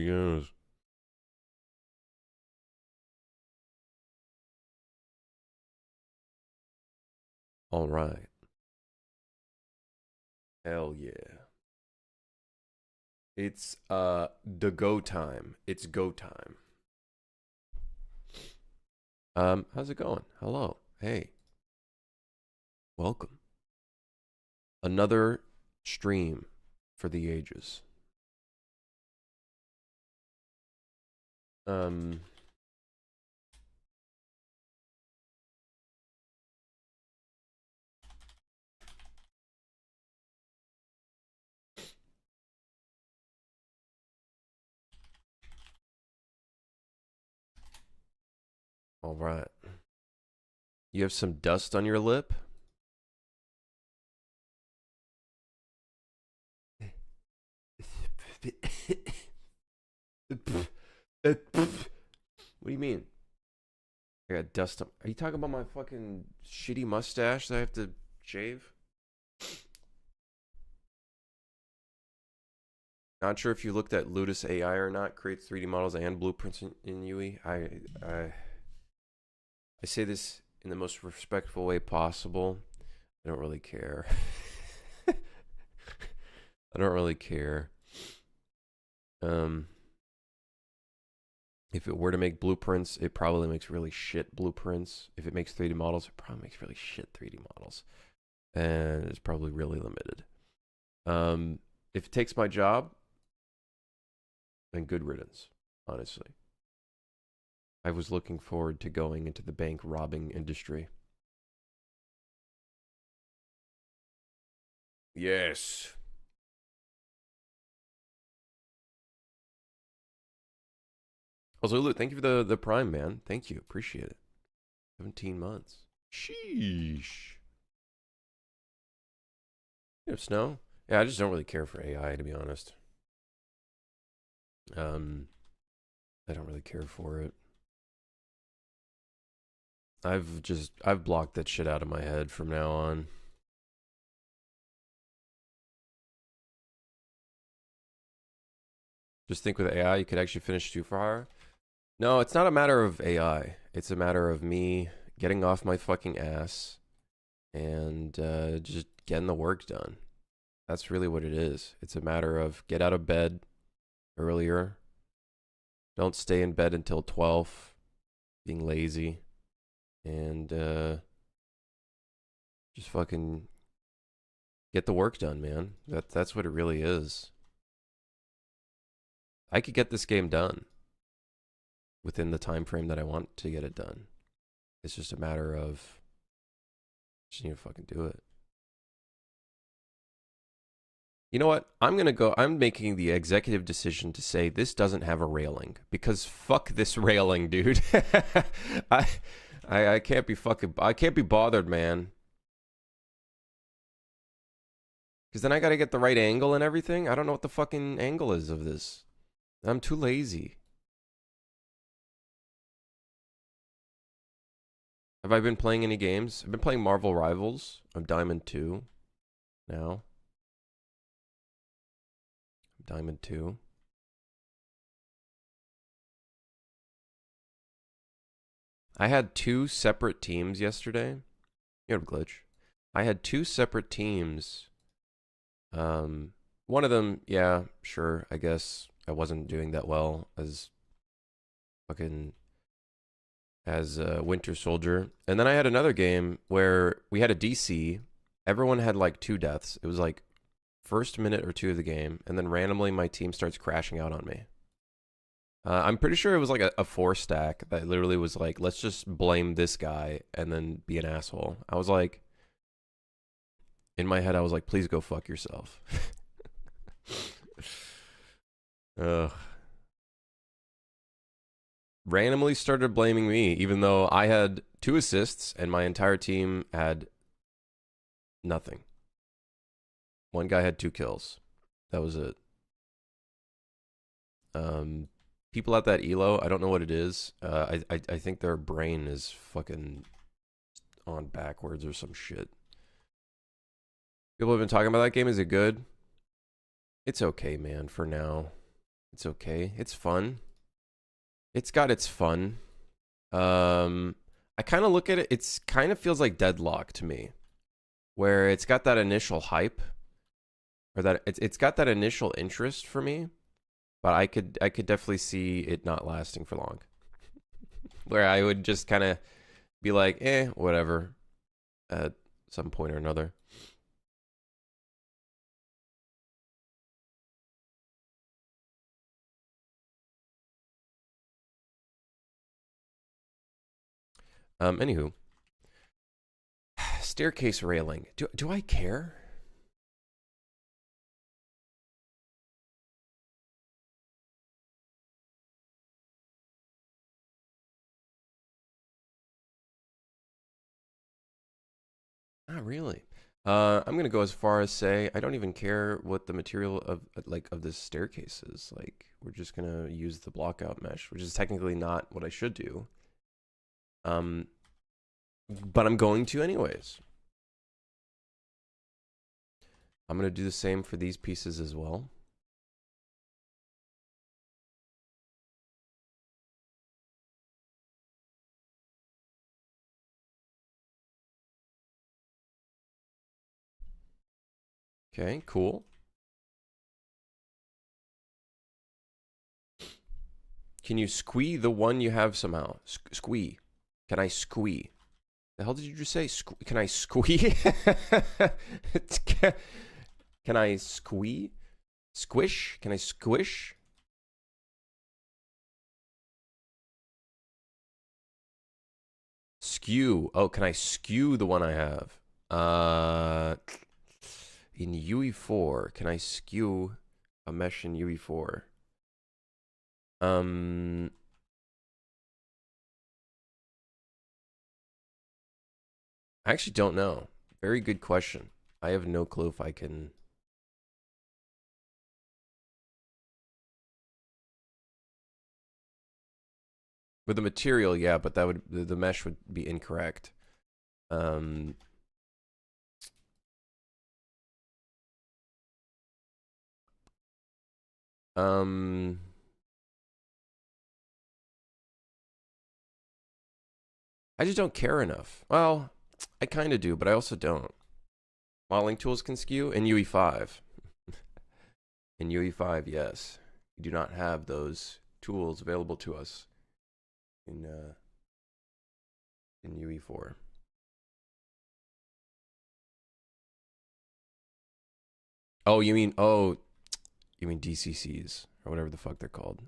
goes. All right. Hell yeah. It's the go time. It's go time. How's it going? Hello. Hey. Welcome. Another stream for the ages. All right. You have some dust on your lip? What do you mean? I got dust on. Are you talking about my fucking shitty mustache that I have to shave? Not sure if you looked at Ludus AI or not. Creates 3D models and blueprints in UE. I say this in the most respectful way possible. I don't really care. I don't really care. If it were to make blueprints, it probably makes really shit blueprints. If it makes 3D models, it probably makes really shit 3D models. And it's probably really limited. If it takes my job, then good riddance, honestly. I was looking forward to going into the bank robbing industry. Yes. Also, Lulu, thank you for the Prime, man. Thank you. Appreciate it. 17 months. Sheesh. You have snow? Yeah, I just don't really care for AI, to be honest. I don't really care for it. I've blocked that shit out of my head from now on. Just think with AI, you could actually finish too far. No, it's not a matter of AI. It's a matter of me getting off my fucking ass and just getting the work done. That's really what it is. It's a matter of get out of bed earlier. Don't stay in bed until 12, being lazy. And just fucking get the work done, man. That's what it really is. I could get this game done within the time frame that I want to get it done. It's just a matter of just need to fucking do it. You know what? I'm making the executive decision to say this doesn't have a railing because fuck this railing, dude. I can't be bothered, man. Because then I gotta get the right angle and everything. I don't know what the fucking angle is of this. I'm too lazy. Have I been playing any games? I've been playing Marvel Rivals. I'm Diamond 2 now. Diamond 2. I had two separate teams yesterday. You have a glitch. I had two separate teams. One of them, yeah, sure, I guess I wasn't doing that well as Winter Soldier. And then I had another game where we had a DC. Everyone had like 2 deaths. It was like first minute or 2 of the game, and then randomly my team starts crashing out on me. I'm pretty sure it was like a 4 stack that literally was like, let's just blame this guy and then be an asshole. I was like, in my head, I was like, please go fuck yourself. Randomly started blaming me, even though I had 2 assists and my entire team had nothing. One guy had 2 kills. That was it. People at that elo, I don't know what it is. I think their brain is fucking on backwards or some shit. People have been talking about that game. Is it good? It's okay, man, for now. It's okay. It's fun. It's got its fun. I kind of look at it. It's kind of feels like Deadlock to me, where it's got that initial hype, or that it's got that initial interest for me, but I could definitely see it not lasting for long. Where I would just kind of be like, whatever, at some point or another. Anywho, staircase railing. Do I care? Not really. I'm gonna go as far as say I don't even care what the material of this staircase is. Like, we're just gonna use the block out mesh, which is technically not what I should do. Um, but I'm going to anyways. I'm gonna do the same for these pieces as well. Okay, cool. Can you squee the one you have somehow? Squee. Can I squee? The hell did you just say? Can I squee? Can I squee? Squish? Can I squish? Skew. Oh, can I skew the one I have? In UE4, can I skew a mesh in UE4? I actually don't know. Very good question. I have no clue if I can. With the material, yeah, but that would the mesh would be incorrect. Um, um, I just don't care enough. Well, I kind of do, but I also don't. Modeling tools can skew in UE5. In UE5, yes. We do not have those tools available to us in UE4. Oh, you mean DCCs or whatever the fuck they're called?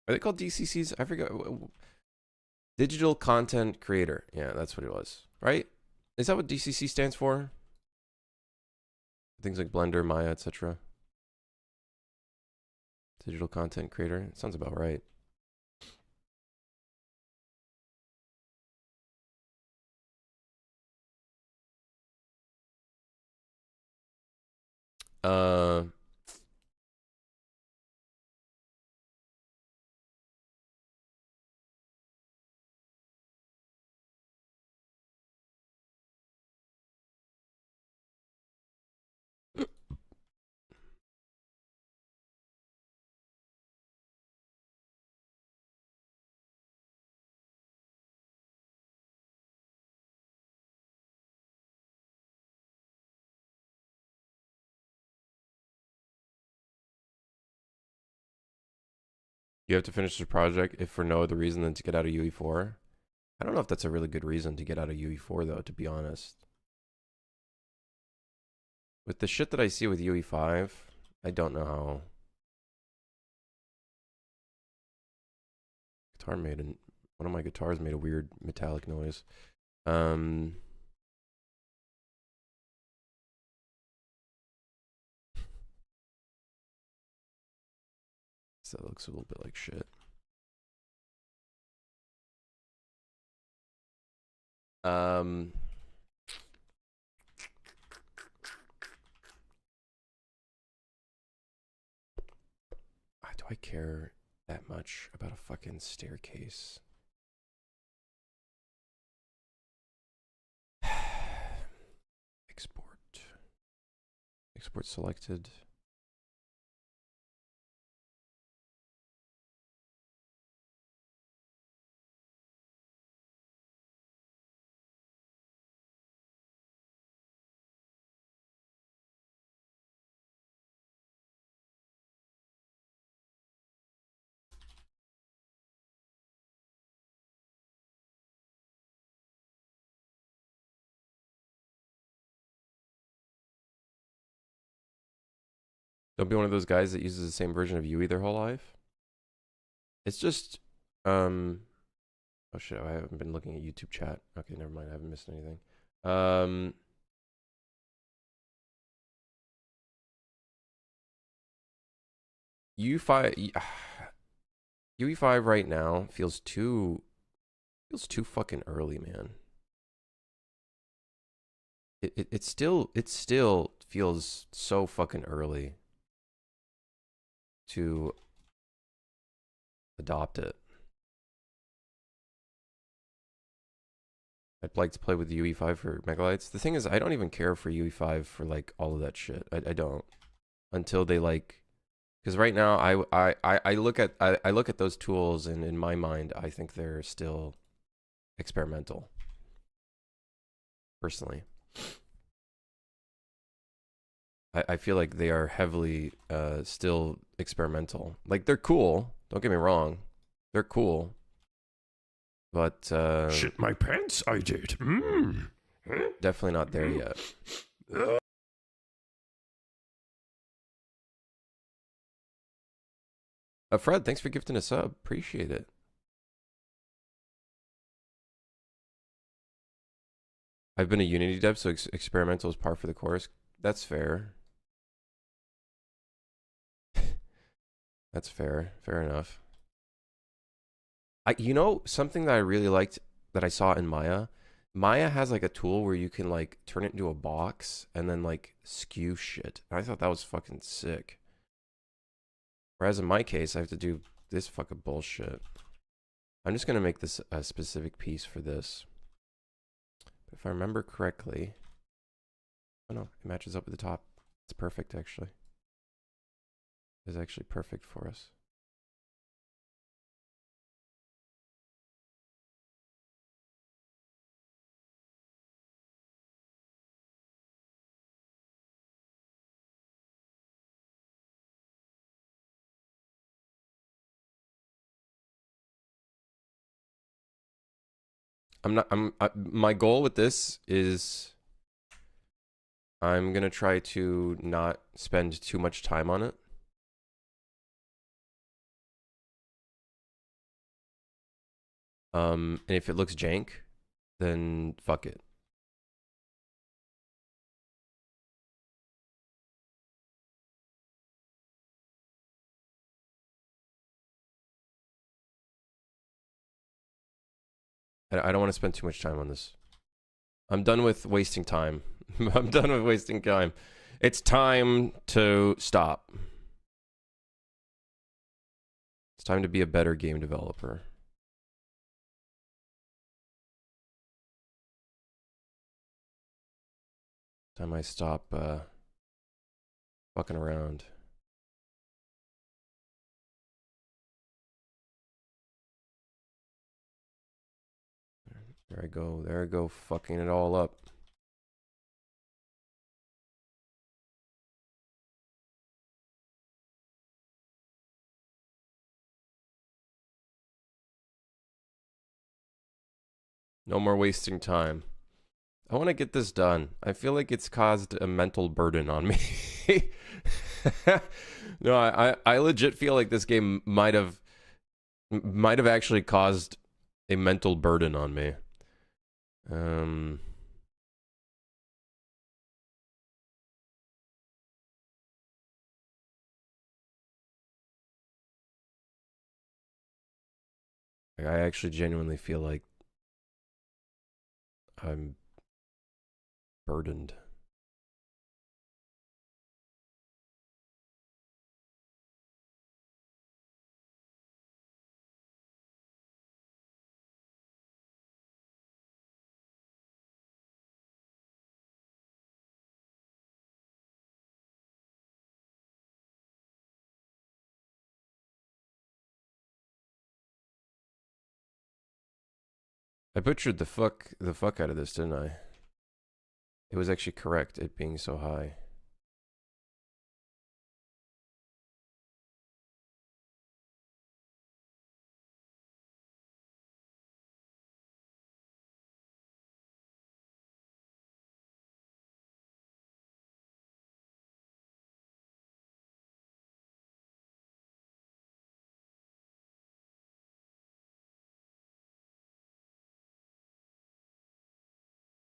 Are they called DCCs? I forget. Digital content creator. Yeah, that's what it was. Right? Is that what DCC stands for? Things like Blender, Maya, etc. Digital content creator. It sounds about right. Uh, you have to finish the project if for no other reason than to get out of UE4. I don't know if that's a really good reason to get out of UE4 though, to be honest. With the shit that I see with UE5, I don't know how. One of my guitars made a weird metallic noise. So that looks a little bit like shit. Do I care that much about a fucking staircase? Export. Export selected. Don't be one of those guys that uses the same version of UE their whole life. It's just, oh shit, I haven't been looking at YouTube chat. Okay, never mind. I haven't missed anything. UE5, UE5 right now feels too fucking early, man. It still feels so fucking early to adopt it. I'd like to play with UE5 for Megalites. The thing is, I don't even care for UE5 for like all of that shit. I don't until they like, because right now I look at those tools and in my mind I think they're still experimental. Personally, I feel like they are heavily still experimental. Like they're cool. Don't get me wrong, they're cool. But shit my pants, I did. Definitely not there yet. Fred, thanks for gifting a sub. Appreciate it. I've been a Unity dev, so experimental is par for the course. That's fair. That's fair. Fair enough. You know, something that I really liked that I saw in Maya. Maya has like a tool where you can like turn it into a box and then like skew shit. I thought that was fucking sick. Whereas in my case, I have to do this fucking bullshit. I'm just gonna make this a specific piece for this. If I remember correctly, oh no, it matches up with the top. It's perfect actually. It's actually perfect for us. My goal with this is I'm gonna try to not spend too much time on it. And if it looks jank, then fuck it. I don't want to spend too much time on this. I'm done with wasting time. I'm done with wasting time. It's time to stop. It's time to be a better game developer. Time I stop fucking around. There I go. There I go, fucking it all up. No more wasting time. I want to get this done. I feel like it's caused a mental burden on me. No, I legit feel like this game might have actually caused a mental burden on me. I actually genuinely feel like I'm burdened. I butchered the fuck out of this, didn't I? It was actually correct, it being so high.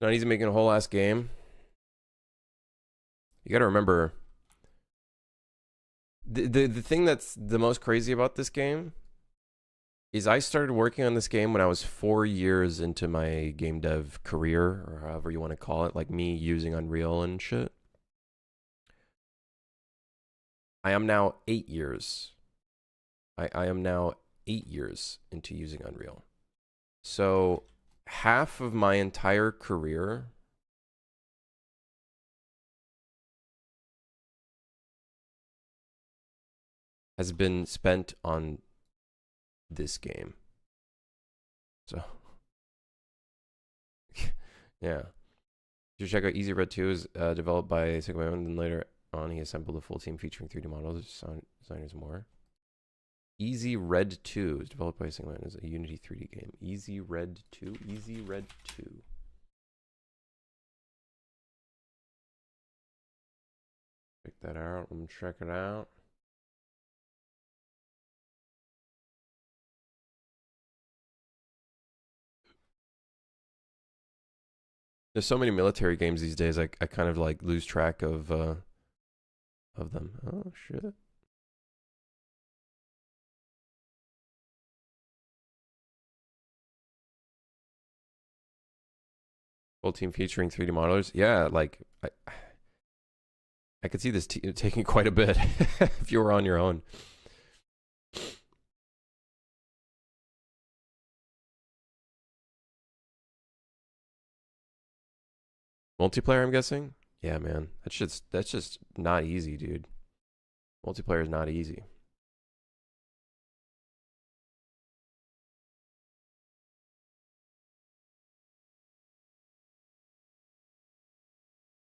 Not easy making a whole ass game. You got to remember the thing that's the most crazy about this game is I started working on this game when I was 4 years into my game dev career, or however you want to call it, like me using Unreal and shit. I am now 8 years. I am now 8 years into using Unreal. So half of my entire career has been spent on this game. So yeah. You should check out Easy Red 2 is developed by Sigma, and then later on he assembled a full team featuring 3D models, designers, more. Easy Red 2 is developed by Sigma and is a Unity 3D game. Easy Red 2? Easy Red 2. Check that out. I'm gonna check it out. There's so many military games these days. I kind of like lose track of them. Oh shit. Full team featuring 3D modelers. Yeah, like I could see this taking quite a bit if you were on your own. Multiplayer, I'm guessing. Yeah, man, that's just not easy, dude. Multiplayer is not easy.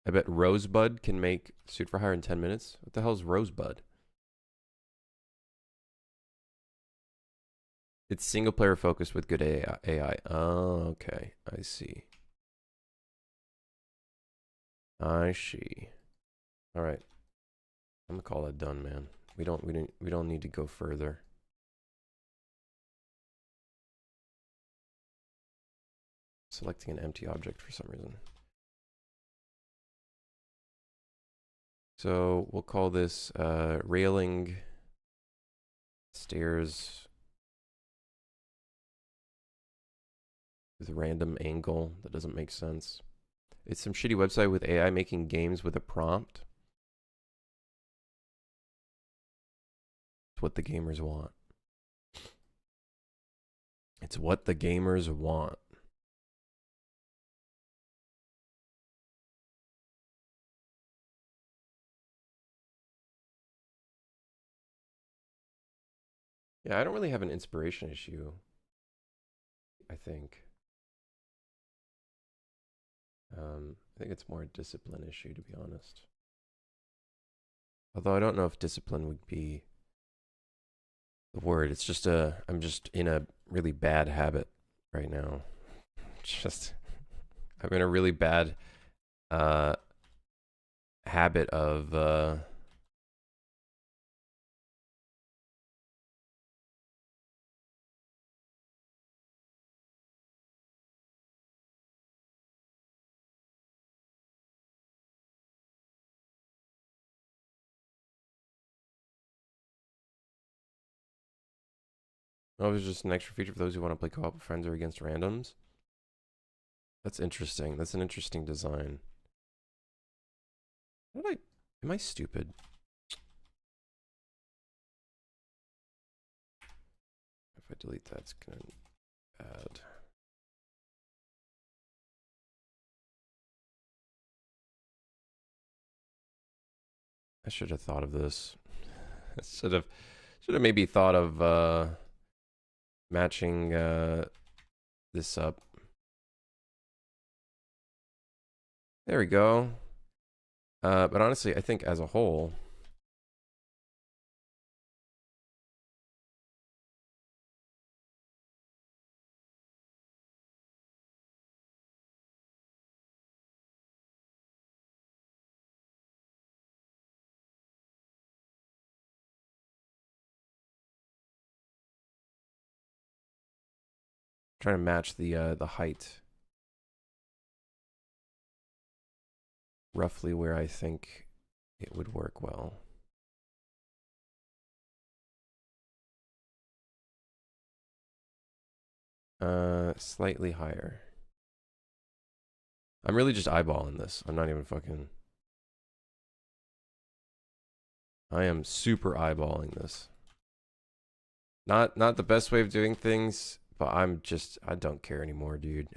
I bet Rosebud can make Suit for Hire in 10 minutes. What the hell is Rosebud? It's single player focused with good AI. Oh, okay. I see. I see. All right. I'm gonna call that done, man. We don't need to go further. Selecting an empty object for some reason. So we'll call this railing stairs with random angle. That doesn't make sense. It's some shitty website with AI making games with a prompt. It's what the gamers want. It's what the gamers want. Yeah, I don't really have an inspiration issue, I think. I think it's more a discipline issue, to be honest. Although I don't know if discipline would be the word. It's just I'm just in a really bad habit right now. Just I'm in a really bad habit of oh, it's just an extra feature for those who want to play co-op with friends or against randoms. That's interesting. That's an interesting design. Am I stupid? If I delete that, it's gonna add. I should have thought of this. I should have maybe thought of matching this up. There we go. But honestly, I think as a whole, trying to match the height roughly where I think it would work well. Slightly higher. I'm really just eyeballing this. I'm not even fucking... I am super eyeballing this. Not the best way of doing things, but I don't care anymore, dude.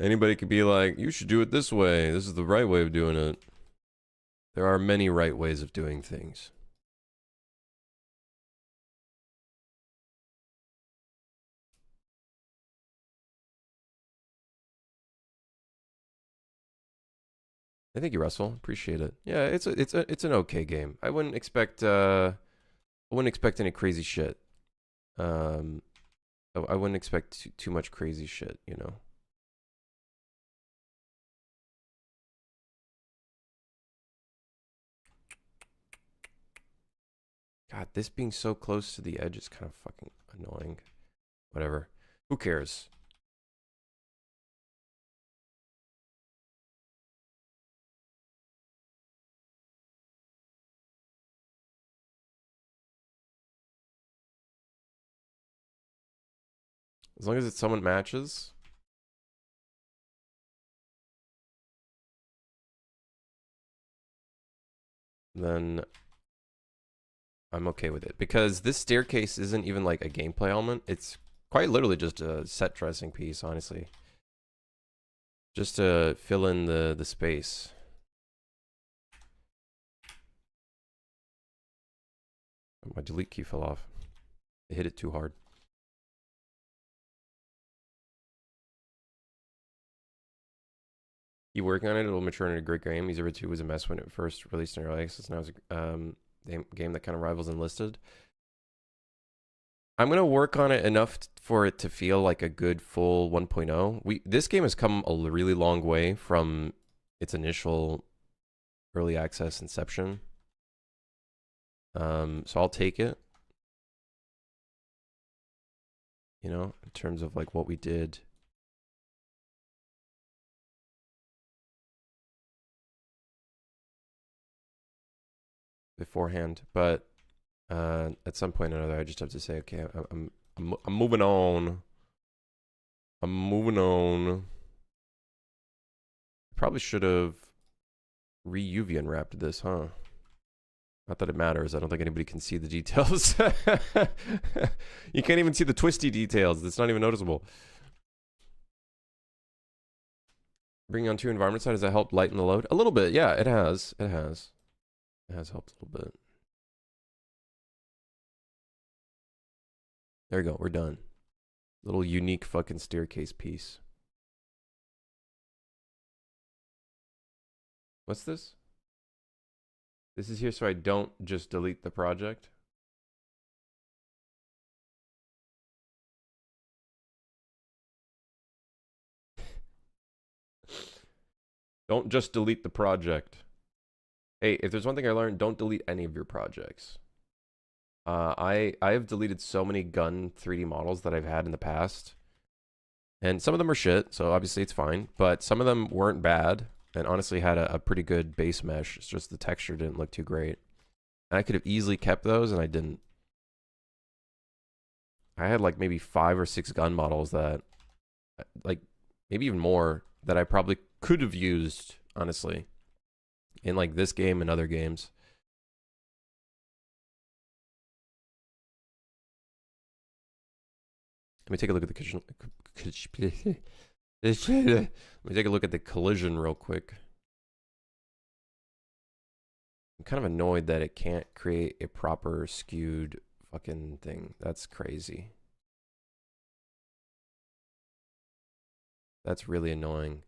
Anybody could be like, you should do it this way. This is the right way of doing it. There are many right ways of doing things. Thank you, Russell. Appreciate it. Yeah, it's an okay game. I wouldn't expect any crazy shit. I wouldn't expect too much crazy shit, you know. God, this being so close to the edge is kind of fucking annoying. Whatever. Who cares? As long as it's someone matches. Then I'm okay with it. Because this staircase isn't even like a gameplay element. It's quite literally just a set dressing piece, honestly. Just to fill in the space. My delete key fell off. I hit it too hard. You working on it, it'll mature into a great game. Easy 2 was a mess when it first released in early access. Now it's a game that kind of rivals Enlisted. I'm gonna work on it enough for it to feel like a good full 1.0. This game has come a really long way from its initial early access inception. So I'll take it. You know, in terms of like what we did. Beforehand, but at some point or another, I just have to say, okay, I'm moving on. I'm moving on. Probably should have re-UV unwrapped this, huh? Not that it matters. I don't think anybody can see the details. You can't even see the twisty details. It's not even noticeable. Bringing on 2 environment side, has that helped lighten the load? A little bit, yeah, it has. It has. It has helped a little bit. There we go. We're done. Little unique fucking staircase piece. What's this? This is here so I don't just delete the project. Don't just delete the project. Hey, if there's one thing I learned, don't delete any of your projects. I have deleted so many gun 3D models that I've had in the past. And some of them are shit, so obviously it's fine. But some of them weren't bad and honestly had a pretty good base mesh. It's just the texture didn't look too great. And I could have easily kept those and I didn't. I had like maybe 5 or 6 gun models that, like maybe even more, that I probably could have used, honestly, in like this game and other games. Let me take a look at the collision. Let me take a look at the collision real quick. I'm kind of annoyed that it can't create a proper skewed fucking thing. That's crazy. That's really annoying.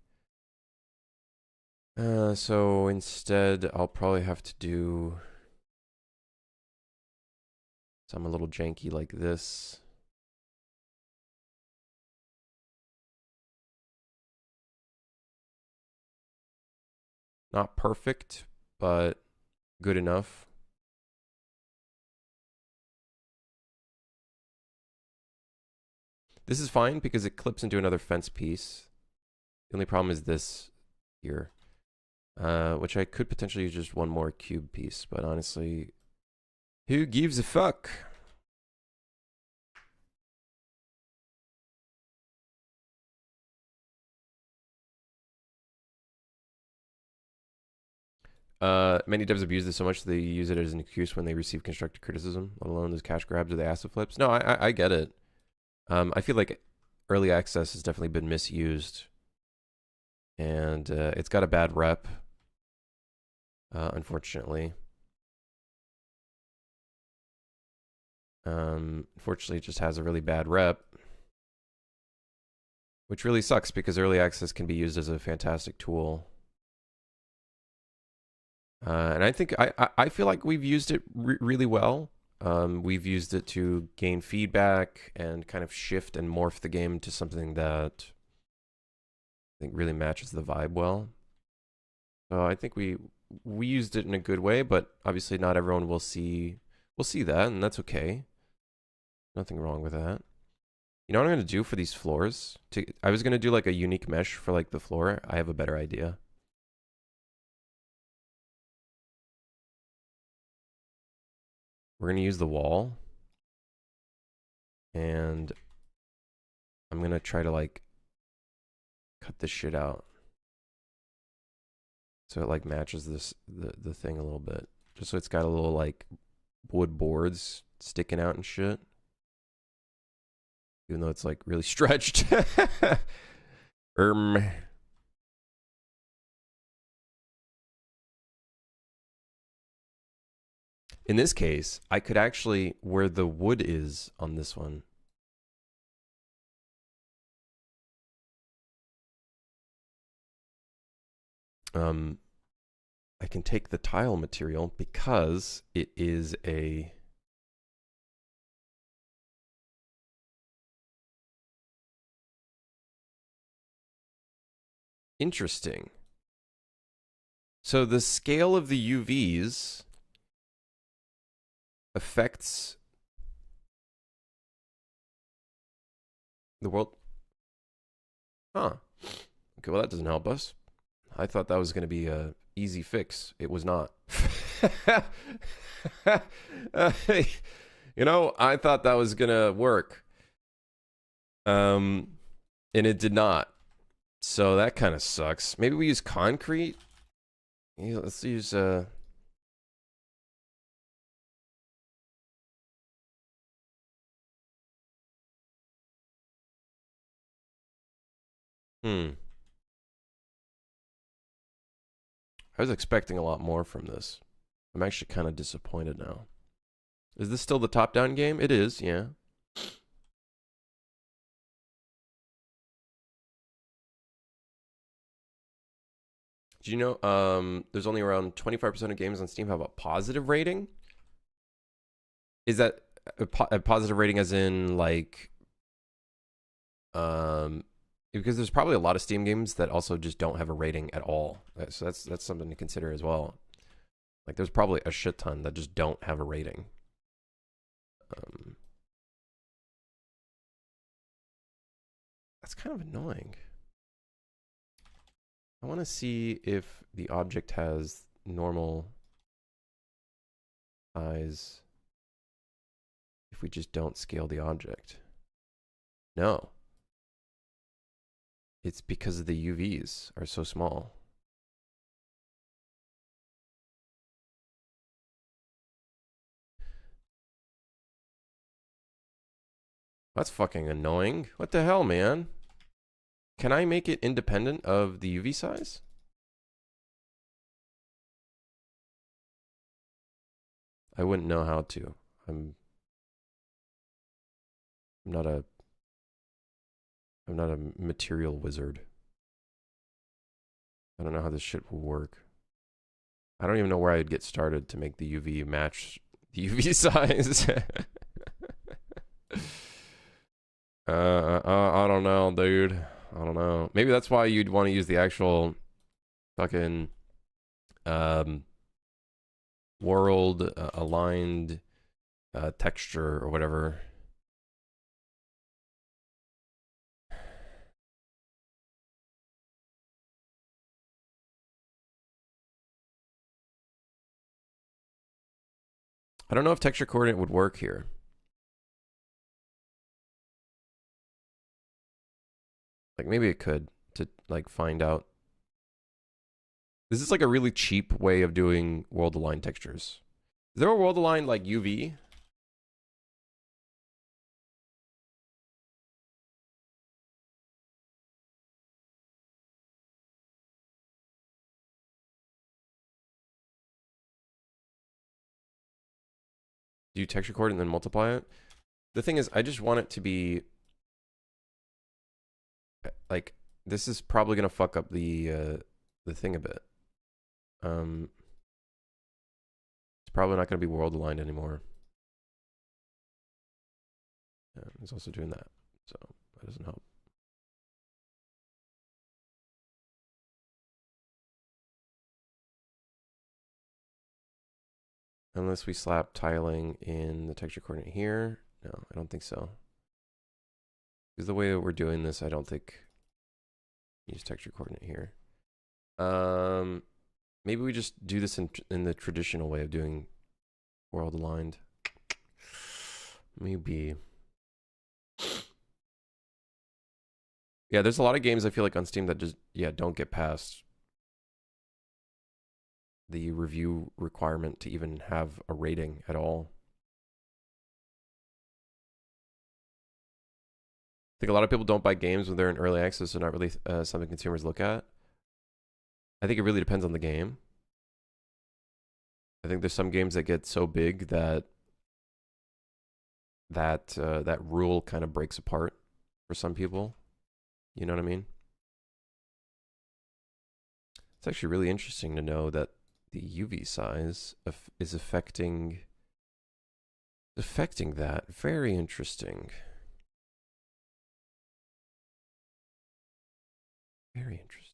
So instead, I'll probably have to do some a little janky like this. Not perfect, but good enough. This is fine because it clips into another fence piece. The only problem is this here, which I could potentially use just one more cube piece, but honestly, who gives a fuck? Many devs abuse this so much they use it as an excuse when they receive constructive criticism, let alone those cash grabs or the acid flips. No, I get it. I feel like early access has definitely been misused, and it's got a bad rep, unfortunately. Unfortunately, it just has a really bad rep, which really sucks because early access can be used as a fantastic tool. And I think I feel like we've used it really well. We've used it to gain feedback and kind of shift and morph the game to something that I think really matches the vibe well. So I think we used it in a good way, but obviously not everyone will see that, and that's okay. Nothing wrong with that. You know what I'm gonna do for these floors? I was gonna do like a unique mesh for like the floor. I have a better idea. We're going to use the wall, and I'm going to try to like cut this shit out so it like matches the thing a little bit, just so it's got a little like wood boards sticking out and shit, even though it's like really stretched. In this case, I could actually, where the wood is on this one, I can take the tile material because it is a interesting. So the scale of the UVs affects the world. Huh. Okay, well that doesn't help us. I thought that was going to be a easy fix. It was not. You know, I thought that was going to work. And it did not. So that kind of sucks. Maybe we use concrete. Yeah, let's use I was expecting a lot more from this. I'm actually kind of disappointed now. Is this still the top-down game? It is, yeah. Do you know there's only around 25% of games on Steam have a positive rating? Is that a positive rating as in like because there's probably a lot of Steam games that also just don't have a rating at all. So that's something to consider as well. Like there's probably a shit ton that just don't have a rating. That's kind of annoying. I want to see if the object has normal size if we just don't scale the object. No. It's because the UVs are so small. That's fucking annoying. What the hell, man? Can I make it independent of the UV size? I wouldn't know how to. I'm not a material wizard. I don't know how this shit will work. I don't even know where I'd get started to make the UV match the UV size. I don't know, dude. I don't know. Maybe that's why you'd want to use the actual fucking world aligned texture or whatever. I don't know if texture coordinate would work here. Like maybe it could to like find out. This is like a really cheap way of doing world aligned textures. Is there a world aligned like UV? Do you texture coordinate and then multiply it? The thing is, I just want it to be like, this is probably gonna fuck up the thing a bit. It's probably not gonna be world aligned anymore. Yeah, it's also doing that, so that doesn't help. Unless we slap tiling in the texture coordinate here. No, I don't think so. Because the way that we're doing this, I don't think use texture coordinate here. Maybe we just do this in the traditional way of doing world aligned. Maybe. Yeah, there's a lot of games I feel like on Steam that just don't get past the review requirement to even have a rating at all. I think a lot of people don't buy games when they're in early access, so not really something consumers look at. I think it really depends on the game. I think there's some games that get so big that that rule kind of breaks apart for some people. You know what I mean? It's actually really interesting to know that the UV size is affecting that. Very interesting. Very interesting.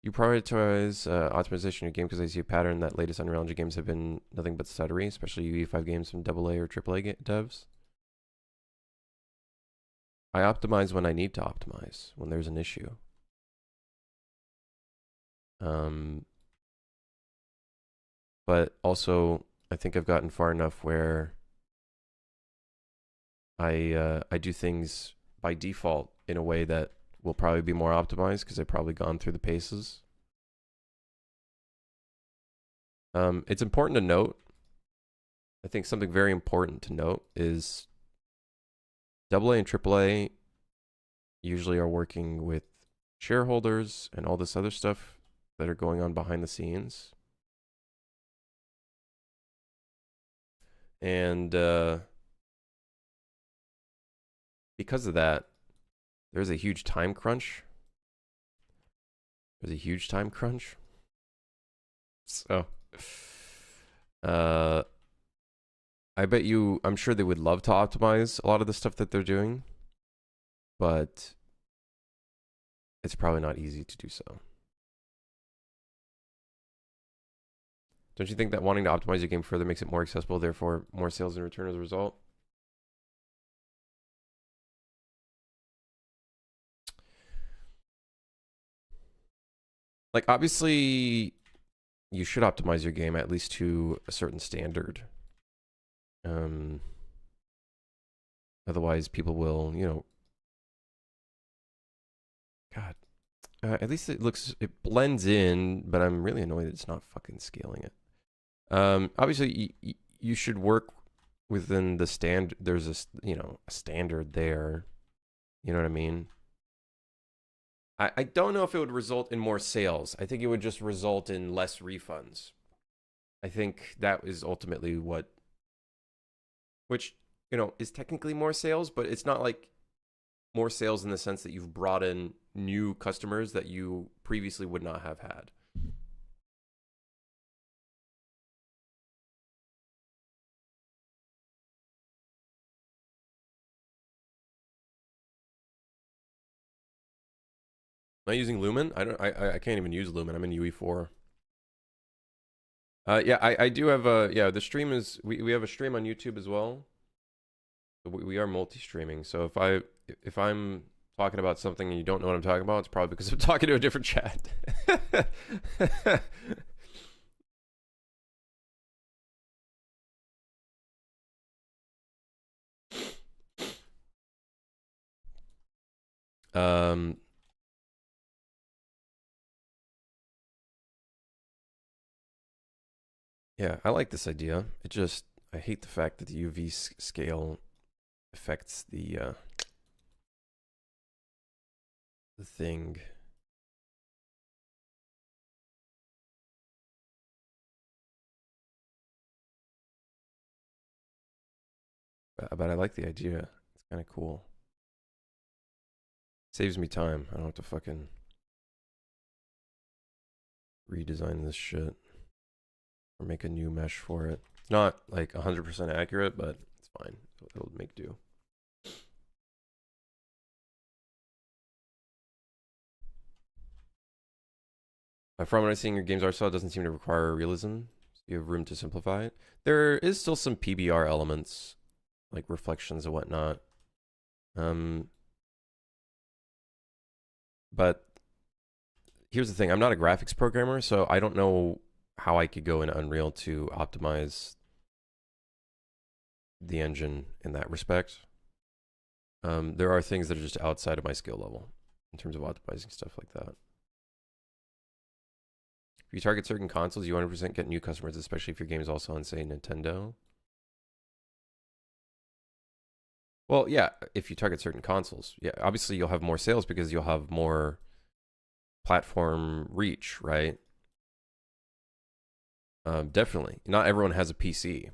You prioritize optimization in your game because I see a pattern that latest Unreal Engine games have been nothing but stuttery, especially UE5 games from AA or AAA devs. I optimize when I need to optimize, when there's an issue. But also, I think I've gotten far enough where I do things by default in a way that will probably be more optimized because I've probably gone through the paces. It's important to note, I think something very important to note is AA and AAA usually are working with shareholders and all this other stuff that are going on behind the scenes. And because of that, there's a huge time crunch. So, I bet you, I'm sure they would love to optimize a lot of the stuff that they're doing, but it's probably not easy to do so. Don't you think that wanting to optimize your game further makes it more accessible, therefore more sales in return as a result? Like, obviously, you should optimize your game at least to a certain standard. Otherwise, people will, you know... God. At least it blends in, but I'm really annoyed that it's not fucking scaling it. Obviously, you should work within the standard. There's a standard there. You know what I mean? I don't know if it would result in more sales. I think it would just result in less refunds. I think that is ultimately which, is technically more sales, but it's not like more sales in the sense that you've brought in new customers that you previously would not have had. Am I using Lumen? I can't even use Lumen. I'm in UE4. Yeah, I do have the stream is we have a stream on YouTube as well. We are multi-streaming. So if I'm talking about something and you don't know what I'm talking about, it's probably because I'm talking to a different chat. Um, yeah, I like this idea. I hate the fact that the UV scale affects the thing. But I like the idea. It's kind of cool. Saves me time. I don't have to fucking redesign this shit or make a new mesh for it. It's not like 100% accurate, but it's fine. It'll make do. From what I'm seeing, your game's art style doesn't seem to require realism. So you have room to simplify it. There is still some PBR elements, like reflections and whatnot. But here's the thing: I'm not a graphics programmer, so I don't know how I could go in Unreal to optimize the engine in that respect. There are things that are just outside of my skill level in terms of optimizing stuff like that. If you target certain consoles, you 100% get new customers, especially if your game is also on, say, Nintendo. Well, yeah, if you target certain consoles, yeah, obviously you'll have more sales because you'll have more platform reach, right? Definitely. Not everyone has a PC.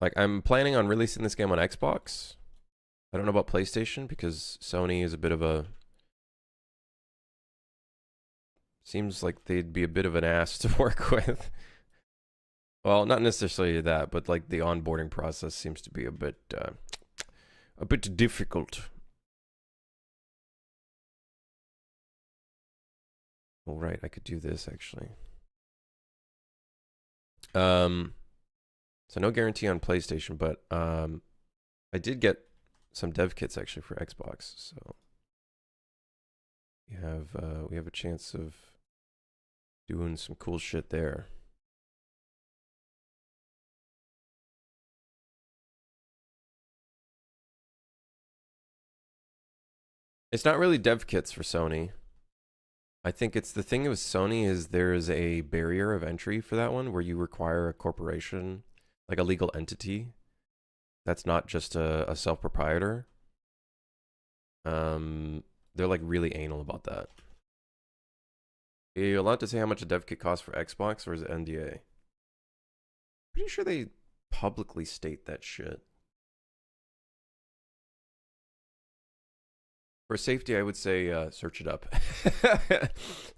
Like I'm planning on releasing this game on Xbox. I don't know about PlayStation because Sony is a bit of a seems like they'd be a bit of an ass to work with. Well, not necessarily that, but like the onboarding process seems to be a bit difficult. All right, I could do this actually. So no guarantee on PlayStation, but I did get some dev kits actually for Xbox, so we have a chance of doing some cool shit there. It's not really dev kits for Sony. I think it's the thing with Sony is there is a barrier of entry for that one where you require a corporation, like a legal entity, that's not just a self proprietor. They're like really anal about that. Are you allowed to say how much a dev kit costs for Xbox, or is it NDA? Pretty sure they publicly state that shit. For safety, I would say search it up.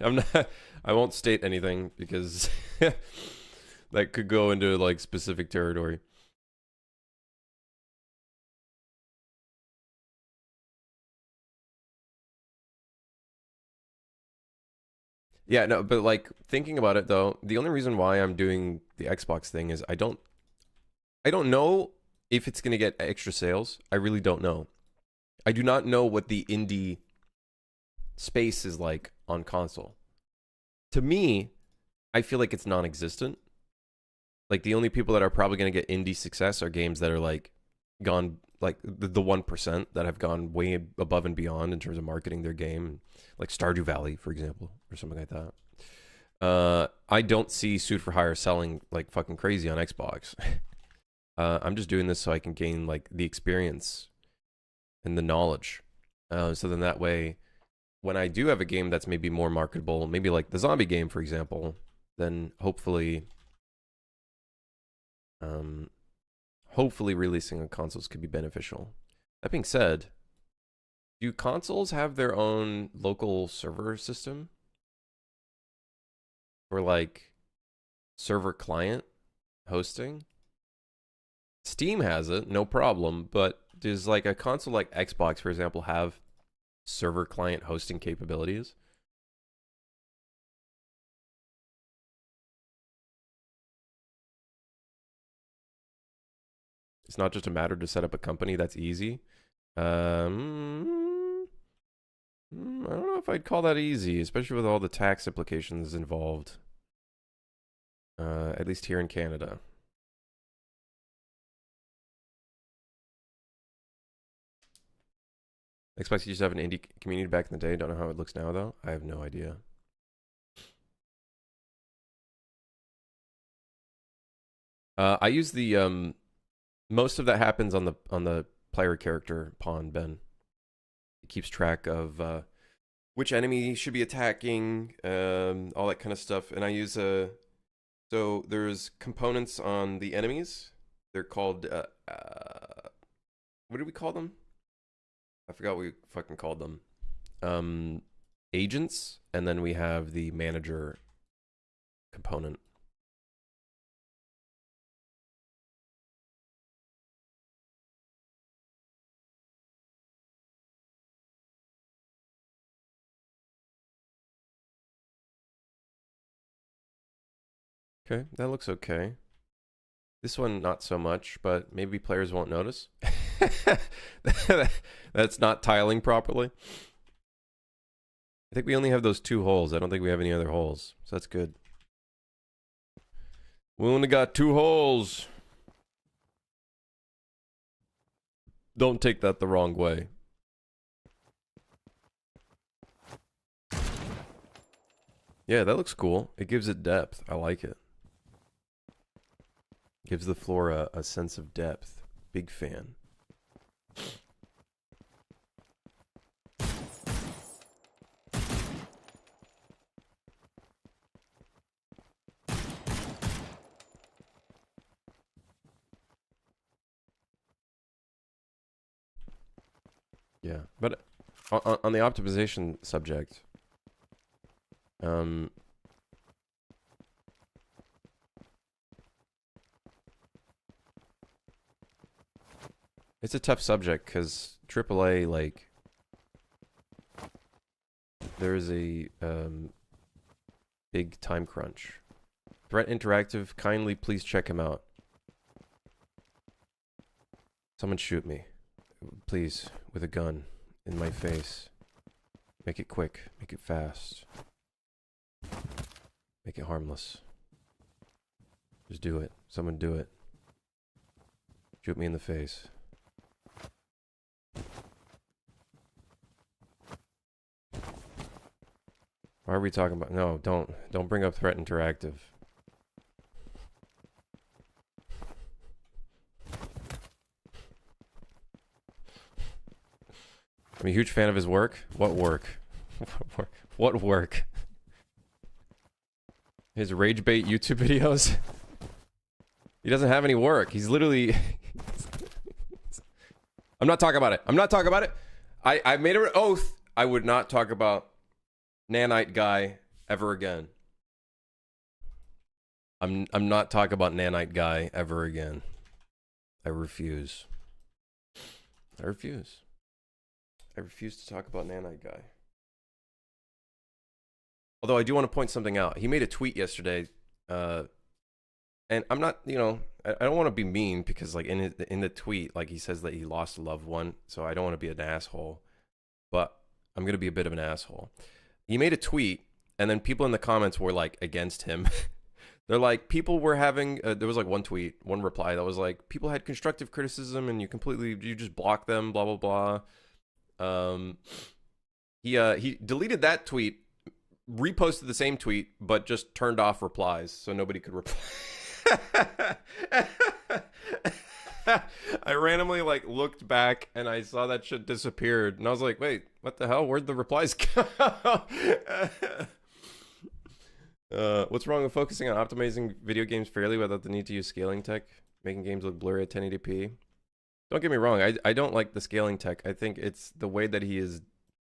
I'm not. I won't state anything because that could go into like specific territory. Yeah, no, but like thinking about it though, the only reason why I'm doing the Xbox thing is I don't know if it's gonna get extra sales. I really don't know. I do not know what the indie space is like on console. To me, I feel like it's non-existent. Like the only people that are probably gonna get indie success are games that are like gone like the 1% that have gone way above and beyond in terms of marketing their game, like Stardew Valley, for example, or something like that. I don't see Suit for Hire selling like fucking crazy on Xbox. I'm just doing this so I can gain like the experience and the knowledge. So then that way, when I do have a game that's maybe more marketable, maybe like the zombie game, for example, then hopefully releasing on consoles could be beneficial. That being said, do consoles have their own local server system? Or like server client hosting? Steam has it, no problem, but does like a console like Xbox, for example, have server client hosting capabilities? It's not just a matter to set up a company that's easy. I don't know if I'd call that easy, especially with all the tax implications involved. At least here in Canada. Xbox used to have an indie community back in the day. Don't know how it looks now though. I have no idea. I use the most of that happens on the player character pawn, Ben. It keeps track of which enemy should be attacking, all that kind of stuff. And I use a so there's components on the enemies. They're called what do we call them? I forgot what we fucking called them. Agents, and then we have the manager component. Okay, that looks okay. This one, not so much, but maybe players won't notice. That's not tiling properly. I think we only have those 2 holes. I don't think we have any other holes, so that's good. We only got 2 holes. Don't take that the wrong way. Yeah, that looks cool. It gives it depth. I like it. Gives the floor a sense of depth. Big fan. Yeah, but on the optimization subject, it's a tough subject because AAA, like, there's a big time crunch. Threat Interactive, kindly please check him out. Someone shoot me, please, with a gun in my face. Make it quick, make it fast, make it harmless. Just do it. Someone do it. Shoot me in the face. Why are we talking about? No, don't bring up Threat Interactive. I'm a huge fan of his work. What work? What work? His rage bait YouTube videos? He doesn't have any work. He's literally... I'm not talking about it. I'm not talking about it. I made an oath I would not talk about nanite guy ever again. I'm not talking about nanite guy ever again. I refuse. I refuse. I refuse to talk about nanite guy. Although I do want to point something out. He made a tweet yesterday, and I'm not, you know, I don't want to be mean because, like, in the tweet, like, he says that he lost a loved one, so I don't want to be an asshole, but I'm gonna be a bit of an asshole. He made a tweet, and then people in the comments were like against him. They're like, people were having. There was like one tweet, one reply that was like, people had constructive criticism, and you just block them, blah blah blah. He deleted that tweet, reposted the same tweet, but just turned off replies so nobody could reply. I randomly like looked back and I saw that shit disappeared, and I was like, wait, what the hell? Where'd the replies go? What's wrong with focusing on optimizing video games fairly without the need to use scaling tech, making games look blurry at 1080p? Don't get me wrong, I don't like the scaling tech. I think it's the way that he is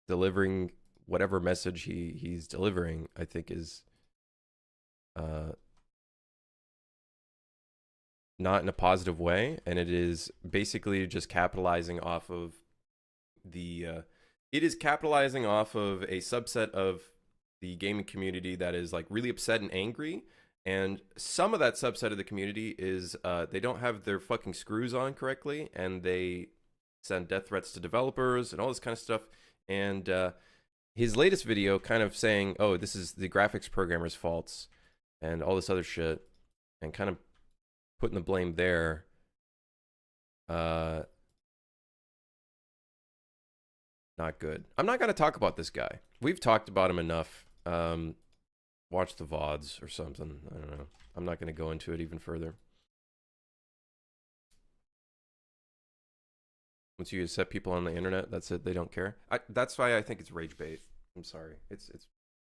delivering whatever message he's delivering, I think is not in a positive way, and it is basically just capitalizing off of the it is capitalizing off of a subset of the gaming community that is like really upset and angry, and some of that subset of the community is they don't have their fucking screws on correctly, and they send death threats to developers and all this kind of stuff. And his latest video kind of saying, oh, this is the graphics programmer's faults and all this other shit, and kind of putting the blame there. Not good. I'm not going to talk about this guy. We've talked about him enough. Watch the VODs or something. I don't know. I'm not going to go into it even further. Once you set people on the internet, that's it. They don't care. That's why I think it's rage bait. I'm sorry. It's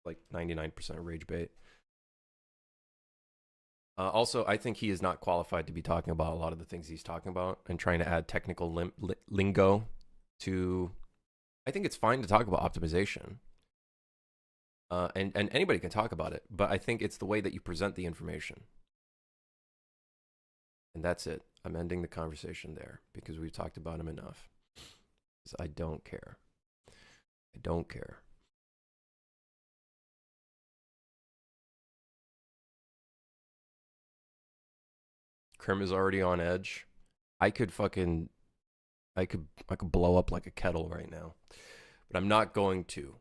like 99% rage bait. Also, I think he is not qualified to be talking about a lot of the things he's talking about and trying to add technical lingo to... I think it's fine to talk about optimization. And anybody can talk about it, but I think it's the way that you present the information. And that's it. I'm ending the conversation there because we've talked about him enough. I don't care. I don't care. Krim is already on edge. I could blow up like a kettle right now, but I'm not going to.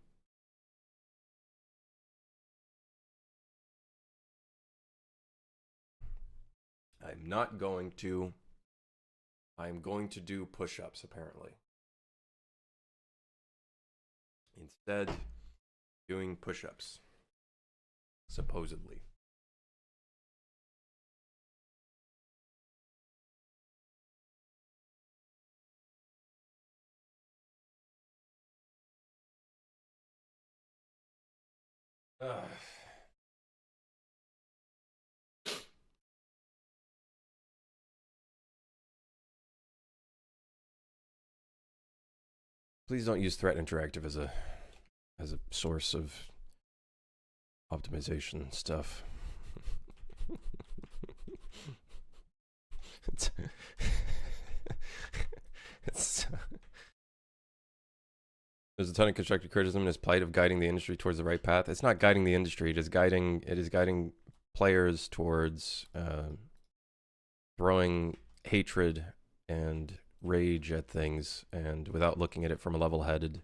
I'm not going to. I'm going to do push-ups, apparently. Instead, doing push-ups. Supposedly. Please don't use Threat Interactive as a source of optimization stuff. There's a ton of constructive criticism in his plight of guiding the industry towards the right path. It's not guiding the industry. It is guiding players towards throwing hatred and rage at things, and without looking at it from a level-headed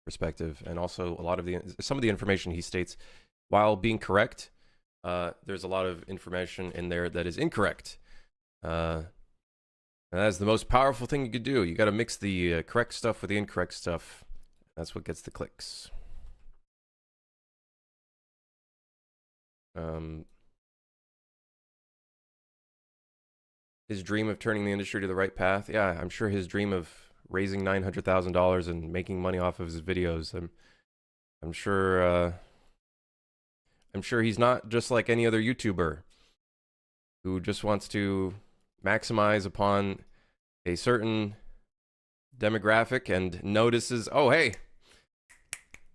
perspective. And also, some of the information he states, while being correct, there's a lot of information in there that is incorrect. And that's the most powerful thing you could do. You got to mix the correct stuff with the incorrect stuff. That's what gets the clicks. His dream of turning the industry to the right path. Yeah, I'm sure his dream of raising $900,000 and making money off of his videos. I'm sure he's not just like any other YouTuber who just wants to maximize upon a certain demographic and notices, oh, hey,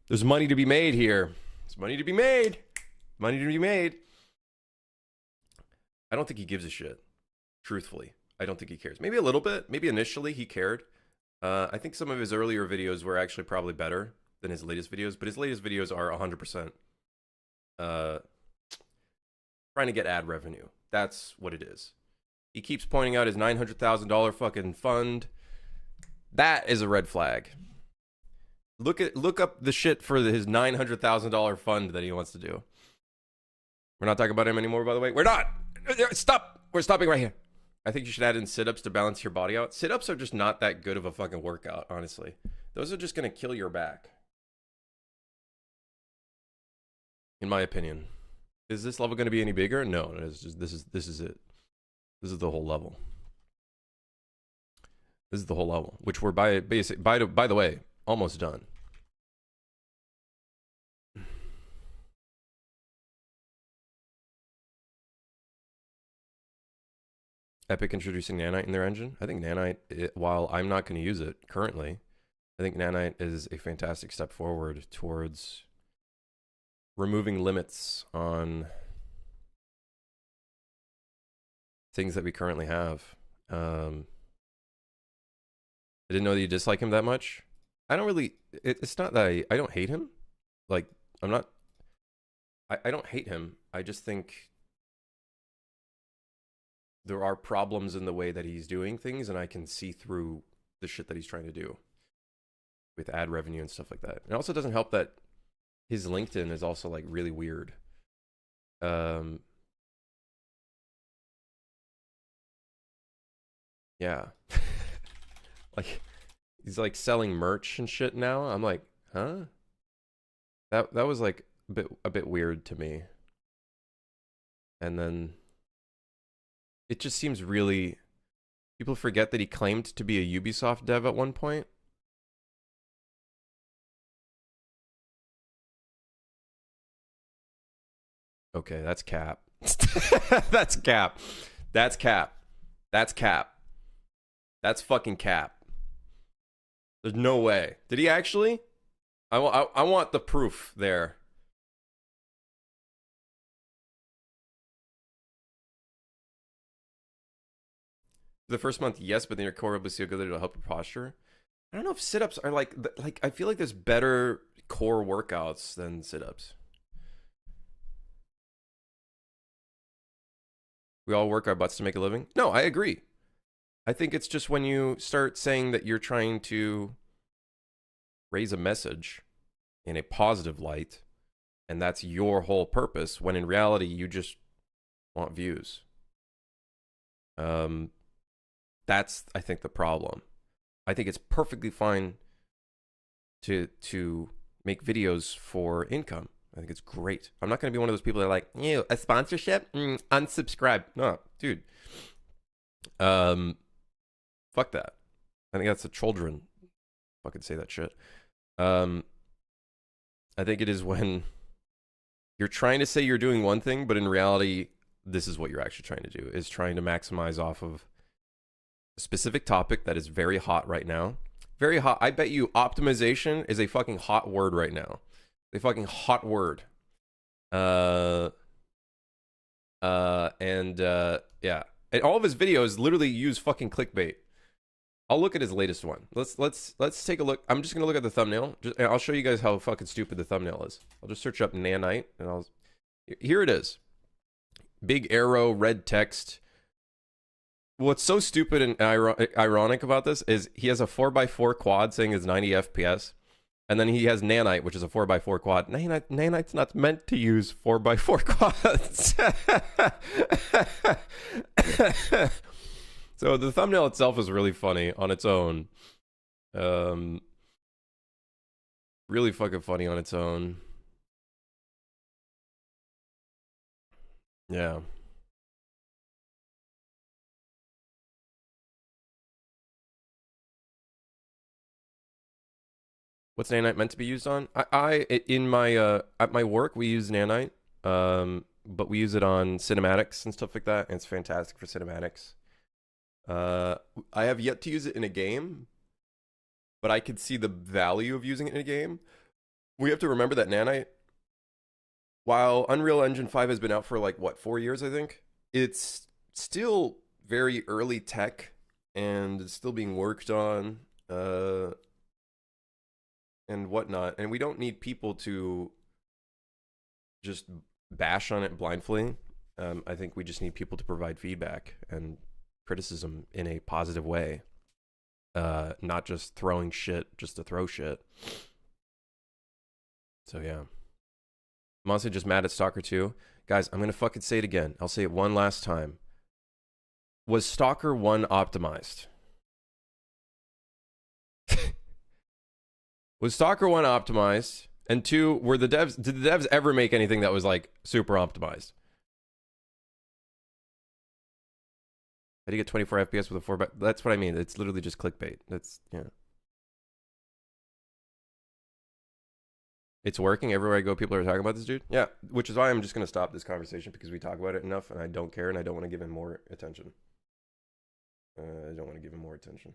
there's money to be made here. There's money to be made. Money to be made. I don't think he gives a shit. Truthfully, I don't think he cares. Maybe a little bit. Maybe initially he cared. I think some of his earlier videos were actually probably better than his latest videos, but his latest videos are 100% trying to get ad revenue. That's what it is. He keeps pointing out his $900,000 fucking fund. That is a red flag. Look up the shit for his $900,000 fund that he wants to do. We're not talking about him anymore, by the way. We're not. Stop. We're stopping right here. I think you should add in sit-ups to balance your body out. Sit-ups are just not that good of a fucking workout, honestly. Those are just going to kill your back. In my opinion. Is this level going to be any bigger? No, it's just, this is it. This is the whole level. This is the whole level, which we're by the way, almost done. Epic introducing nanite in their engine. I think nanite, while I'm not going to use it currently, I think nanite is a fantastic step forward towards removing limits on things that we currently have. I didn't know that you dislike him that much. I don't really, it's not that I don't hate him. Like, I don't hate him. I just think there are problems in the way that he's doing things, and I can see through the shit that he's trying to do with ad revenue and stuff like that. It also doesn't help that his LinkedIn is also like really weird. Yeah. Like, He's like selling merch and shit now. I'm like, huh? That was like a bit weird to me. And then it just seems really, people forget that he claimed to be a Ubisoft dev at one point. Okay, that's cap. That's cap. That's cap. That's cap. That's fucking cap. There's no way. Did he actually? I want the proof there. The first month, yes, but then your core will be so good that it'll help your posture. I don't know if sit-ups are like I feel like there's better core workouts than sit-ups. We all work our butts to make a living. No, I agree. I think it's just when you start saying that you're trying to raise a message in a positive light, and that's your whole purpose, when in reality you just want views. That's, I think, the problem. I think it's perfectly fine to make videos for income. I think it's great. I'm not going to be one of those people that are like, ew, a sponsorship? Unsubscribe. No, dude. Fuck that. I think that's the children fucking say that shit. I think it is when you're trying to say you're doing one thing, but in reality, this is what you're actually trying to do, is trying to maximize off of a specific topic that is very hot right now. Very hot. I bet you optimization is a fucking hot word right now. A fucking hot word. Yeah. And all of his videos literally use fucking clickbait. I'll look at his latest one. Let's take a look. I'm just gonna look at the thumbnail. I'll show you guys how fucking stupid the thumbnail is. I'll just search up nanite and here it is. Big arrow, red text. What's so stupid and ironic about this is he has a 4x4 quad saying it's 90 FPS. And then he has nanite, which is a 4x4 quad. Nanite's not meant to use 4x4 quads. So the thumbnail itself is really funny on its own. Really fucking funny on its own. Yeah. What's nanite meant to be used on? In my at my work we use nanite, but we use it on cinematics and stuff like that, and it's fantastic for cinematics. I have yet to use it in a game, but I could see the value of using it in a game. We have to remember that nanite, while Unreal Engine 5 has been out for like what, 4 years, I think, it's still very early tech and it's still being worked on. And whatnot, and we don't need people to just bash on it blindly. I think we just need people to provide feedback and criticism in a positive way, not just throwing shit just to throw shit. So yeah, I'm honestly just mad at Stalker 2. Guys, I'm gonna fucking say it again. I'll say it one last time. Was Stalker 1 optimized? Was Stalker 1 optimized? And 2, did the devs ever make anything that was like super optimized? How do you get 24 FPS with a 4x? That's what I mean. It's literally just clickbait. That's, yeah. It's working everywhere I go. People are talking about this dude. Yeah, which is why I'm just going to stop this conversation, because we talk about it enough and I don't care and I don't want to give him more attention. I don't want to give him more attention.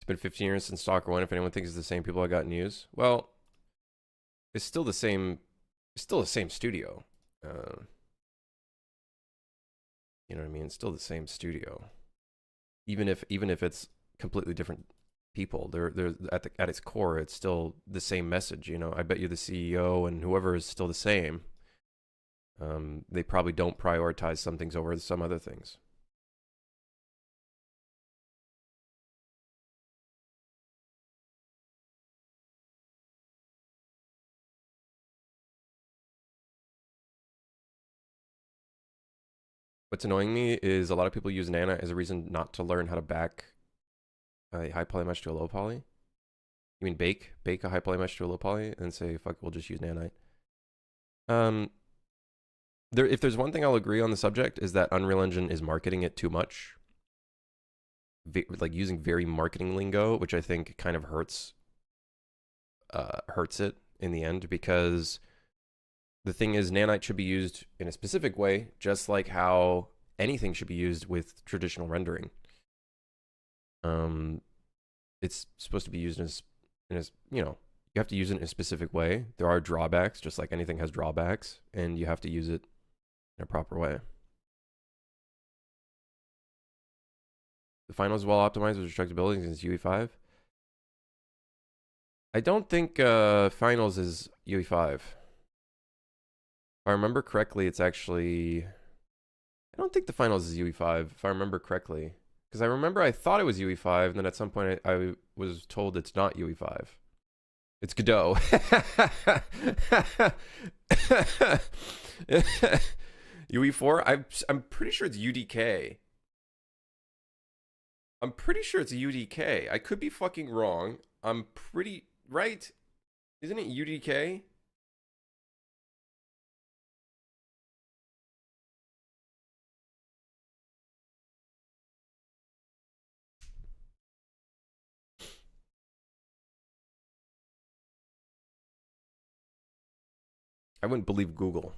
It's been 15 years since Stalker 1. If anyone thinks it's the same people I got news, well, it's still the same. It's still the same studio. You know what I mean? It's still the same studio, even if it's completely different people. They're at its core, it's still the same message. You know, I bet you the CEO and whoever is still the same. They probably don't prioritize some things over some other things. What's annoying me is a lot of people use nanite as a reason not to learn how to back a high poly mesh to a low poly. You mean bake a high poly mesh to a low poly and say, fuck, we'll just use nanite. If there's one thing I'll agree on the subject is that Unreal Engine is marketing it too much. Like using very marketing lingo, which I think kind of hurts it in the end, because the thing is, nanite should be used in a specific way, just like how anything should be used with traditional rendering. It's supposed to be used in you know, you have to use it in a specific way. There are drawbacks, just like anything has drawbacks, and you have to use it in a proper way. The final is well optimized with respect to buildings since UE5. I don't think finals is UE5. If I remember correctly, it's actually... I don't think the finals is UE5, if I remember correctly. Because I remember I thought it was UE5, and then at some point I was told it's not UE5. It's Godot. UE4? I'm pretty sure it's UDK. I'm pretty sure it's UDK. I could be fucking wrong. I'm pretty... Right? Isn't it UDK? I wouldn't believe Google.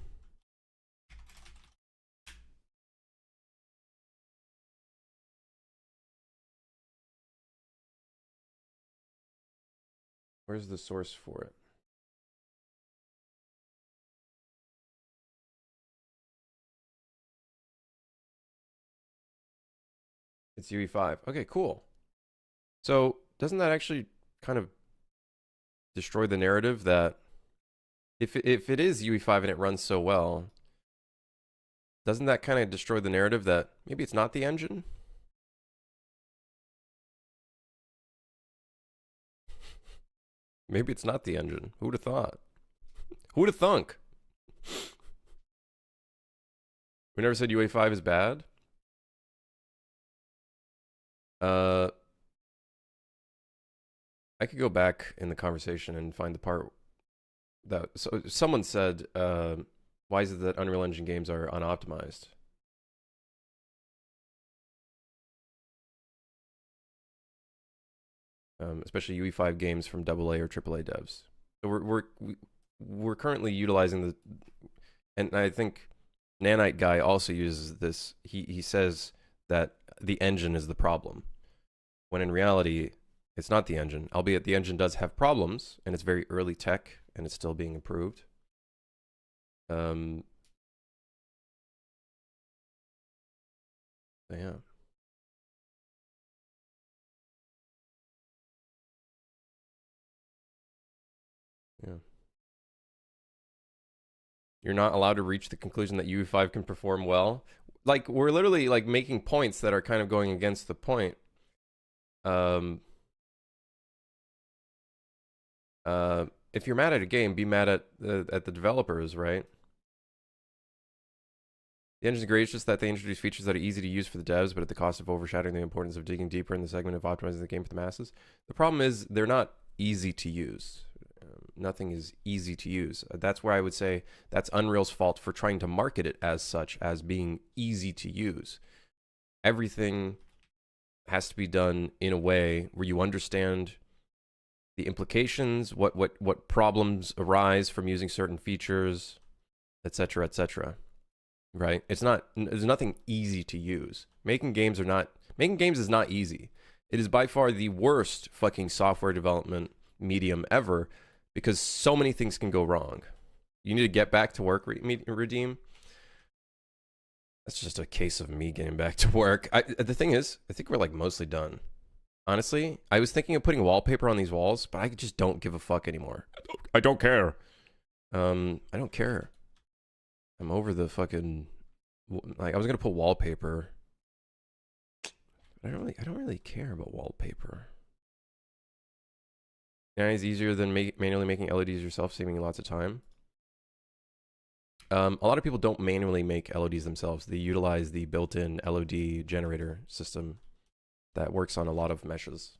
Where's the source for it? It's UE5. Okay, cool. So doesn't that actually kind of destroy the narrative that if it is UE5 and it runs so well, doesn't that kind of destroy the narrative that maybe it's not the engine? Maybe it's not the engine. Who'd have thought? Who'd have thunk? We never said UE5 is bad. I could go back in the conversation and find the part that someone said, why is it that Unreal Engine games are unoptimized? Especially UE5 games from AA or AAA devs. So we're currently utilizing the, and I think Nanite guy also uses this. He says that the engine is the problem, when in reality it's not the engine. Albeit the engine does have problems, and it's very early tech, and it's still being improved. Yeah. Yeah. You're not allowed to reach the conclusion that UE5 can perform well. Like, we're literally like making points that are kind of going against the point. If you're mad at a game, be mad at the developers, right? The engine's great, it's just that they introduce features that are easy to use for the devs, but at the cost of overshadowing the importance of digging deeper in the segment of optimizing the game for the masses. The problem is they're not easy to use. Nothing is easy to use. That's where I would say that's Unreal's fault for trying to market it as such, as being easy to use. Everything has to be done in a way where you understand the implications, what problems arise from using certain features, etc., etc. Right? There's nothing easy to use. Making games is not easy. It is by far the worst fucking software development medium ever, because so many things can go wrong. You need to get back to work, Redeem. That's just a case of me getting back to work. The thing is, I think we're like mostly done. Honestly, I was thinking of putting wallpaper on these walls, but I just don't give a fuck anymore. I don't care. I don't care. I'm over the fucking, like, I was gonna put wallpaper. I don't really care about wallpaper. Yeah, it's easier than manually making LEDs yourself, saving you lots of time. A lot of people don't manually make LEDs themselves. They utilize the built-in LED generator system that works on a lot of meshes.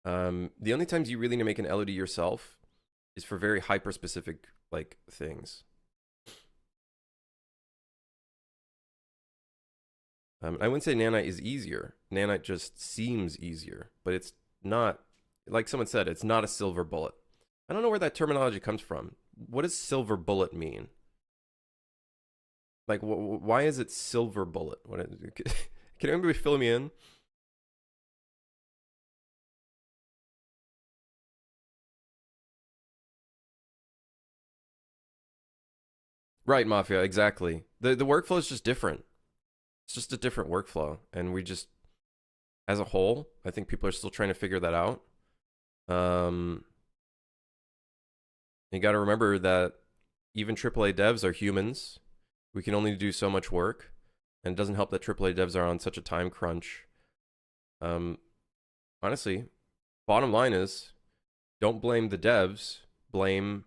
The only times you really need to make an LED yourself is for very hyper-specific like things. I wouldn't say nanite is easier. Nanite just seems easier, but it's not. Like someone said, it's not a silver bullet. I don't know where that terminology comes from. What does silver bullet mean? Like, why is it silver bullet? Can anybody fill me in? Right, Mafia, exactly. The workflow is just different. It's just a different workflow. And we just, as a whole, I think people are still trying to figure that out. You got to remember that even AAA devs are humans. We can only do so much work. And it doesn't help that AAA devs are on such a time crunch. Honestly, bottom line is, don't blame the devs. Blame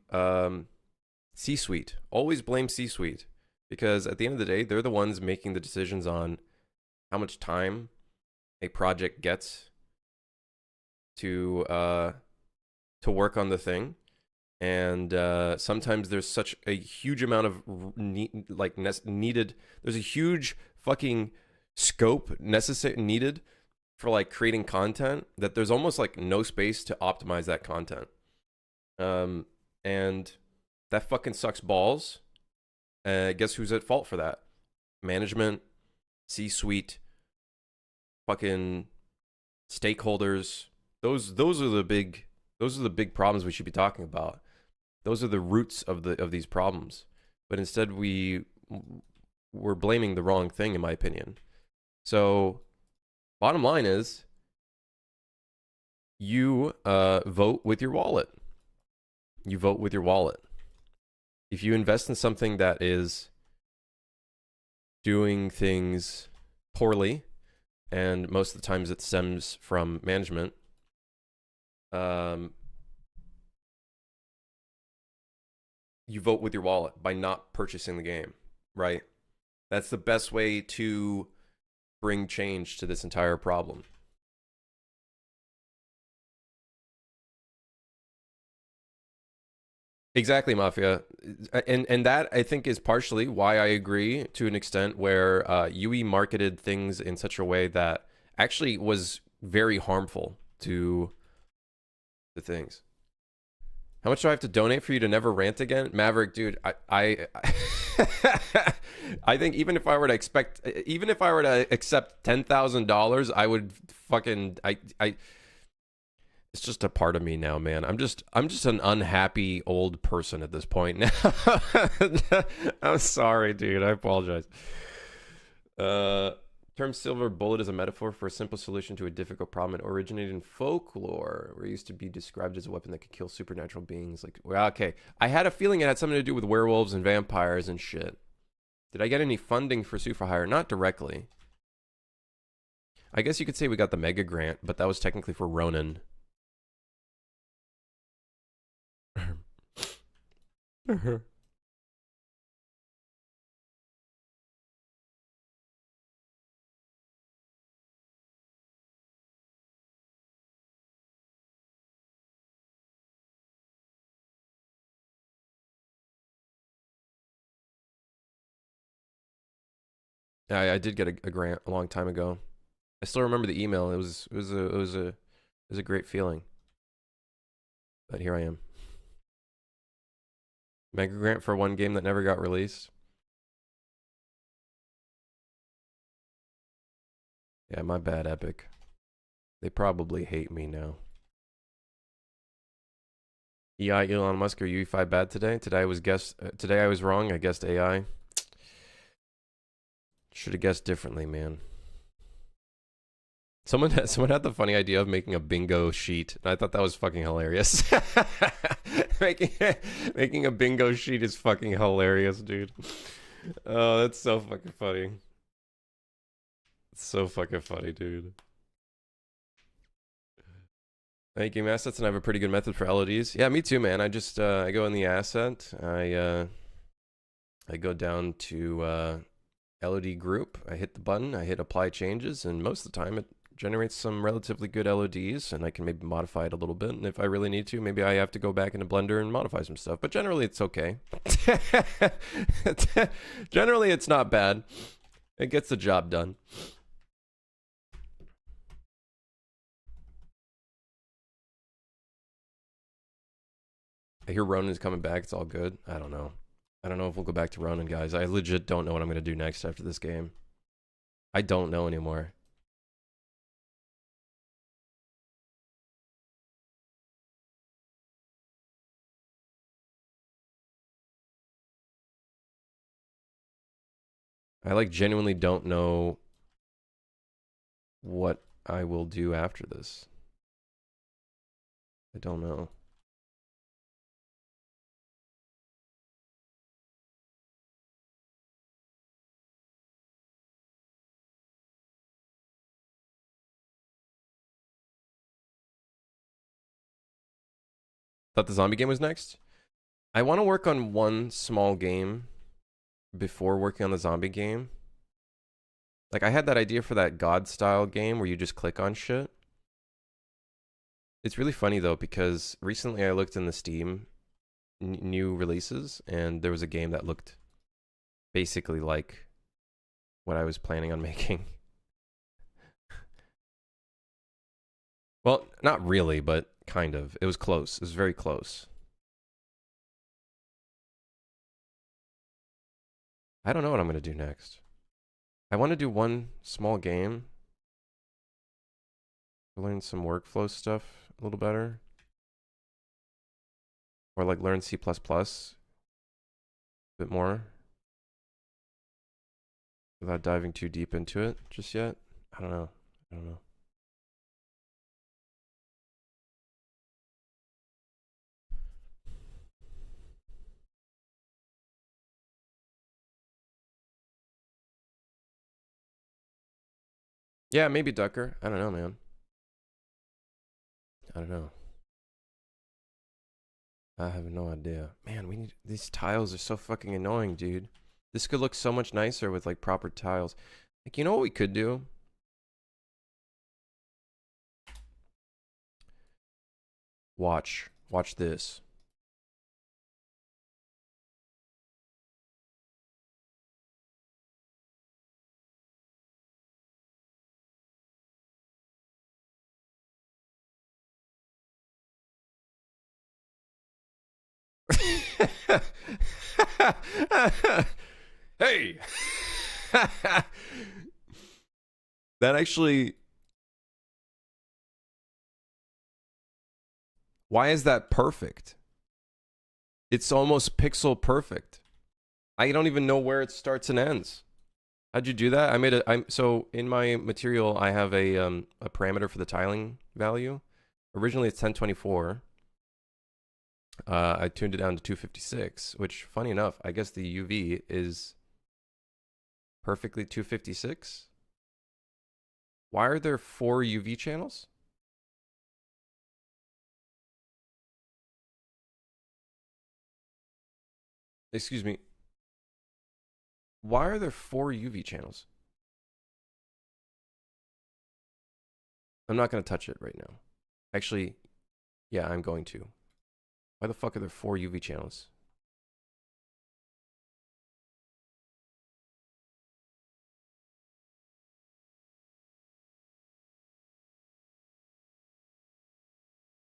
C-suite. Always blame C-suite. Because at the end of the day, they're the ones making the decisions on how much time a project gets to work on the thing. And sometimes there's such a huge amount of needed. There's a huge fucking scope needed for like creating content that there's almost like no space to optimize that content. And that fucking sucks balls. Guess who's at fault for that? Management, C-suite, fucking stakeholders. Those are the big problems we should be talking about. Those are the roots of these problems. But instead we're blaming the wrong thing, in my opinion. So bottom line is, you vote with your wallet. You vote with your wallet. If you invest in something that is doing things poorly, and most of the times it stems from management, you vote with your wallet by not purchasing the game, right? That's the best way to bring change to this entire problem. Exactly, Mafia. And that, I think, is partially why I agree to an extent where UE marketed things in such a way that actually was very harmful to the things. How much do I have to donate for you to never rant again? Maverick, dude, I I think even if I were to accept $10,000, I would fucking it's just a part of me now, man. I'm just an unhappy old person at this point now. I'm sorry, dude. I apologize. Term silver bullet is a metaphor for a simple solution to a difficult problem. It originated in folklore, where it used to be described as a weapon that could kill supernatural beings. Like, well, okay, I had a feeling it had something to do with werewolves and vampires and shit. Did I get any funding for Sue for Hire? Not directly. I guess you could say we got the mega grant, but that was technically for Ronan. I did get a grant a long time ago. I still remember the email. It was a great feeling. But here I am. Mega grant for one game that never got released. Yeah, my bad, Epic. They probably hate me now. EI Elon Musk or UE5 bad today? Today I was wrong. I guessed AI. Should have guessed differently, man. Someone had the funny idea of making a bingo sheet, and I thought that was fucking hilarious. making a bingo sheet is fucking hilarious, dude. Oh, that's so fucking funny. It's so fucking funny, dude. Making assets, and I have a pretty good method for LODs. Yeah, me too, man. I just I go in the asset. I go down to LOD group. I hit the button. I hit apply changes, and most of the time it generates some relatively good LODs, and I can maybe modify it a little bit. And if I really need to, maybe I have to go back into Blender and modify some stuff. But generally, it's okay. Generally, it's not bad. It gets the job done. I hear Ronan's coming back. It's all good. I don't know. I don't know if we'll go back to Ronan, guys. I legit don't know what I'm going to do next after this game. I don't know anymore. I like genuinely don't know what I will do after this. I don't know. Thought the zombie game was next. I want to work on one small game before working on the zombie game. Like, I had that idea for that God style game where you just click on shit. It's really funny though, because recently I looked in the Steam new releases, and there was a game that looked basically like what I was planning on making. Well, not really, but kind of. It was close. It was very close. I don't know what I'm going to do next. I want to do one small game. Learn some workflow stuff a little better. Or like learn C++ a bit more. Without diving too deep into it just yet. I don't know. I don't know. Yeah, maybe Ducker. I don't know, man. I don't know. I have no idea. Man, we need these tiles are so fucking annoying, dude. This could look so much nicer with like proper tiles. Like, you know what we could do? Watch this. Hey. That actually, why is that perfect? It's almost pixel perfect. I don't even know where it starts and ends. How'd you do that? So in my material I have a parameter for the tiling value. Originally it's 1024. I tuned it down to 256, which funny enough, I guess the UV is perfectly 256. Why are there 4 UV channels? Excuse me. Why are there 4 UV channels? I'm not going to touch it right now. Actually, yeah, I'm going to. Why the fuck are there 4 UV channels?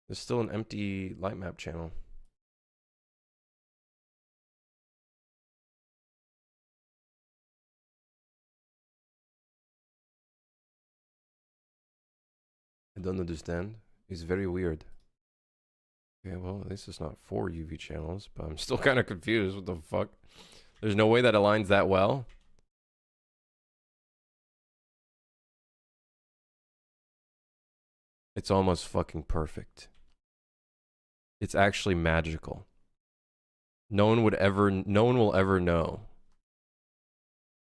There's still an empty light map channel. I don't understand. It's very weird. Okay, well, at least it's not 4 UV channels, but I'm still kind of confused. What the fuck? There's no way that aligns that well. It's almost fucking perfect. It's actually magical. No one will ever know.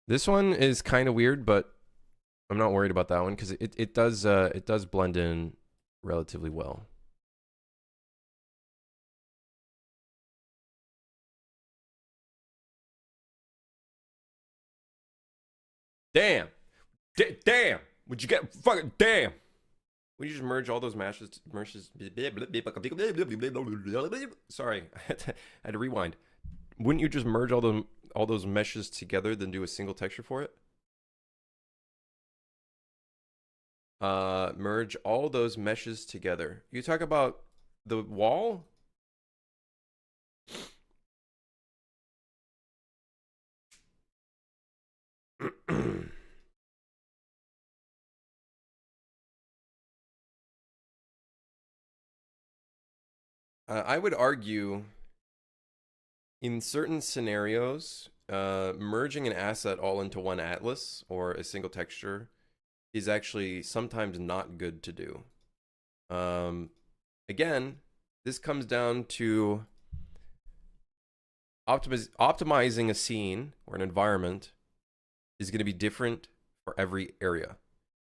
This one is kind of weird, but I'm not worried about that one because it does blend in relatively well. Damn. Damn. Would you get fucking damn? Would you just merge all those meshes? Sorry, I had to rewind. Wouldn't you just merge all those meshes together, then do a single texture for it? Merge all those meshes together. You talk about the wall? I would argue in certain scenarios, merging an asset all into one atlas or a single texture is actually sometimes not good to do. Again, this comes down to optimizing a scene or an environment is going to be different for every area.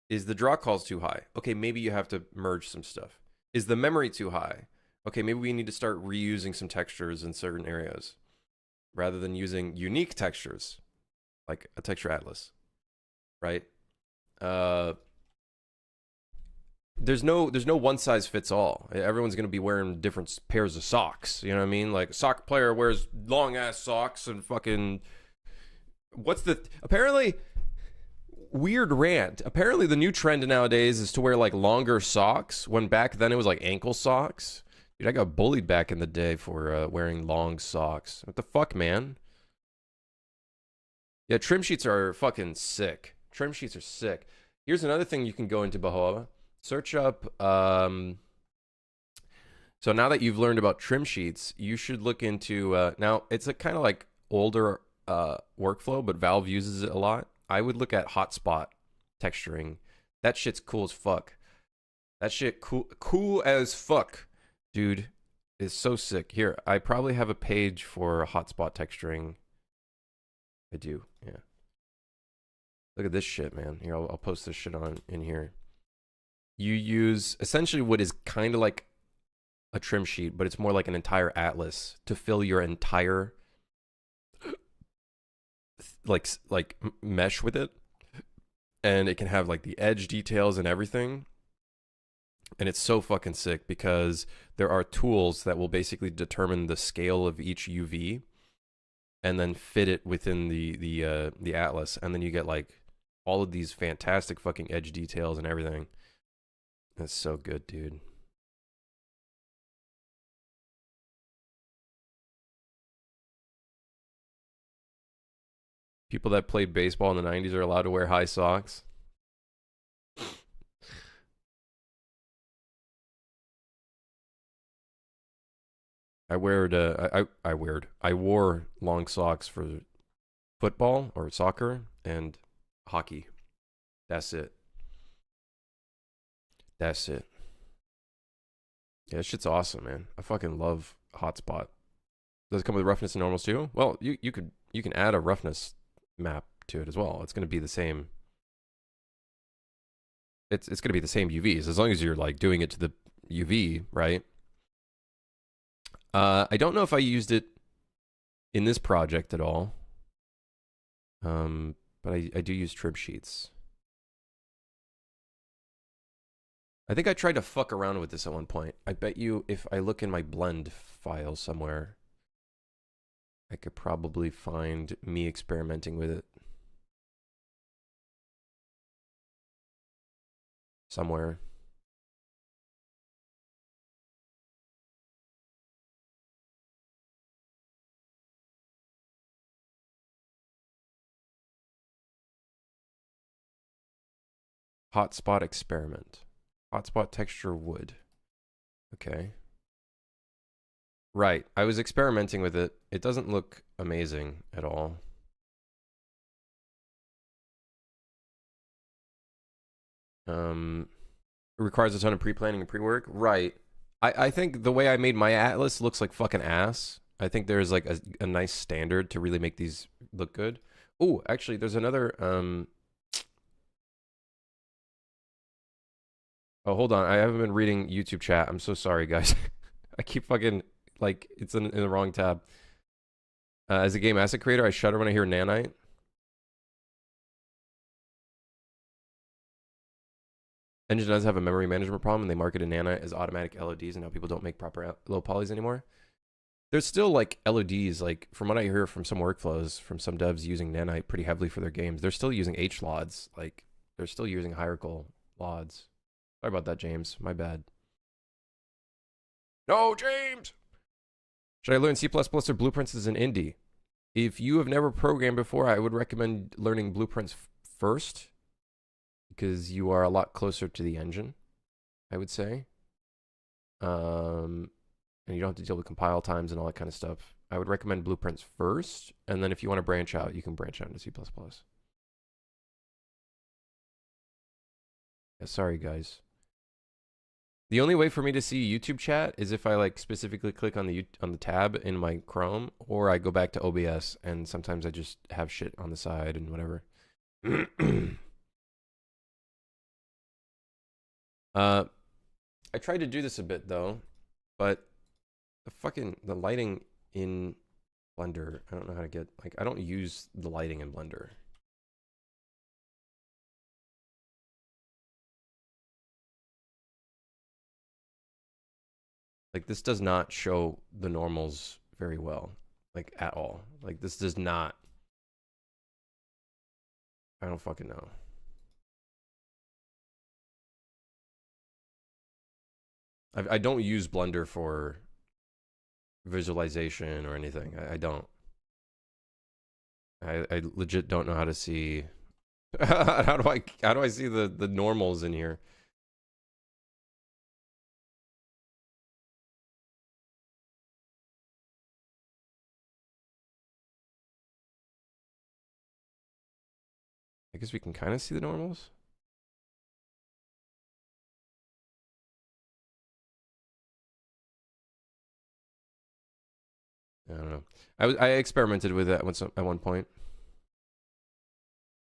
Is the draw calls too high? Okay, maybe you have to merge some stuff. Is the memory too high? Okay, maybe we need to start reusing some textures in certain areas rather than using unique textures like a texture atlas, right? There's no one size fits all. Everyone's going to be wearing different pairs of socks. You know what I mean? Like a soccer player wears long ass socks and fucking apparently weird rant. Apparently the new trend nowadays is to wear like longer socks when back then it was like ankle socks. Dude, I got bullied back in the day for wearing long socks. What the fuck, man? Yeah, trim sheets are fucking sick. Trim sheets are sick. Here's another thing you can go into Baha'u'llah. Search up. So now that you've learned about trim sheets, you should look into. Now it's a kind of like older workflow, but Valve uses it a lot. I would look at hotspot texturing. That shit's cool as fuck. That shit cool as fuck. Dude, is so sick. Here, I probably have a page for hotspot texturing. I do, yeah. Look at this shit, man. Here, I'll post this shit on in here. You use essentially what is kind of like a trim sheet, but it's more like an entire atlas to fill your entire like mesh with it, and it can have like the edge details and everything. And it's so fucking sick because there are tools that will basically determine the scale of each UV and then fit it within the atlas, and then you get like all of these fantastic fucking edge details and everything. That's so good, dude. People that played baseball in the 90s are allowed to wear high socks. I wore long socks for football or soccer and hockey. That's it. That's it. Yeah, this shit's awesome, man. I fucking love hotspot. Does it come with roughness and normals too? Well, you can add a roughness map to it as well. It's going to be the same. It's going to be the same UVs as long as you're like doing it to the UV, right? I don't know if I used it in this project at all. But I do use trim sheets. I think I tried to fuck around with this at one point. I bet you if I look in my blend file somewhere, I could probably find me experimenting with it. Somewhere. Hotspot experiment. Hotspot texture wood. Okay. Right. I was experimenting with it. It doesn't look amazing at all. It requires a ton of pre-planning and pre-work. Right. I think the way I made my atlas looks like fucking ass. I think there's like a nice standard to really make these look good. Oh, actually, there's another. Oh, hold on. I haven't been reading YouTube chat. I'm so sorry, guys. I keep fucking like it's in the wrong tab. As a game asset creator, I shudder when I hear nanite. Engine does have a memory management problem, and they market a nanite as automatic LODs, and now people don't make proper low polys anymore. There's still like LODs, like from what I hear from some workflows, from some devs using nanite pretty heavily for their games. They're still using H LODs, like they're still using hierarchical LODs. Sorry about that, James. My bad. No, James. Should I learn C++ or Blueprints as an indie? If you have never programmed before, I would recommend learning Blueprints first, because you are a lot closer to the engine, I would say. And you don't have to deal with compile times and all that kind of stuff. I would recommend Blueprints first, and then if you want to branch out, you can branch out into C++. Yeah, sorry, guys. The only way for me to see YouTube chat is if I like specifically click on the tab in my Chrome, or I go back to OBS, and sometimes I just have shit on the side and whatever. I tried to do this a bit though, but the lighting in Blender, I don't know how to get, like, I don't use the lighting in Blender. Like, this does not show the normals very well, like, at all. Like, this does not. I don't fucking know. I don't use Blender for visualization or anything. I don't. I legit don't know how to see. how do I see the normals in here? I guess we can kind of see the normals. I don't know. I experimented with it at one point.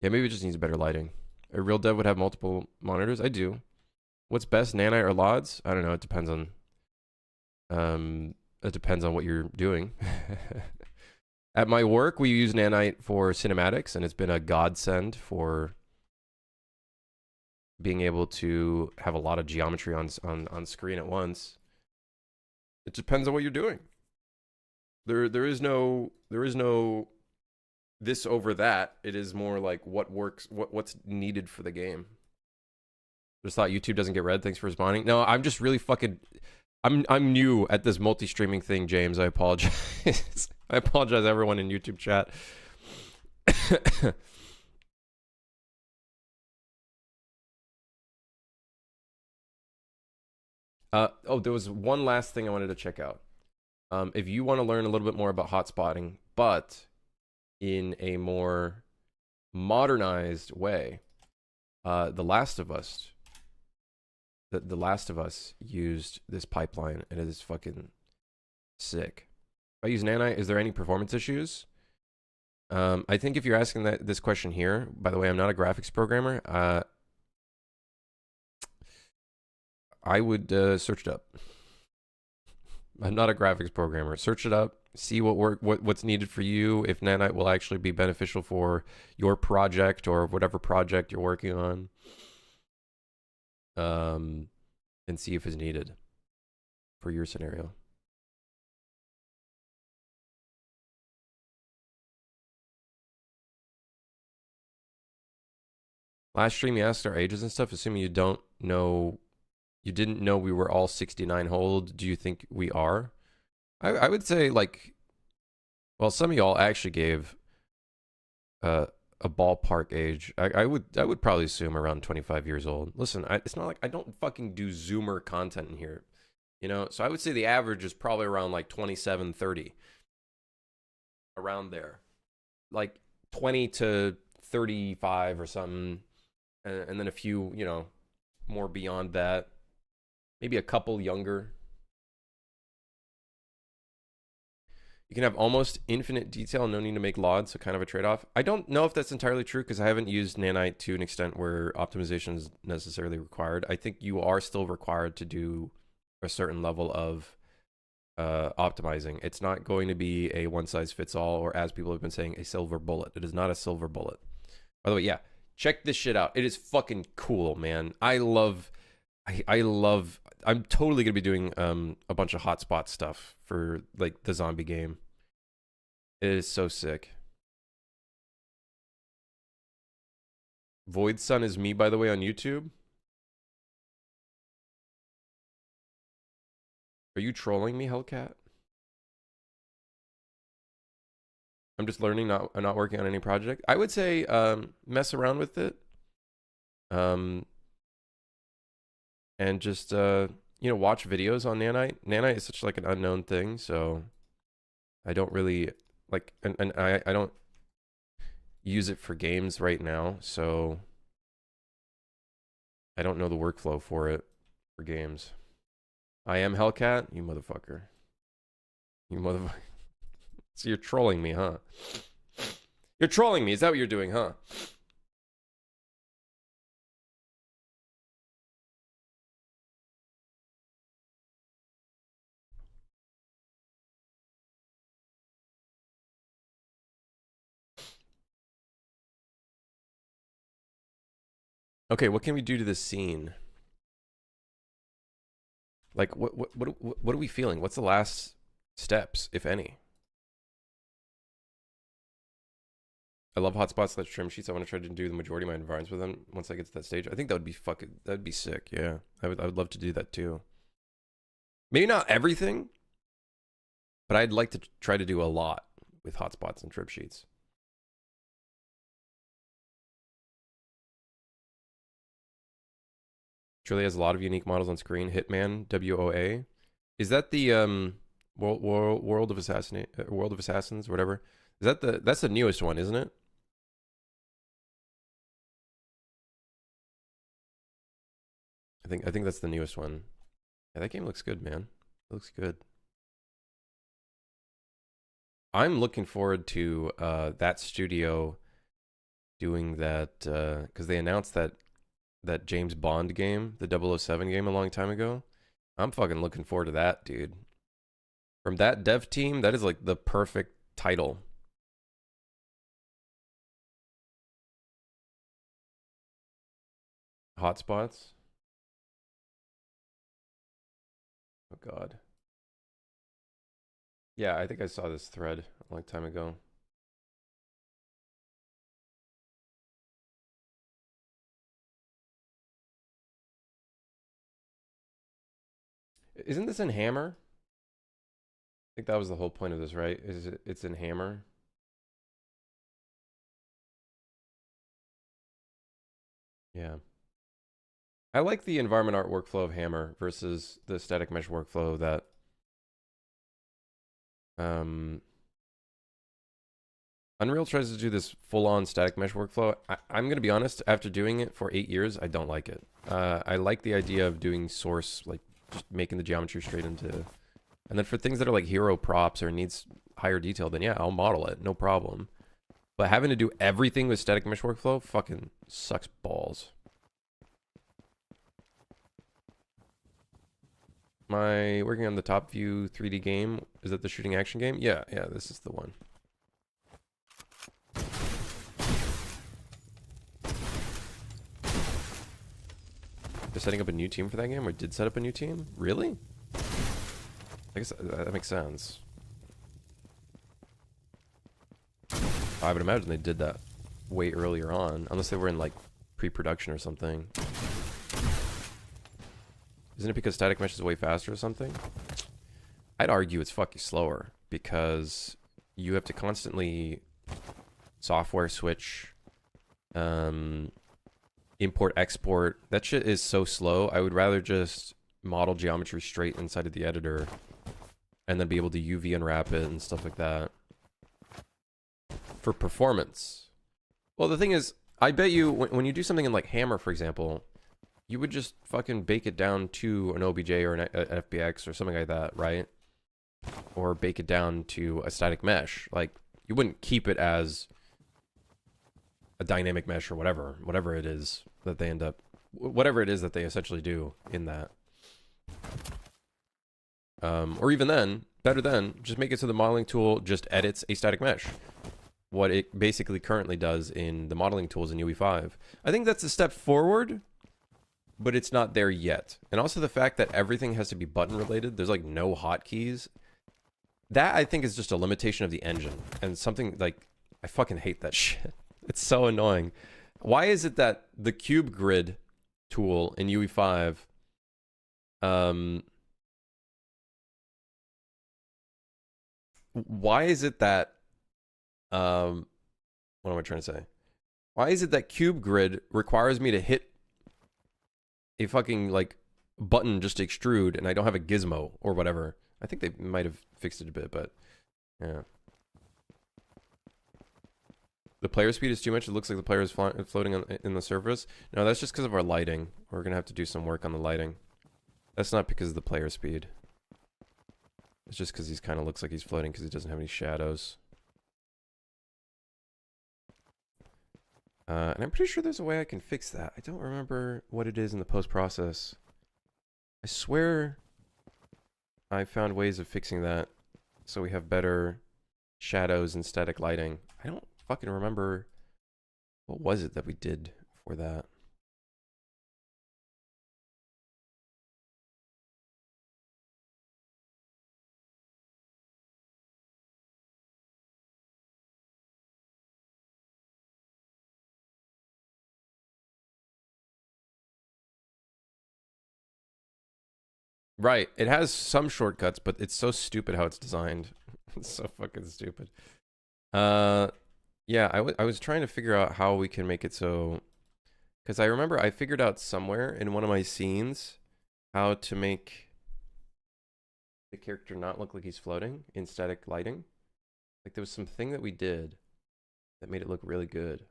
Yeah, maybe it just needs better lighting. A real dev would have multiple monitors. I do. What's best, nanite or LODs? I don't know. It depends on what you're doing. At my work, we use nanite for cinematics, and it's been a godsend for being able to have a lot of geometry on screen at once. It depends on what you're doing. There is no this over that. It is more like what works, what's needed for the game. Just thought YouTube doesn't get red. Thanks for responding. No, I'm just really fucking. I'm new at this multi-streaming thing, James. I apologize. I apologize, everyone in YouTube chat. There was one last thing I wanted to check out. If you want to learn a little bit more about hotspotting, but in a more modernized way, The Last of Us used this pipeline, and it is fucking sick. If I use nanite, is there any performance issues? I think if you're asking this question here, by the way, I'm not a graphics programmer. I would search it up. I'm not a graphics programmer. Search it up. See what's needed for you. If nanite will actually be beneficial for your project or whatever project you're working on. And see if it's needed for your scenario. Last stream, you asked our ages and stuff. Assuming you didn't know we were all 69 hold. Do you think we are? I would say, like, well, some of y'all actually gave a ballpark age. I would probably assume around 25 years old. Listen, it's not like I don't fucking do Zoomer content in here, you know? So I would say the average is probably around like 27, 30. Around there. Like 20 to 35 or something. And then a few, you know, more beyond that. Maybe a couple younger. You can have almost infinite detail, no need to make LOD, so kind of a trade-off. I don't know if that's entirely true because I haven't used nanite to an extent where optimization is necessarily required. I think you are still required to do a certain level of optimizing. It's not going to be a one-size-fits-all, or as people have been saying, a silver bullet. It is not a silver bullet. By the way, yeah, check this shit out. It is fucking cool, man. I love... I'm totally gonna be doing a bunch of hotspot stuff for like the zombie game. It is so sick. Void Sun is me, by the way, on YouTube. Are you trolling me, Hellcat? I'm just learning, not working on any project. I would say mess around with it. And just watch videos on nanite. Nanite is such like an unknown thing, so I don't really like, and I don't use it for games right now, so I don't know the workflow for it for games. I am Hellcat, you motherfucker. You motherfucker. So you're trolling me, huh? You're trolling me. Is that what you're doing, huh? Okay, what can we do to this scene? Like, what are we feeling? What's the last steps, if any? I love hotspots / trim sheets. I want to try to do the majority of my environments with them once I get to that stage. I think that'd be sick. Yeah, I would love to do that too. Maybe not everything, but I'd like to try to do a lot with hotspots and trim sheets. Truly has a lot of unique models on screen. Hitman WOA, is that the World of Assassins, whatever? Is that that's the newest one, isn't it? I think that's the newest one. Yeah, that game looks good, man. It looks good. I'm looking forward to that studio doing that because they announced that James Bond game, the 007 game, a long time ago. I'm fucking looking forward to that, dude. From that dev team, that is like the perfect title. Hotspots. Oh god. Yeah, I think I saw this thread a long time ago. Isn't this in Hammer? I think that was the whole point of this, right? It's in Hammer. Yeah. I like the environment art workflow of Hammer versus the static mesh workflow that Unreal tries to do. This full-on static mesh workflow. I'm going to be honest, after doing it for 8 years, I don't like it. I like the idea of doing source, like just making the geometry straight into... And then for things that are like hero props or needs higher detail, then yeah, I'll model it, no problem. But having to do everything with static mesh workflow fucking sucks balls. My working on the top view 3D game, is that the shooting action game? Yeah, this is the one. They're setting up a new team for that game, or did set up a new team? Really? I guess that makes sense. I would imagine they did that way earlier on, unless they were in like pre-production or something. Isn't it because static mesh is way faster or something? I'd argue it's fucking slower because you have to constantly software switch, import, export. That shit is so slow. I would rather just model geometry straight inside of the editor and then be able to UV unwrap it and stuff like that. For performance. Well, the thing is, I bet you when you do something in like Hammer, for example, you would just fucking bake it down to an OBJ or an FBX or something like that, right? Or bake it down to a static mesh. Like, you wouldn't keep it as a dynamic mesh or whatever it is that they end up, whatever it is that they essentially do in that. Or even then, better then, just make it so the modeling tool just edits a static mesh. What it basically currently does in the modeling tools in UE5. I think that's a step forward, but it's not there yet. And also the fact that everything has to be button related, there's like no hotkeys. That I think is just a limitation of the engine. And something like, I fucking hate that shit. It's so annoying. Why is it that the cube grid tool in UE5, why is it that, what am I trying to say? Why is it that cube grid requires me to hit a fucking like button just to extrude and I don't have a gizmo or whatever? I think they might have fixed it a bit, but yeah. The player speed is too much. It looks like the player is floating in the surface. No, that's just because of our lighting. We're going to have to do some work on the lighting. That's not because of the player speed. It's just because he kind of looks like he's floating because he doesn't have any shadows. And I'm pretty sure there's a way I can fix that. I don't remember what it is in the post-process. I swear I found ways of fixing that so we have better shadows and static lighting. I don't fucking remember what was it that we did for that. Right, it has some shortcuts, but it's so stupid how it's designed. It's so fucking stupid. Yeah, I was trying to figure out how we can make it so, because I remember I figured out somewhere in one of my scenes how to make the character not look like he's floating in static lighting. Like there was something that we did that made it look really good.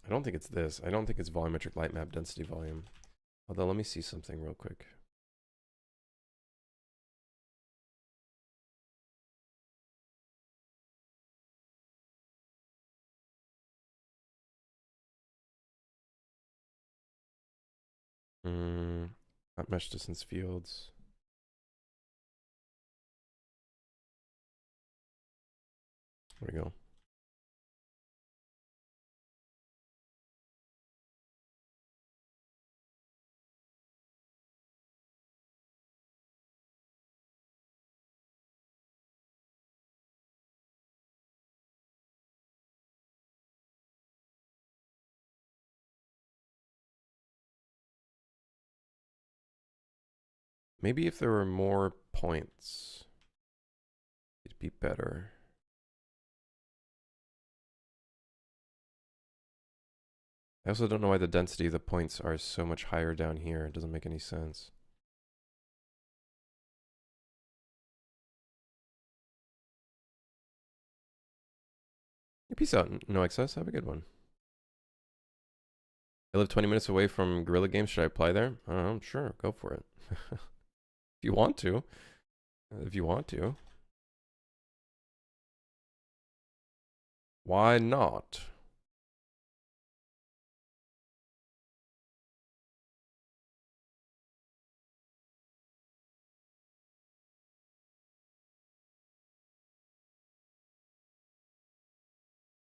I don't think it's this. I don't think it's volumetric light map density volume. Although, let me see something real quick. Not mesh distance fields. There we go. Maybe if there were more points, it'd be better. I also don't know why the density of the points are so much higher down here. It doesn't make any sense. Peace out, no excess. Have a good one. I live 20 minutes away from Guerrilla Games. Should I apply there? I don't know. Sure, go for it. If you want to. If you want to. Why not?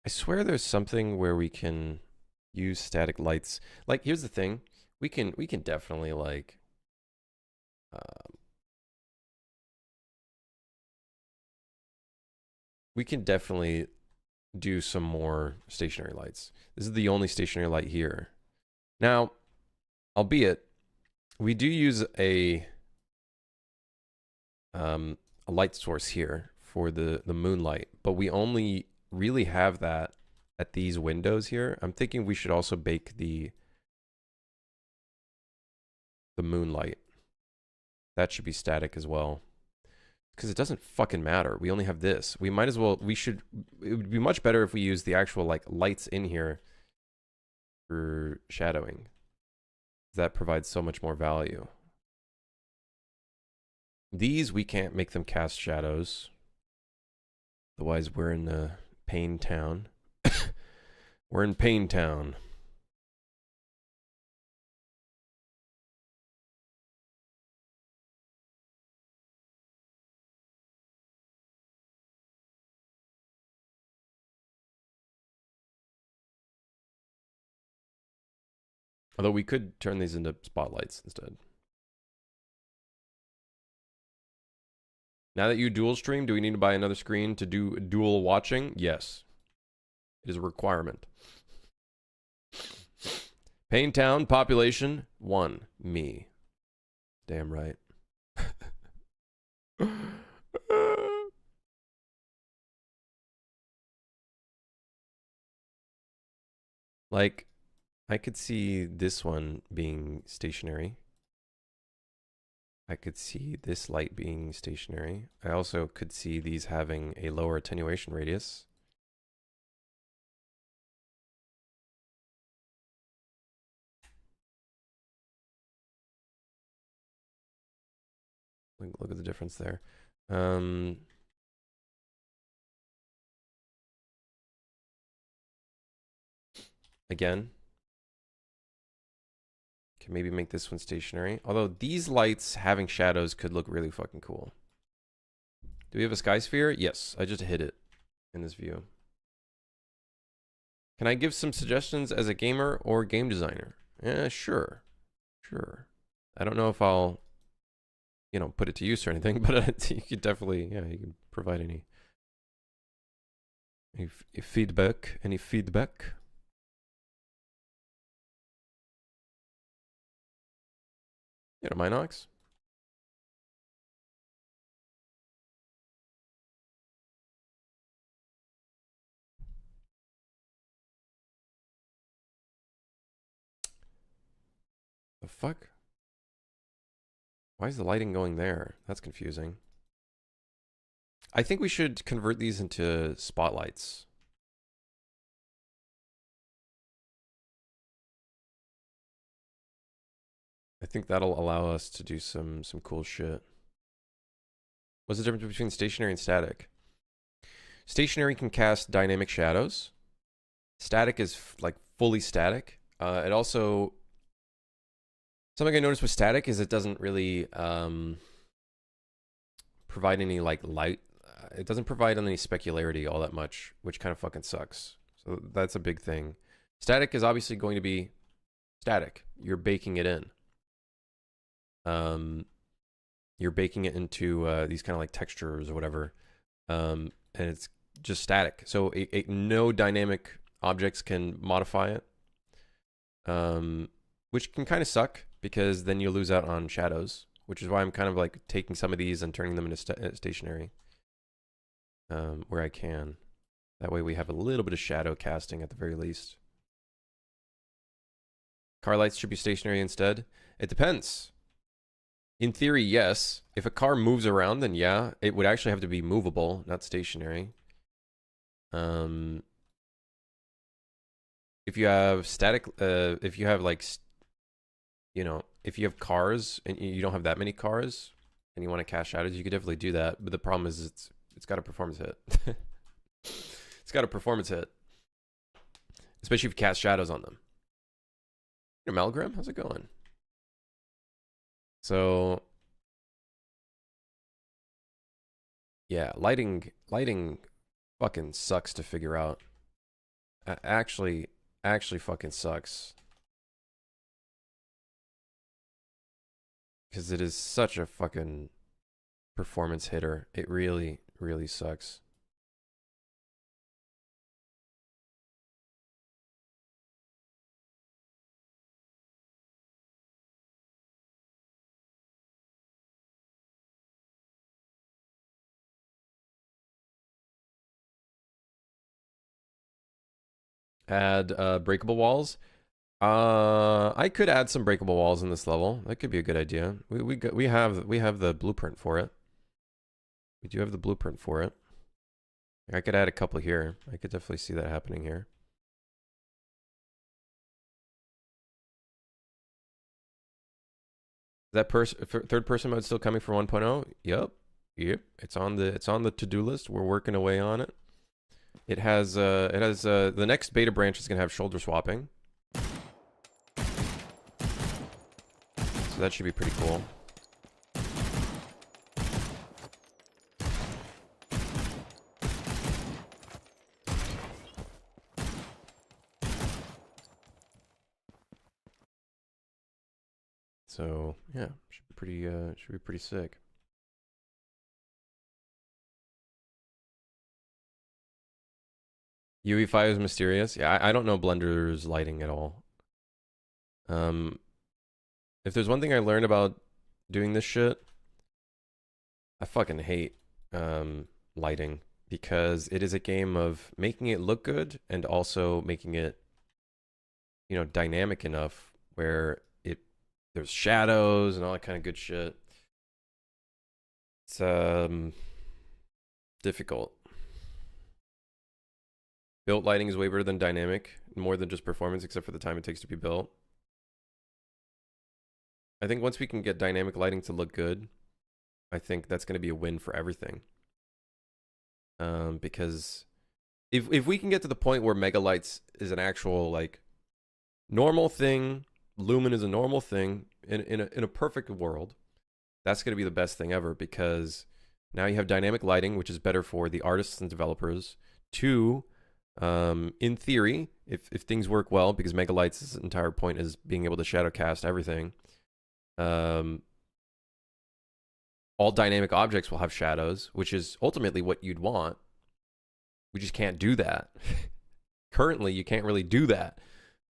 I swear there's something where we can use static lights. Like, here's the thing. We can definitely like we can definitely do some more stationary lights. This is the only stationary light here. Now, albeit we do use a light source here for the moonlight, but we only really have that at these windows here. I'm thinking we should also bake the moonlight That should be static as well. Because it doesn't fucking matter. We only have this. We might as well, it would be much better if we use the actual like lights in here for shadowing. That provides so much more value. These, we can't make them cast shadows. Otherwise, we're in Pain Town. We're in Pain Town. Although we could turn these into spotlights instead. Now that you dual stream, do we need to buy another screen to do dual watching? Yes. It is a requirement. Pain Town, population 1. Me. Damn right. Like, I could see this one being stationary. I could see this light being stationary. I also could see these having a lower attenuation radius. Look at the difference there. Again, can maybe make this one stationary. Although these lights having shadows could look really fucking cool. Do we have a sky sphere? Yes, I just hit it in this view. Can I give some suggestions as a gamer or game designer? Yeah, sure. Sure. I don't know if I'll, put it to use or anything, but you could definitely, you can provide any feedback. Any feedback? Yeah, Minox. The fuck? Why is the lighting going there? That's confusing. I think we should convert these into spotlights. I think that'll allow us to do some cool shit. What's the difference between stationary and static? Stationary can cast dynamic shadows. Static is like fully static. It also, something I noticed with static is it doesn't really provide any like light. It doesn't provide any specularity all that much, which kind of fucking sucks. So that's a big thing. Static is obviously going to be static. You're baking it in. You're baking it into these kind of like textures or whatever, and it's just static. So no dynamic objects can modify it, which can kind of suck because then you lose out on shadows, which is why I'm kind of like taking some of these and turning them into stationary where I can. That way we have a little bit of shadow casting at the very least. Car lights should be stationary instead. It depends. In theory, yes. If a car moves around, then yeah, it would actually have to be movable, not stationary. If you have static, if you have like, if you have cars and you don't have that many cars and you want to cast shadows, you could definitely do that. But the problem is it's got a performance hit. It's got a performance hit, especially if you cast shadows on them. Malgram, how's it going? So yeah, lighting fucking sucks to figure out. Actually fucking sucks. Because it is such a fucking performance hitter. It really, really sucks. Add breakable walls. I could add some breakable walls in this level. That could be a good idea. We have the blueprint for it. We do have the blueprint for it. I could add a couple here. I could definitely see that happening here. Is that third person mode still coming for 1.0? Yep. Yep. It's on the to-do list. We're working away on it. It has the next beta branch is gonna have shoulder swapping. So that should be pretty cool. So yeah, should be pretty sick. UE5 is mysterious. Yeah, I don't know Blender's lighting at all. If there's one thing I learned about doing this shit, I fucking hate lighting, because it is a game of making it look good and also making it, you know, dynamic enough where there's shadows and all that kind of good shit. It's difficult. Built lighting is way better than dynamic, more than just performance, except for the time it takes to be built. I think once we can get dynamic lighting to look good, I think that's going to be a win for everything. Because if we can get to the point where mega lights is an actual like normal thing, lumen is a normal thing in a perfect world, that's going to be the best thing ever, because now you have dynamic lighting, which is better for the artists and developers. Two, in theory, if things work well, because mega lights' entire point is being able to shadow cast everything, all dynamic objects will have shadows, which is ultimately what you'd want. We just can't do that. Currently, you can't really do that.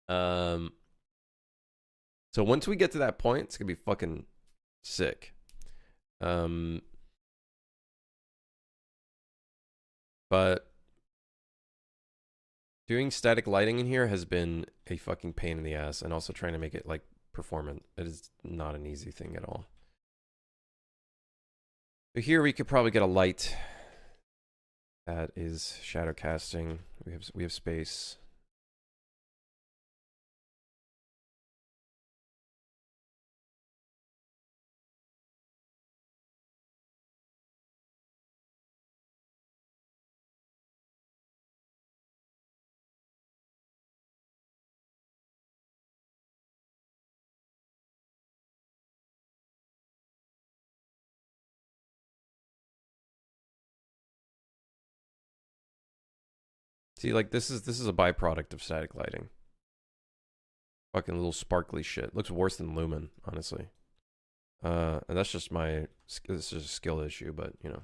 So once we get to that point, it's gonna be fucking sick. But doing static lighting in here has been a fucking pain in the ass, and also trying to make it like performant. It is not an easy thing at all. But here we could probably get a light that is shadow casting. We have space. See, like this is a byproduct of static lighting. Fucking little sparkly shit. Looks worse than Lumen, honestly. And that's just this is a skill issue, but you know.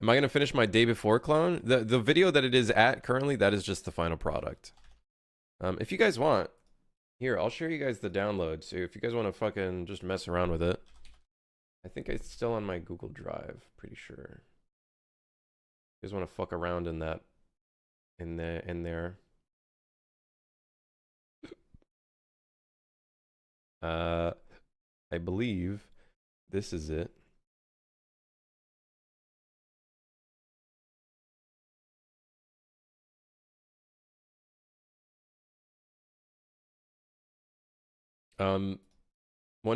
Am I gonna finish my day before clone? The video that it is at currently, that is just the final product. If you guys want, here, I'll show you guys the download. So if you guys want to fucking just mess around with it, I think it's still on my Google Drive, pretty sure. You guys want to fuck around in that, in there. I believe this is it. One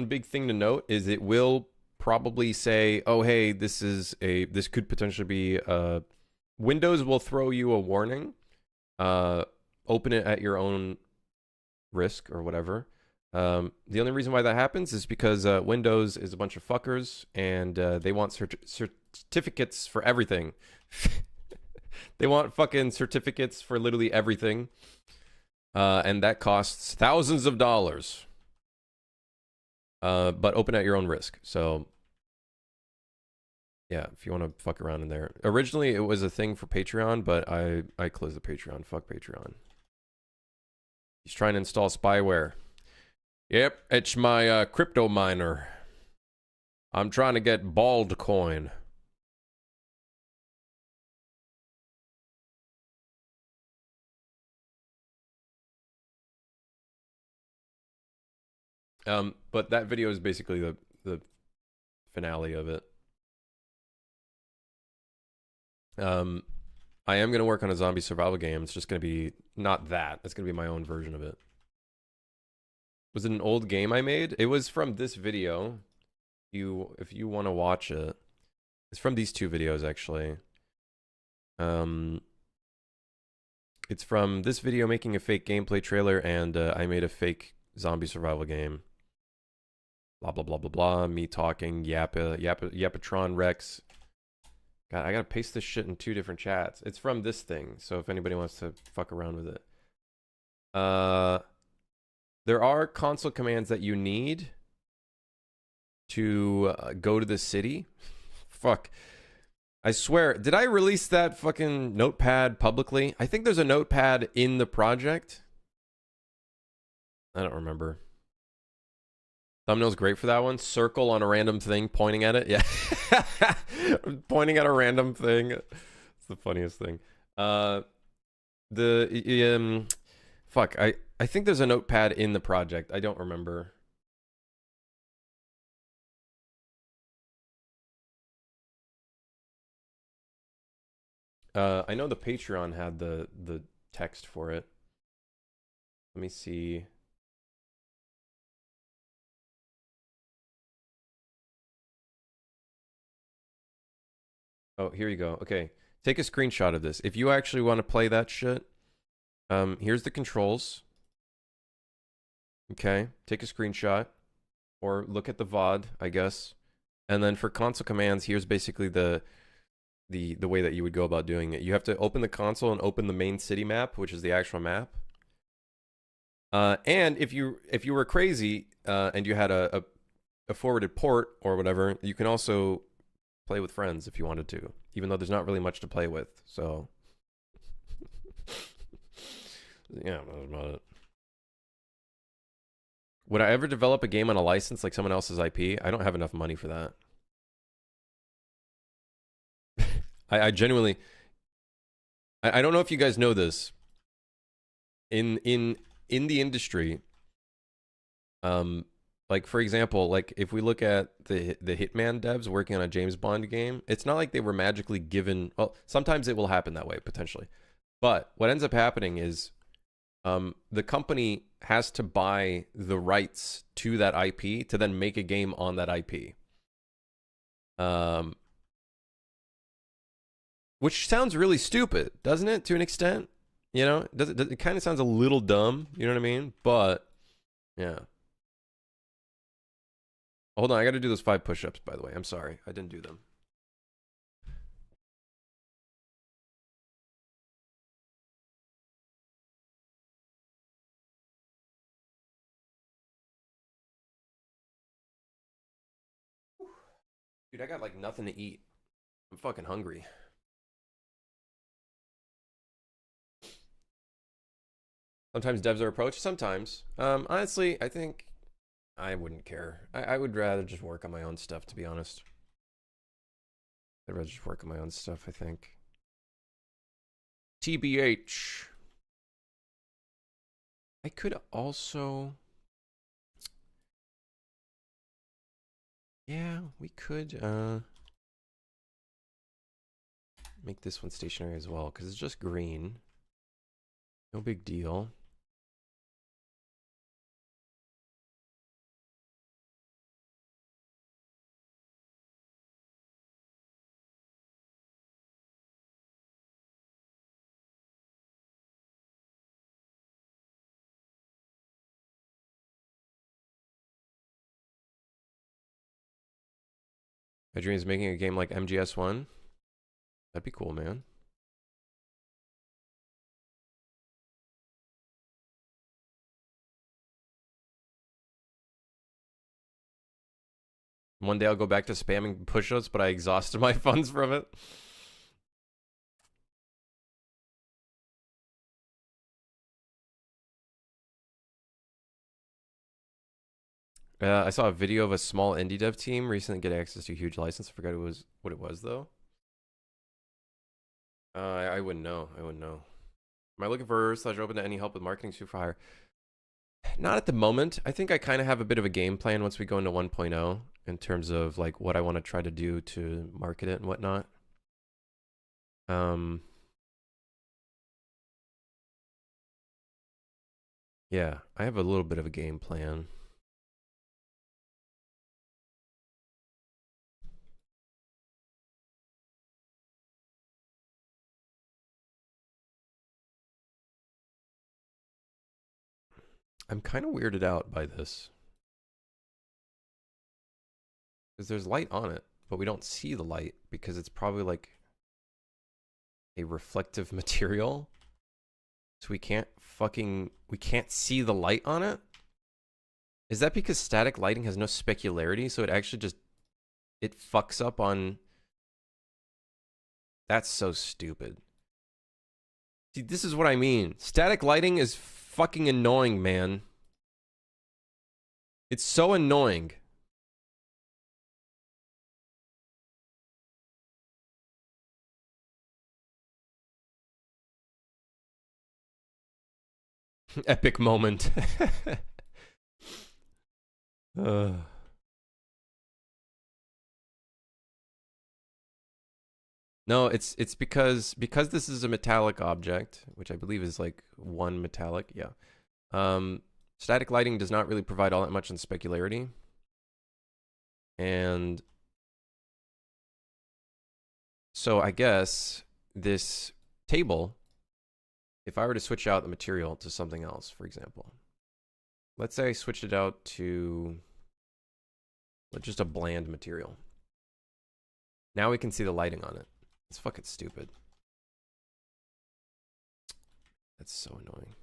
big thing to note is it will probably say, oh, hey, this could potentially be, Windows will throw you a warning. Open it at your own risk or whatever. The only reason why that happens is because Windows is a bunch of fuckers, and they want certificates for everything. They want fucking certificates for literally everything. And that costs thousands of dollars. But open at your own risk. So yeah, if you want to fuck around in there. Originally, it was a thing for Patreon, but I closed the Patreon. Fuck Patreon. He's trying to install spyware. Yep, it's my crypto miner. I'm trying to get bald coin. But that video is basically the finale of it. I am gonna work on a zombie survival game. It's just gonna be not that. It's gonna be my own version of it. Was it an old game I made? It was from this video. If you want to watch it, it's from these two videos actually. It's from this video making a fake gameplay trailer, and I made a fake zombie survival game. Blah blah blah blah blah. Me talking, Yapatron Rex. God, I gotta paste this shit in 2 different chats. It's from this thing, so if anybody wants to fuck around with it. There are console commands that you need to go to the city. Fuck. I swear, did I release that fucking notepad publicly? I think there's a notepad in the project. I don't remember. Thumbnail's great for that one. Circle on a random thing, pointing at it. Yeah. Pointing at a random thing. It's the funniest thing. Fuck, I think there's a notepad in the project. I don't remember. I know the Patreon had the text for it. Let me see. Oh, here you go. Okay. Take a screenshot of this. If you actually want to play that shit, here's the controls. Okay. Take a screenshot or look at the VOD, I guess. And then for console commands, here's basically the way that you would go about doing it. You have to open the console and open the main city map, which is the actual map. And if you were crazy and you had a forwarded port or whatever, you can also play with friends if you wanted to, even though there's not really much to play with. So yeah, that's about it. Would I ever develop a game on a license like someone else's IP? I don't have enough money for that. I genuinely, I don't know if you guys know this. In the industry, like for example, like if we look at the Hitman devs working on a James Bond game, it's not like they were magically given. Well, sometimes it will happen that way potentially, but what ends up happening is, the company has to buy the rights to that IP to then make a game on that IP. Which sounds really stupid, doesn't it? To an extent, you know, it kind of sounds a little dumb. You know what I mean? But yeah. Hold on, I got to do those 5 push-ups. By the way, I'm sorry, I didn't do them. Dude, I got like nothing to eat. I'm fucking hungry. Sometimes devs are approached. Sometimes. Honestly, I think I wouldn't care. I would rather just work on my own stuff, to be honest. I'd rather just work on my own stuff, I think. TBH. I could also... Yeah, we could make this one stationary as well, because it's just green. No big deal. My dream is making a game like MGS1. That'd be cool, man. One day I'll go back to spamming push-ups, but I exhausted my funds from it. I saw a video of a small indie dev team recently get access to a huge license. I forgot what it was though. I wouldn't know. I wouldn't know. Am I looking for / open to any help with marketing super for hire? Not at the moment. I think I kind of have a bit of a game plan once we go into 1.0 in terms of like what I want to try to do to market it and whatnot. Yeah, I have a little bit of a game plan. I'm kind of weirded out by this. Because there's light on it, but we don't see the light because it's probably like a reflective material. So we can't see the light on it? Is that because static lighting has no specularity, so it actually just, it fucks up on... That's so stupid. See, this is what I mean. Static lighting is fucking annoying, man. It's so annoying. Epic moment. No, it's because this is a metallic object, which I believe is like one metallic. Yeah. Static lighting does not really provide all that much in specularity. And so I guess this table, if I were to switch out the material to something else, for example, let's say I switched it out to just a bland material. Now we can see the lighting on it. It's fucking stupid. That's so annoying.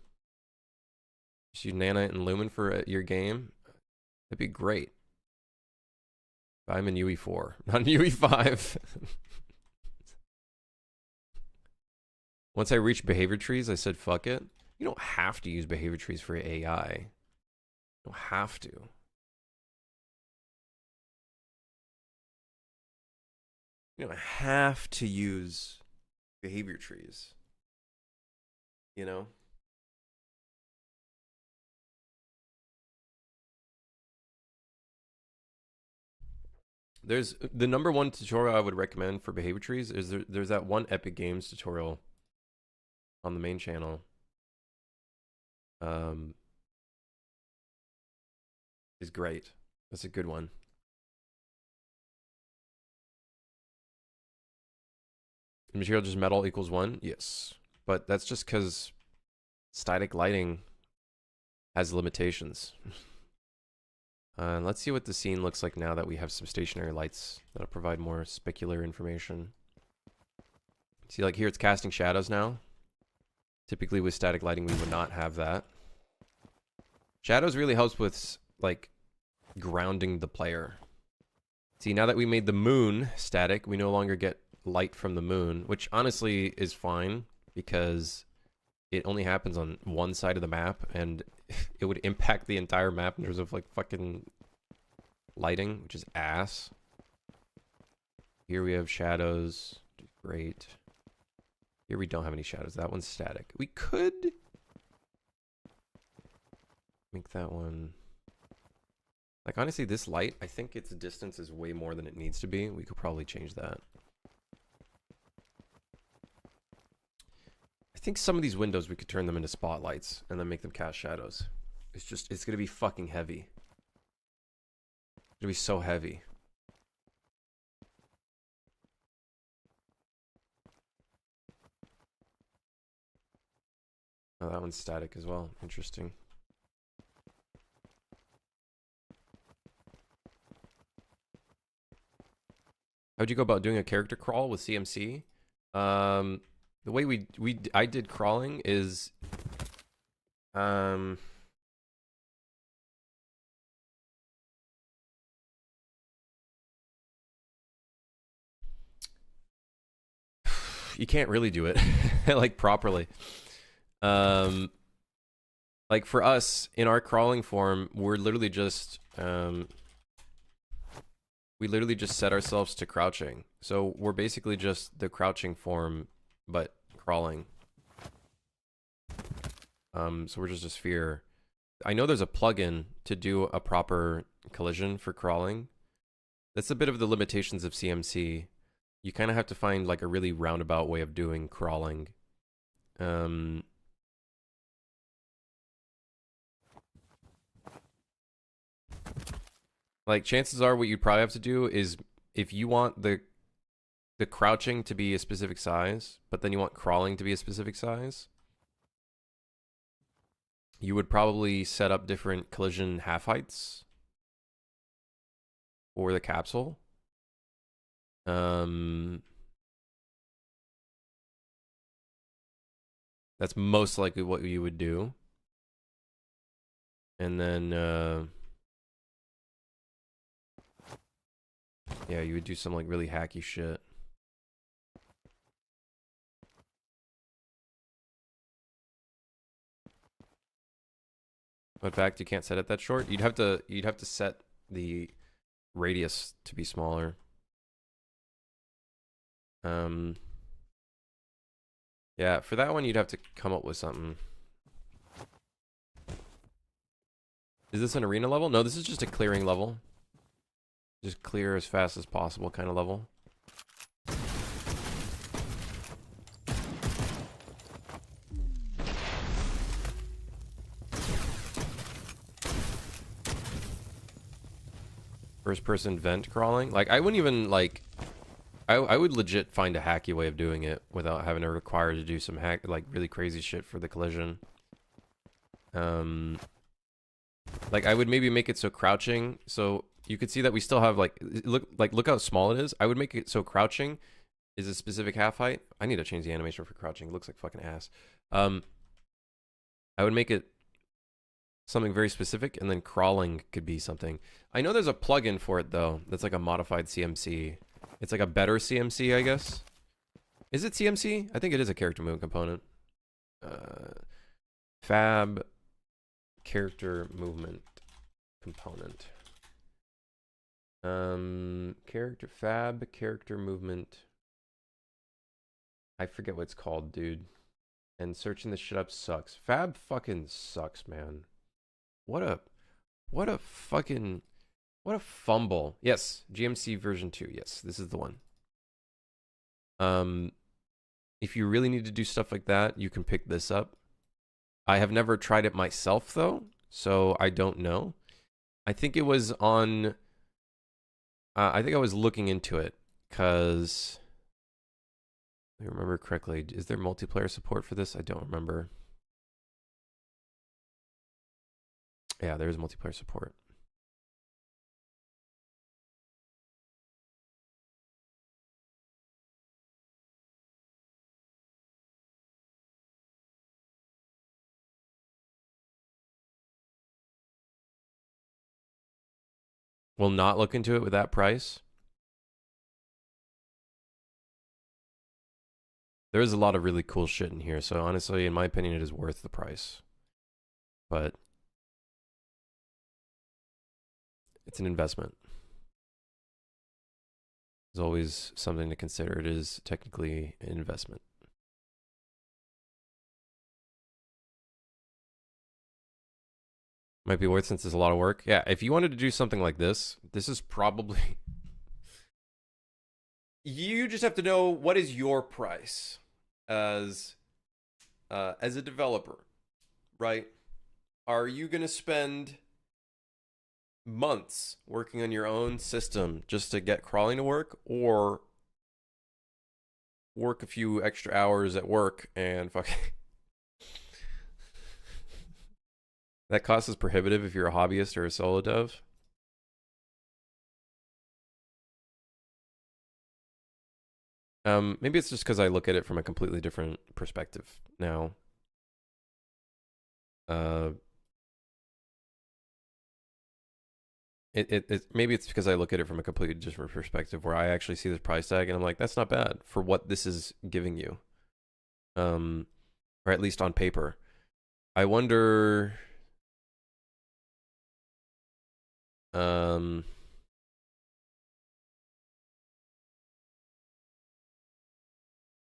Just use nanite and lumen for your game. That'd be great. I'm in UE4, not in UE5. Once I reached behavior trees, I said, fuck it. You don't have to use behavior trees for AI. You don't have to. You don't have to use behavior trees. You know? There's the number one tutorial I would recommend for behavior trees is there's that one Epic Games tutorial on the main channel. Is great. That's a good one. The material just metal equals 1? Yes. But that's just because static lighting has limitations. Let's see what the scene looks like now that we have some stationary lights that'll provide more specular information. See, like here it's casting shadows now. Typically with static lighting we would not have that. Shadows really helps with like grounding the player. See, now that we made the moon static, we no longer get light from the moon, which honestly is fine because it only happens on one side of the map and it would impact the entire map in terms of like fucking lighting, which is ass. Here we have shadows. Great. Here we don't have any shadows. That one's static. We could make that one... Like, honestly, this light, I think its distance is way more than it needs to be. We could probably change that. I think some of these windows, we could turn them into spotlights and then make them cast shadows. It's going to be fucking heavy. It's going to be so heavy. Oh, that one's static as well. Interesting. How'd you go about doing a character crawl with CMC? The way I did crawling is you can't really do it like properly. Like for us in our crawling form, we're literally just we literally just set ourselves to crouching. So we're basically just the crouching form, but crawling. So we're just a sphere. I know there's a plugin to do a proper collision for crawling. That's a bit of the limitations of CMC. You kind of have to find like a really roundabout way of doing crawling. Like chances are what you'd probably have to do is if you want the crouching to be a specific size, but then you want crawling to be a specific size, you would probably set up different collision half heights for the capsule. That's most likely what you would do. And then, yeah, you would do some like really hacky shit. But in fact, you can't set it that short. You'd have to set the radius to be smaller. Yeah, for that one you'd have to come up with something. Is this an arena level? No, this is just a clearing level. Just clear as fast as possible kind of level. First person vent crawling. Like I wouldn't even like I would legit find a hacky way of doing it without having to require to do some hack like really crazy shit for the collision. Like I would maybe make it so crouching so you could see that we still have like look how small it is. I would make it so crouching is a specific half height. I need to change the animation for crouching. It looks like fucking ass. I would make it something very specific, and then crawling could be something. I know there's a plugin for it though. That's like a modified CMC. It's like a better CMC, I guess. Is it CMC? I think it is a character movement component. Fab character movement component. Fab character movement. I forget what it's called, dude. And searching this shit up sucks. Fab fucking sucks, man. What a fumble. Yes, GMC version 2. Yes, this is the one. If you really need to do stuff like that, you can pick this up. I have never tried it myself though, so I don't know. I think it was on I think I was looking into it because if I remember correctly, is there multiplayer support for this? I don't remember. Yeah, there is multiplayer support. Will not look into it with that price. There is a lot of really cool shit in here, so honestly, in my opinion, it is worth the price. But it's an investment. There's always something to consider. It is technically an investment. Might be worth since it's a lot of work. Yeah, if you wanted to do something like this, this is probably... You just have to know what is your price as a developer, right? Are you going to spend months working on your own system just to get crawling to work, or work a few extra hours at work and fucking... That cost is prohibitive if you're a hobbyist or a solo dev. Maybe it's just because I look at it from a completely different perspective now. Maybe it's because I look at it from a completely different perspective where I actually see this price tag and I'm like, that's not bad for what this is giving you. Or at least on paper. I wonder...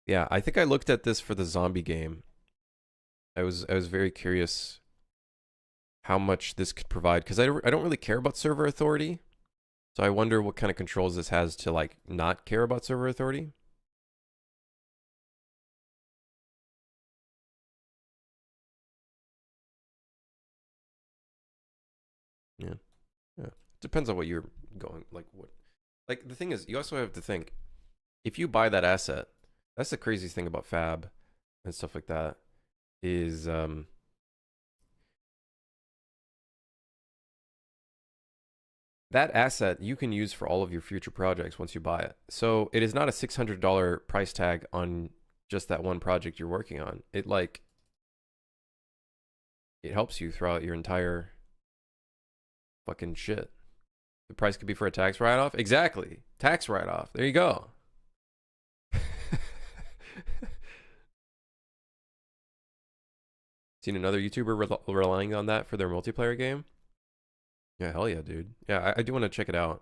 Yeah, I think I looked at this for the zombie game. I was very curious how much this could provide, because I don't really care about server authority. So I wonder what kind of controls this has to like not care about server authority. Yeah. Yeah. Depends on what you're going, like what, like the thing is, you also have to think, if you buy that asset, that's the craziest thing about Fab and stuff like that is that asset you can use for all of your future projects once you buy it. So it is not a $600 price tag on just that one project you're working on. It like it helps you throughout your entire fucking shit. The price could be for a tax write-off. Exactly. Tax write-off. There you go. Seen another YouTuber relying on that for their multiplayer game? Yeah, hell yeah, dude. Yeah, I do want to check it out.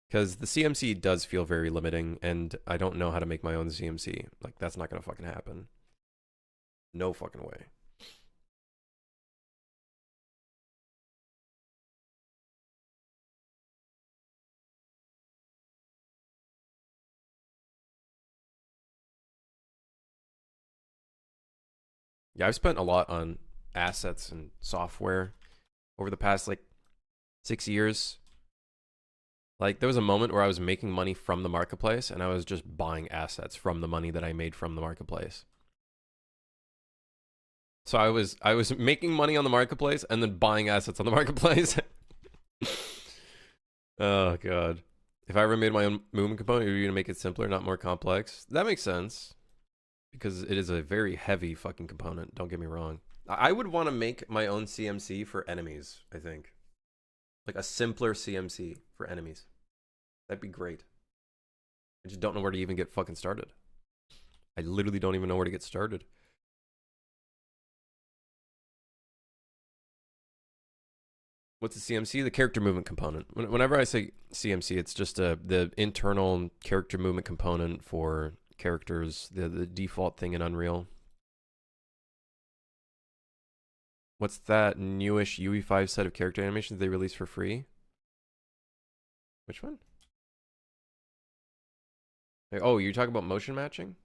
Because the CMC does feel very limiting, and I don't know how to make my own CMC. Like, that's not going to fucking happen. No fucking way. Yeah, I've spent a lot on assets and software over the past, like, 6 years. Like, there was a moment where I was making money from the marketplace, and I was just buying assets from the money that I made from the marketplace. So I was making money on the marketplace and then buying assets on the marketplace. Oh god. If I ever made my own movement component, you're gonna make it simpler, not more complex. That makes sense. Because it is a very heavy fucking component, don't get me wrong. I would want to make my own CMC for enemies, I think. Like a simpler CMC for enemies. That'd be great. I just don't know where to even get fucking started. I literally don't even know where to get started. What's the CMC? The character movement component. Whenever I say CMC, it's just the internal character movement component for characters, the default thing in Unreal. What's that newish UE5 set of character animations they released for free? Which one? Oh, you're talking about motion matching?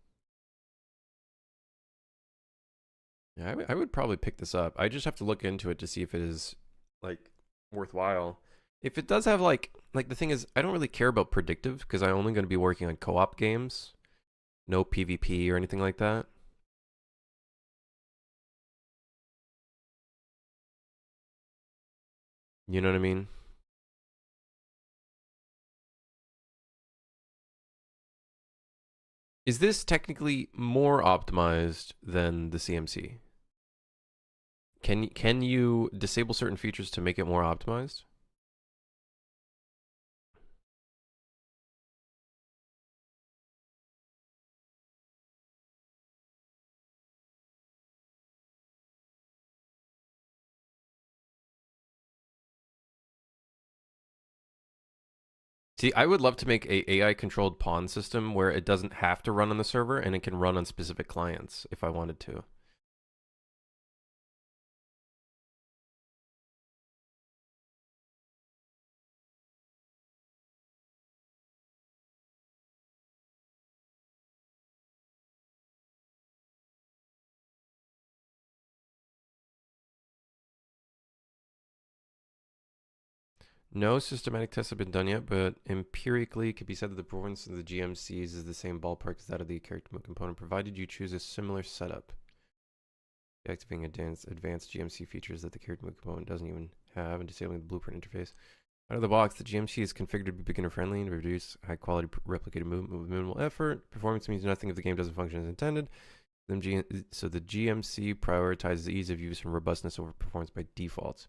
Yeah, I would probably pick this up. I just have to look into it to see if it is like worthwhile. If it does have like the thing is, I don't really care about predictive because I'm only going to be working on co-op games, no PvP or anything like that. You know what I mean? Is this technically more optimized than the CMC? Can you disable certain features to make it more optimized? See, I would love to make a AI controlled pawn system where it doesn't have to run on the server and it can run on specific clients if I wanted to. No systematic tests have been done yet, but empirically it could be said that the performance of the GMCs is the same ballpark as that of the character mode component, provided you choose a similar setup. Activating advanced GMC features that the character mode component doesn't even have, and disabling the blueprint interface. Out of the box, the GMC is configured to be beginner friendly and reduce high quality replicated movement with minimal effort. Performance means nothing if the game doesn't function as intended. So the GMC prioritizes ease of use and robustness over performance by default.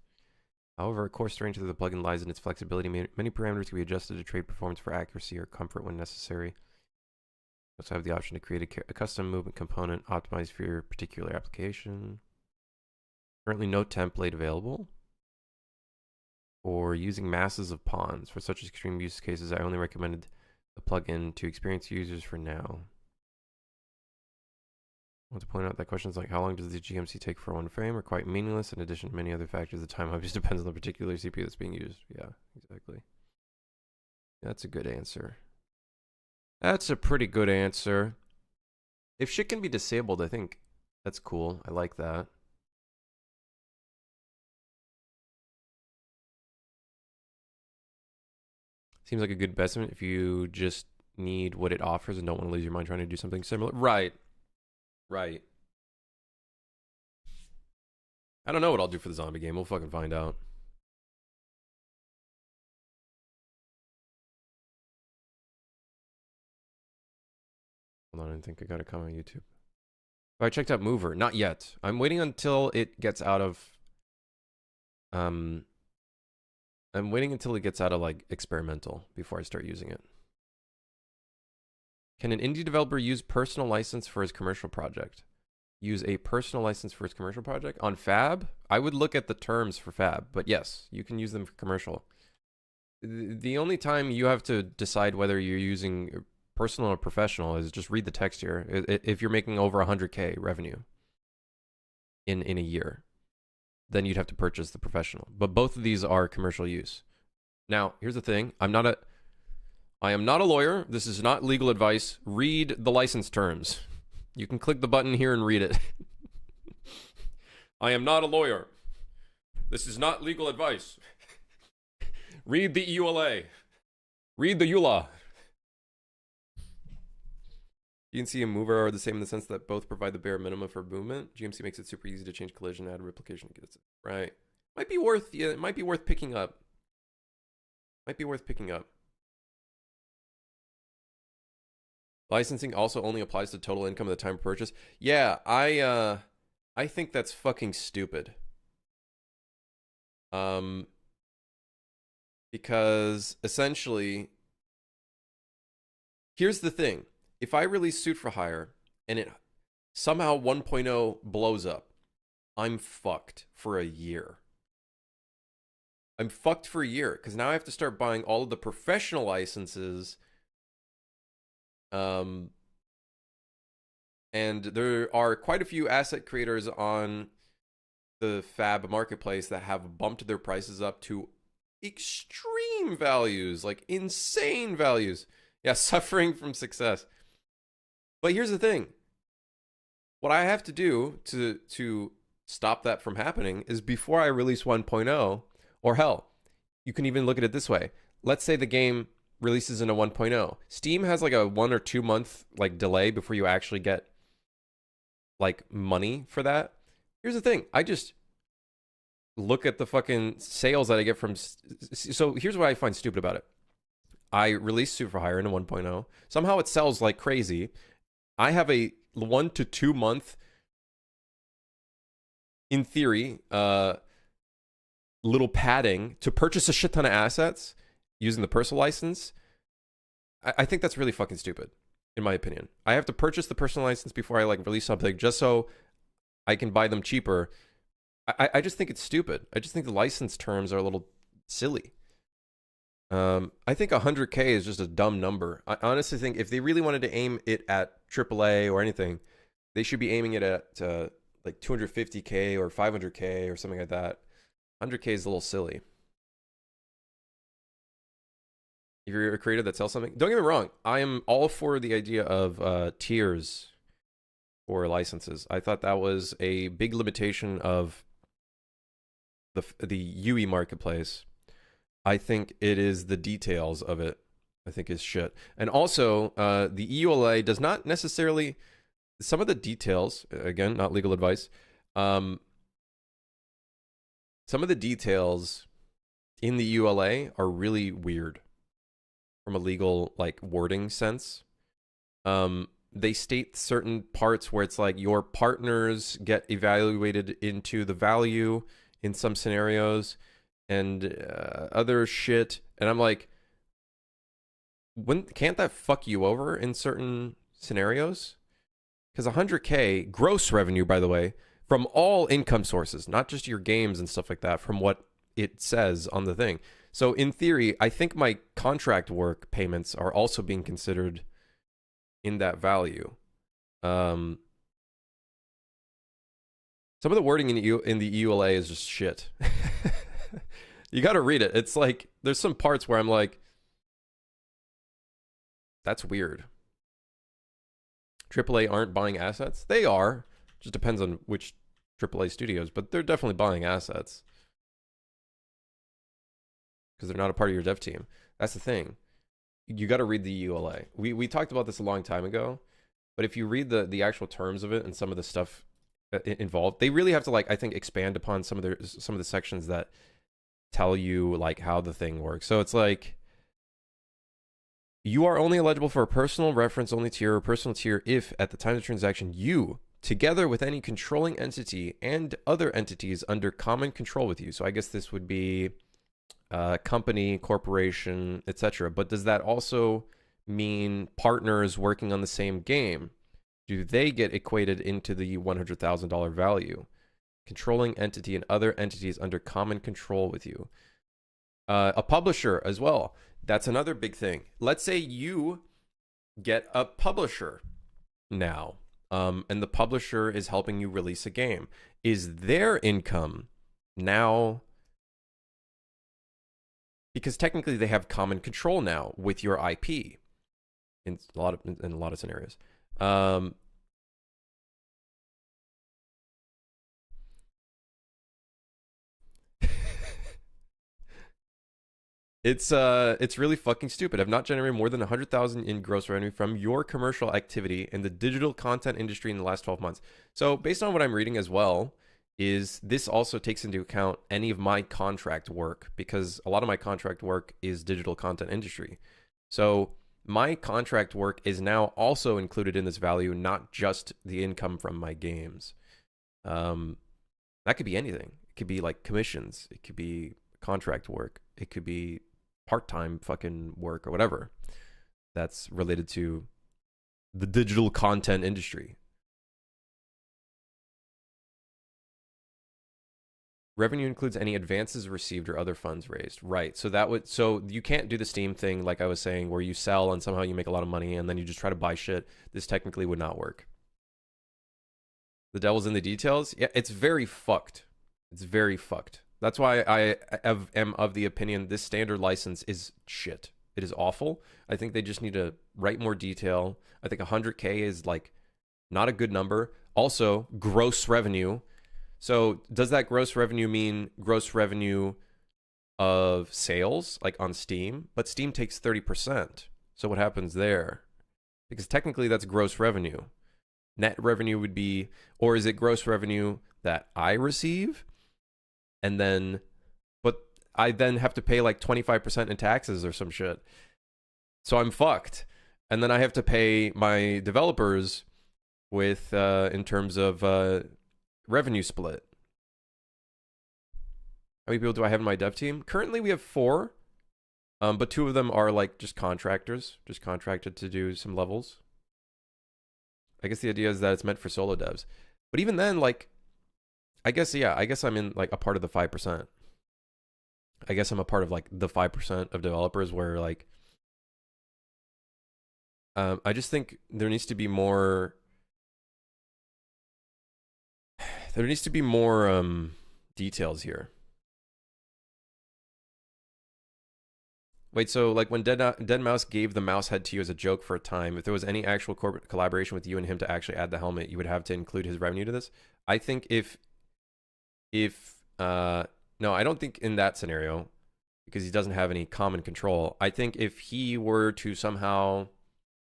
However, a core strength of the plugin lies in its flexibility. Many parameters can be adjusted to trade performance for accuracy or comfort when necessary. You also have the option to create a custom movement component optimized for your particular application. Currently no template available. Or using masses of pawns. For such extreme use cases, I only recommended the plugin to experienced users for now. want to point out that questions like how long does the GMC take for one frame are quite meaningless. In addition to many other factors, the time obviously depends on the particular CPU that's being used. Yeah, exactly. That's a good answer. That's a pretty good answer. If shit can be disabled, I think that's cool. I like that. Seems like a good investment if you just need what it offers and don't want to lose your mind trying to do something similar. Right. Right. I don't know what I'll do for the zombie game. We'll fucking find out. Hold on, I think I got a comment on YouTube. Oh, I checked out Mover. Not yet. I'm waiting until it gets out of I'm waiting until it gets out of like experimental before I start using it. Can an indie developer use personal license for his commercial project? Use a personal license for his commercial project? On Fab? I would look at the terms for Fab, but yes, you can use them for commercial. The only time you have to decide whether you're using personal or professional is just read the text here. If you're making over 100K revenue in a year, then you'd have to purchase the professional. But both of these are commercial use. Now, here's the thing. I am not a lawyer. This is not legal advice. Read the license terms. You can click the button here and read it. I am not a lawyer. This is not legal advice. Read the EULA. Read the EULA. GNC and Mover are the same in the sense that both provide the bare minimum for movement. GMC makes it super easy to change collision, add replication. Right. Might be worth, yeah, it might be worth picking up. Might be worth picking up. Licensing also only applies to total income at the time of purchase. Yeah, I think that's fucking stupid. Because essentially, here's the thing. If I release Suit for Hire and it somehow 1.0 blows up, I'm fucked for a year. I'm fucked for a year because now I have to start buying all of the professional licenses. And there are quite a few asset creators on the Fab marketplace that have bumped their prices up to extreme values, like insane values. Yeah, suffering from success. But here's the thing. What I have to do to stop that from happening is before I release 1.0, or hell, you can even look at it this way. Let's say the game releases in a 1.0. Steam has like a 1 or 2 month like delay before you actually get like money for that. Here's the thing. I just look at the fucking sales that I get from. So here's what I find stupid about it. I release Suit for Hire in a 1.0. Somehow it sells like crazy. I have a 1 to 2 month, in theory, little padding to purchase a shit ton of assets using the personal license. I think that's really fucking stupid, in my opinion. I have to purchase the personal license before I like release something just so I can buy them cheaper. I just think it's stupid. I just think the license terms are a little silly. I think 100K is just a dumb number. I honestly think if they really wanted to aim it at AAA or anything, they should be aiming it at like 250K or 500K or something like that. 100K is a little silly. If you're a creator that sells something, don't get me wrong. I am all for the idea of tiers for licenses. I thought that was a big limitation of the UE marketplace. I think it is the details of it, I think is shit. And also, the EULA does not necessarily, some of the details, again, not legal advice, some of the details in the EULA are really weird from a legal like wording sense. They state certain parts where it's like your partners get evaluated into the value in some scenarios and other shit. And I'm like, can't that fuck you over in certain scenarios? Because 100K gross revenue, by the way, from all income sources, not just your games and stuff like that, from what it says on the thing. So in theory, I think my contract work payments are also being considered in that value. Some of the wording in the EULA is just shit. You got to read it. It's like there's some parts where I'm like, that's weird. AAA aren't buying assets. They are. Just depends on which AAA studios, but they're definitely buying assets because they're not a part of your dev team. That's the thing. You got to read the EULA. We talked about this a long time ago, but if you read the actual terms of it and some of the stuff involved, they really have to, like, I think, expand upon some of the sections that tell you like how the thing works. So it's like, you are only eligible for a personal reference only tier or personal tier if at the time of the transaction you, together with any controlling entity and other entities under common control with you. So I guess this would be company, corporation, etc. But does that also mean partners working on the same game? Do they get equated into the $100,000 value? Controlling entity and other entities under common control with you. A publisher as well. That's another big thing. Let's say you get a publisher now, and the publisher is helping you release a game. Is their income now, because technically they have common control now with your IP in a lot of scenarios. It's really fucking stupid. I've not generated more than 100,000 in gross revenue from your commercial activity in the digital content industry in the last 12 months. So based on what I'm reading as well, is this also takes into account any of my contract work, because a lot of my contract work is digital content industry. So my contract work is now also included in this value, not just the income from my games. That could be anything. It could be like commissions. It could be contract work. It could be part-time fucking work or whatever that's related to the digital content industry. Revenue includes any advances received or other funds raised. Right. So you can't do the Steam thing, like I was saying, where you sell and somehow you make a lot of money and then you just try to buy shit. This technically would not work. The devil's in the details. Yeah, it's very fucked. It's very fucked. That's why I am of the opinion this standard license is shit. It is awful. I think they just need to write more detail. I think 100K is like not a good number. Also, gross revenue. So does that gross revenue mean gross revenue of sales, like on Steam? But Steam takes 30%. So what happens there? Because technically that's gross revenue. Net revenue would be, or is it gross revenue that I receive? And then, but I then have to pay like 25% in taxes or some shit. So I'm fucked. And then I have to pay my developers with, in terms of revenue split. How many people do I have in my dev team? Currently we have 4, but 2 of them are like just contractors, just contracted to do some levels. I guess the idea is that it's meant for solo devs. But even then, like, I guess I'm in like a part of the 5%. I guess I'm a part of like the 5% of developers where like, I just think there needs to be more details here. Wait, so like when Dead Mouse gave the mouse head to you as a joke for a time, if there was any actual corporate collaboration with you and him to actually add the helmet, you would have to include his revenue to this? I think no, I don't think in that scenario, because he doesn't have any common control. I think if he were to somehow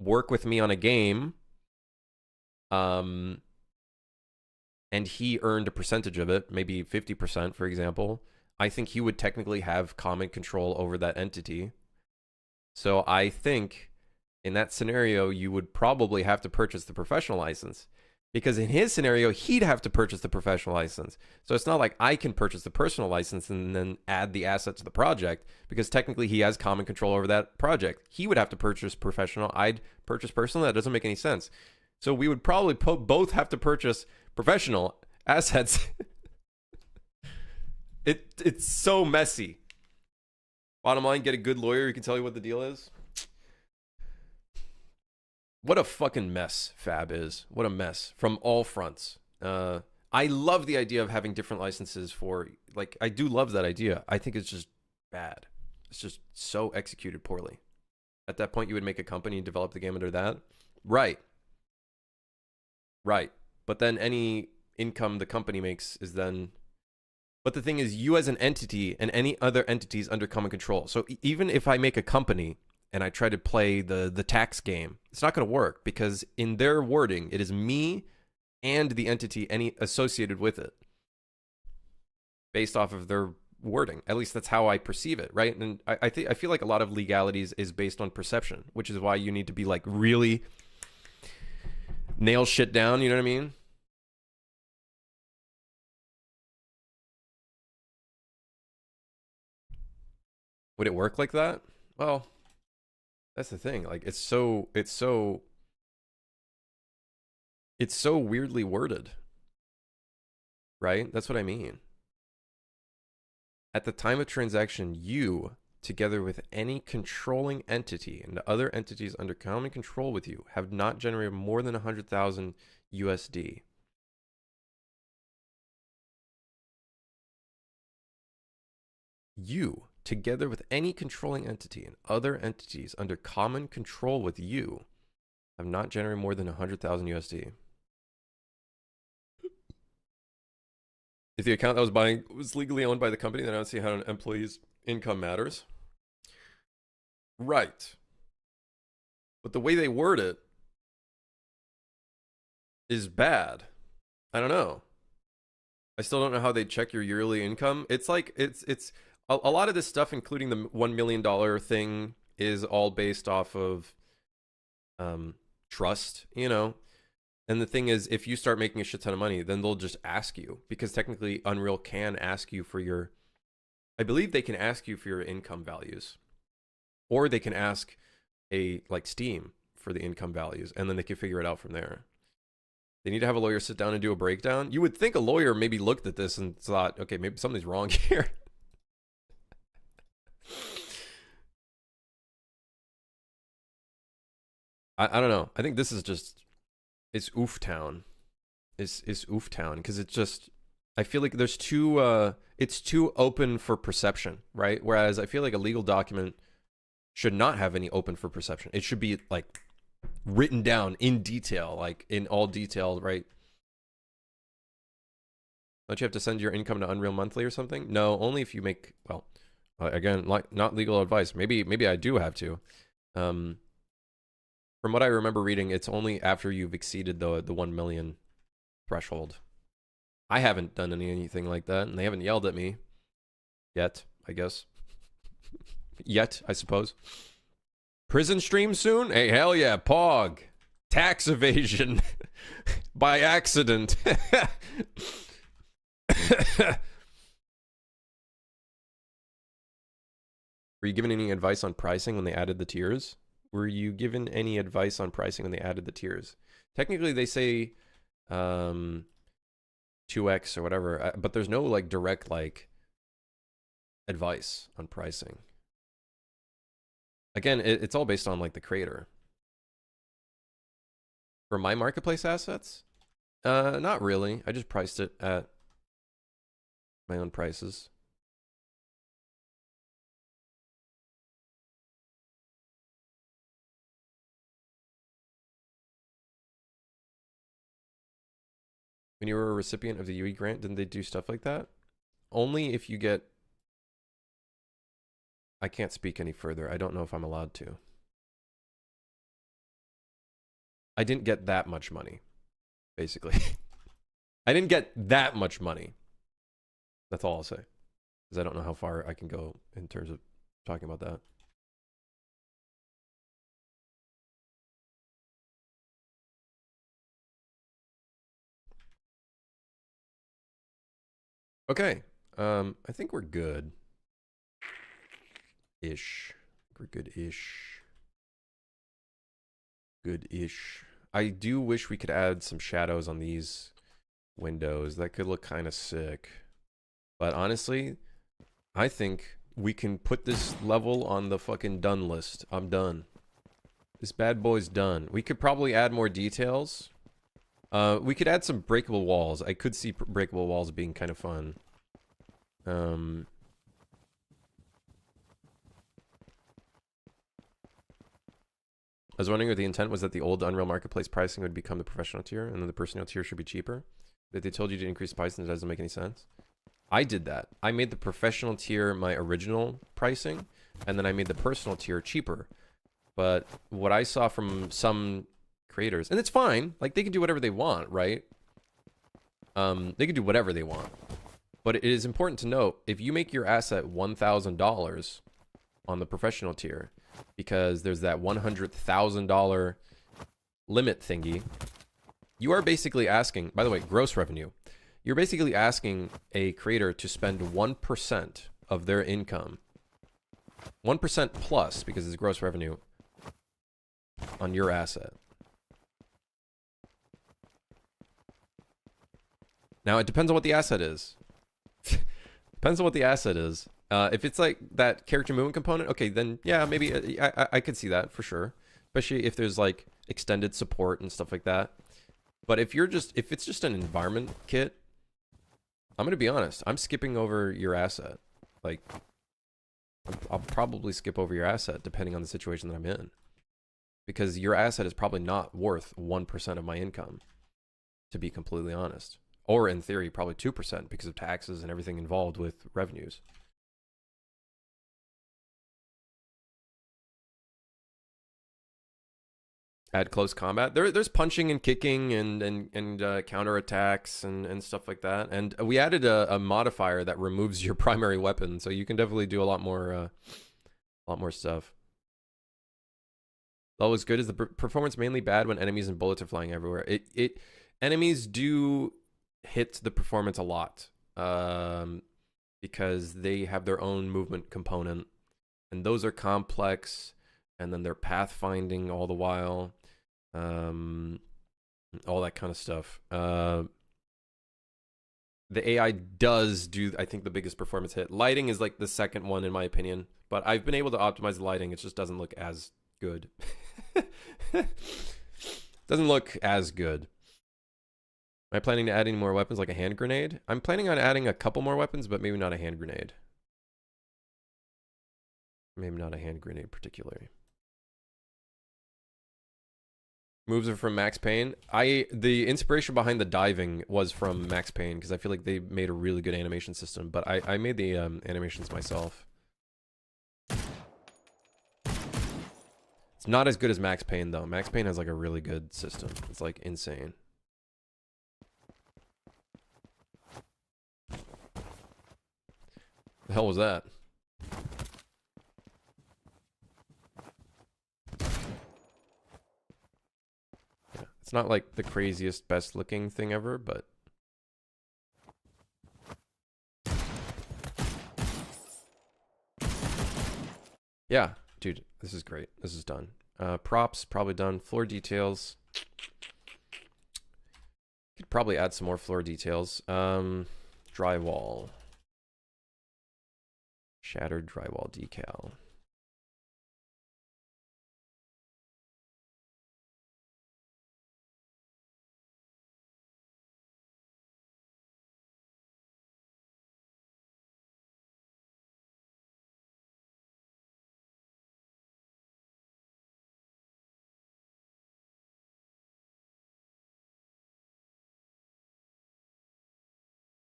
work with me on a game, and he earned a percentage of it, maybe 50%, for example, I think he would technically have common control over that entity. So I think in that scenario, you would probably have to purchase the professional license, because in his scenario, he'd have to purchase the professional license. So it's not like I can purchase the personal license and then add the asset to the project, because technically he has common control over that project. He would have to purchase professional. I'd purchase personal. That doesn't make any sense. So we would probably both have to purchase professional assets. It's so messy. Bottom line, get a good lawyer who can tell you what the deal is. What a fucking mess Fab is. What a mess from all fronts. I love the idea of having different licenses for, like, I do love that idea. I think it's just bad. It's just so executed poorly. At that point, you would make a company and develop the game under that. Right. Right. But then any income the company makes is then... But the thing is, you as an entity and any other entities under common control. So even if I make a company and I try to play the tax game, it's not going to work because in their wording, it is me and the entity any associated with it based off of their wording. At least that's how I perceive it, right? And I feel like a lot of legalities is based on perception, which is why you need to be like really nail shit down, you know what I mean? Would it work like that? Well, that's the thing. Like it's so weirdly worded. Right? That's what I mean. At the time of transaction, you, together with any controlling entity and other entities under common control with you, have not generated more than 100,000 USD. You, together with any controlling entity and other entities under common control with you, have not generated more than 100,000 USD. If the account that was buying was legally owned by the company, then I don't see how an employee's income matters. Right. But the way they word it is bad. I don't know. I still don't know how they check your yearly income. It's like, it's a lot of this stuff, including the $1 million thing, is all based off of trust, you know? And the thing is, if you start making a shit ton of money, then they'll just ask you, because technically Unreal can ask you for your, I believe they can ask you for your income values, or they can ask like Steam for the income values, and then they can figure it out from there. They need to have a lawyer sit down and do a breakdown. You would think a lawyer maybe looked at this and thought, okay, maybe something's wrong here. I don't know. I think this is just, it's oof town. It's oof town because it's just, I feel like there's it's too open for perception, right? Whereas I feel like a legal document should not have any open for perception. It should be like written down in detail, like in all detail, right? Don't you have to send your income to Unreal Monthly or something? No, only if you make, well, again, like not legal advice. Maybe I do have to. From what I remember reading, it's only after you've exceeded the 1 million threshold. I haven't done anything like that, and they haven't yelled at me yet, I guess. Yet, I suppose. Prison stream soon? Hey, hell yeah, Pog. Tax evasion by accident. Were you given any advice on pricing when they added the tiers? Were you given any advice on pricing when they added the tiers? Technically, they say 2x or whatever, but there's no like direct like advice on pricing. Again, it's all based on like the creator. For my marketplace assets, not really. I just priced it at my own prices. When you were a recipient of the UE grant, didn't they do stuff like that? Only if you get... I can't speak any further. I don't know if I'm allowed to. I didn't get that much money, basically. I didn't get that much money. That's all I'll say. Because I don't know how far I can go in terms of talking about that. Okay. I think we're good. We're good-ish. Good-ish. I do wish we could add some shadows on these windows. That could look kind of sick. But honestly, I think we can put this level on the fucking done list. I'm done. This bad boy's done. We could probably add more details. We could add some breakable walls. I could see breakable walls being kind of fun. I was wondering if the intent was that the old Unreal Marketplace pricing would become the professional tier, and then the personal tier should be cheaper. That they told you to increase price and it doesn't make any sense. I did that. I made the professional tier my original pricing, and then I made the personal tier cheaper. But what I saw from some creators, and it's fine, like they can do whatever they want, right? They can do whatever they want. But it is important to note, if you make your asset $1,000 on the professional tier, because there's that $100,000 limit thingy, you are basically asking, by the way, gross revenue, you're basically asking a creator to spend 1% of their income, 1% plus, because it's gross revenue, on your asset. Now, it depends on what the asset is. Depends on what the asset is. If it's like that character movement component, okay, then yeah, maybe I could see that for sure. Especially if there's like extended support and stuff like that. But if it's just an environment kit, I'm gonna be honest, I'm skipping over your asset. Like, I'll probably skip over your asset depending on the situation that I'm in. Because your asset is probably not worth 1% of my income, to be completely honest. Or in theory, probably 2% because of taxes and everything involved with revenues. Add close combat. There's punching and kicking and counter attacks and stuff like that. And we added a modifier that removes your primary weapon, so you can definitely do a lot more stuff. Always good. Is the performance mainly bad when enemies and bullets are flying everywhere? Enemies do hit the performance a lot, because they have their own movement component, and those are complex, and then they're pathfinding all the while, all that kind of stuff. The AI does do, I think, the biggest performance hit. Lighting is like the second one in my opinion, but I've been able to optimize the lighting. It just doesn't look as good. Doesn't look as good. Am I planning to add any more weapons like a hand grenade? I'm planning on adding a couple more weapons, but maybe not a hand grenade. Maybe not a hand grenade particularly. Moves are from Max Payne. The inspiration behind the diving was from Max Payne because I feel like they made a really good animation system, but I made the animations myself. It's not as good as Max Payne though. Max Payne has like a really good system. It's like insane. The hell was that? Yeah, it's not like the craziest, best looking thing ever, but yeah, dude, this is great. This is done. Props probably done. Floor details. Could probably add some more floor details. Drywall. Shattered drywall decal.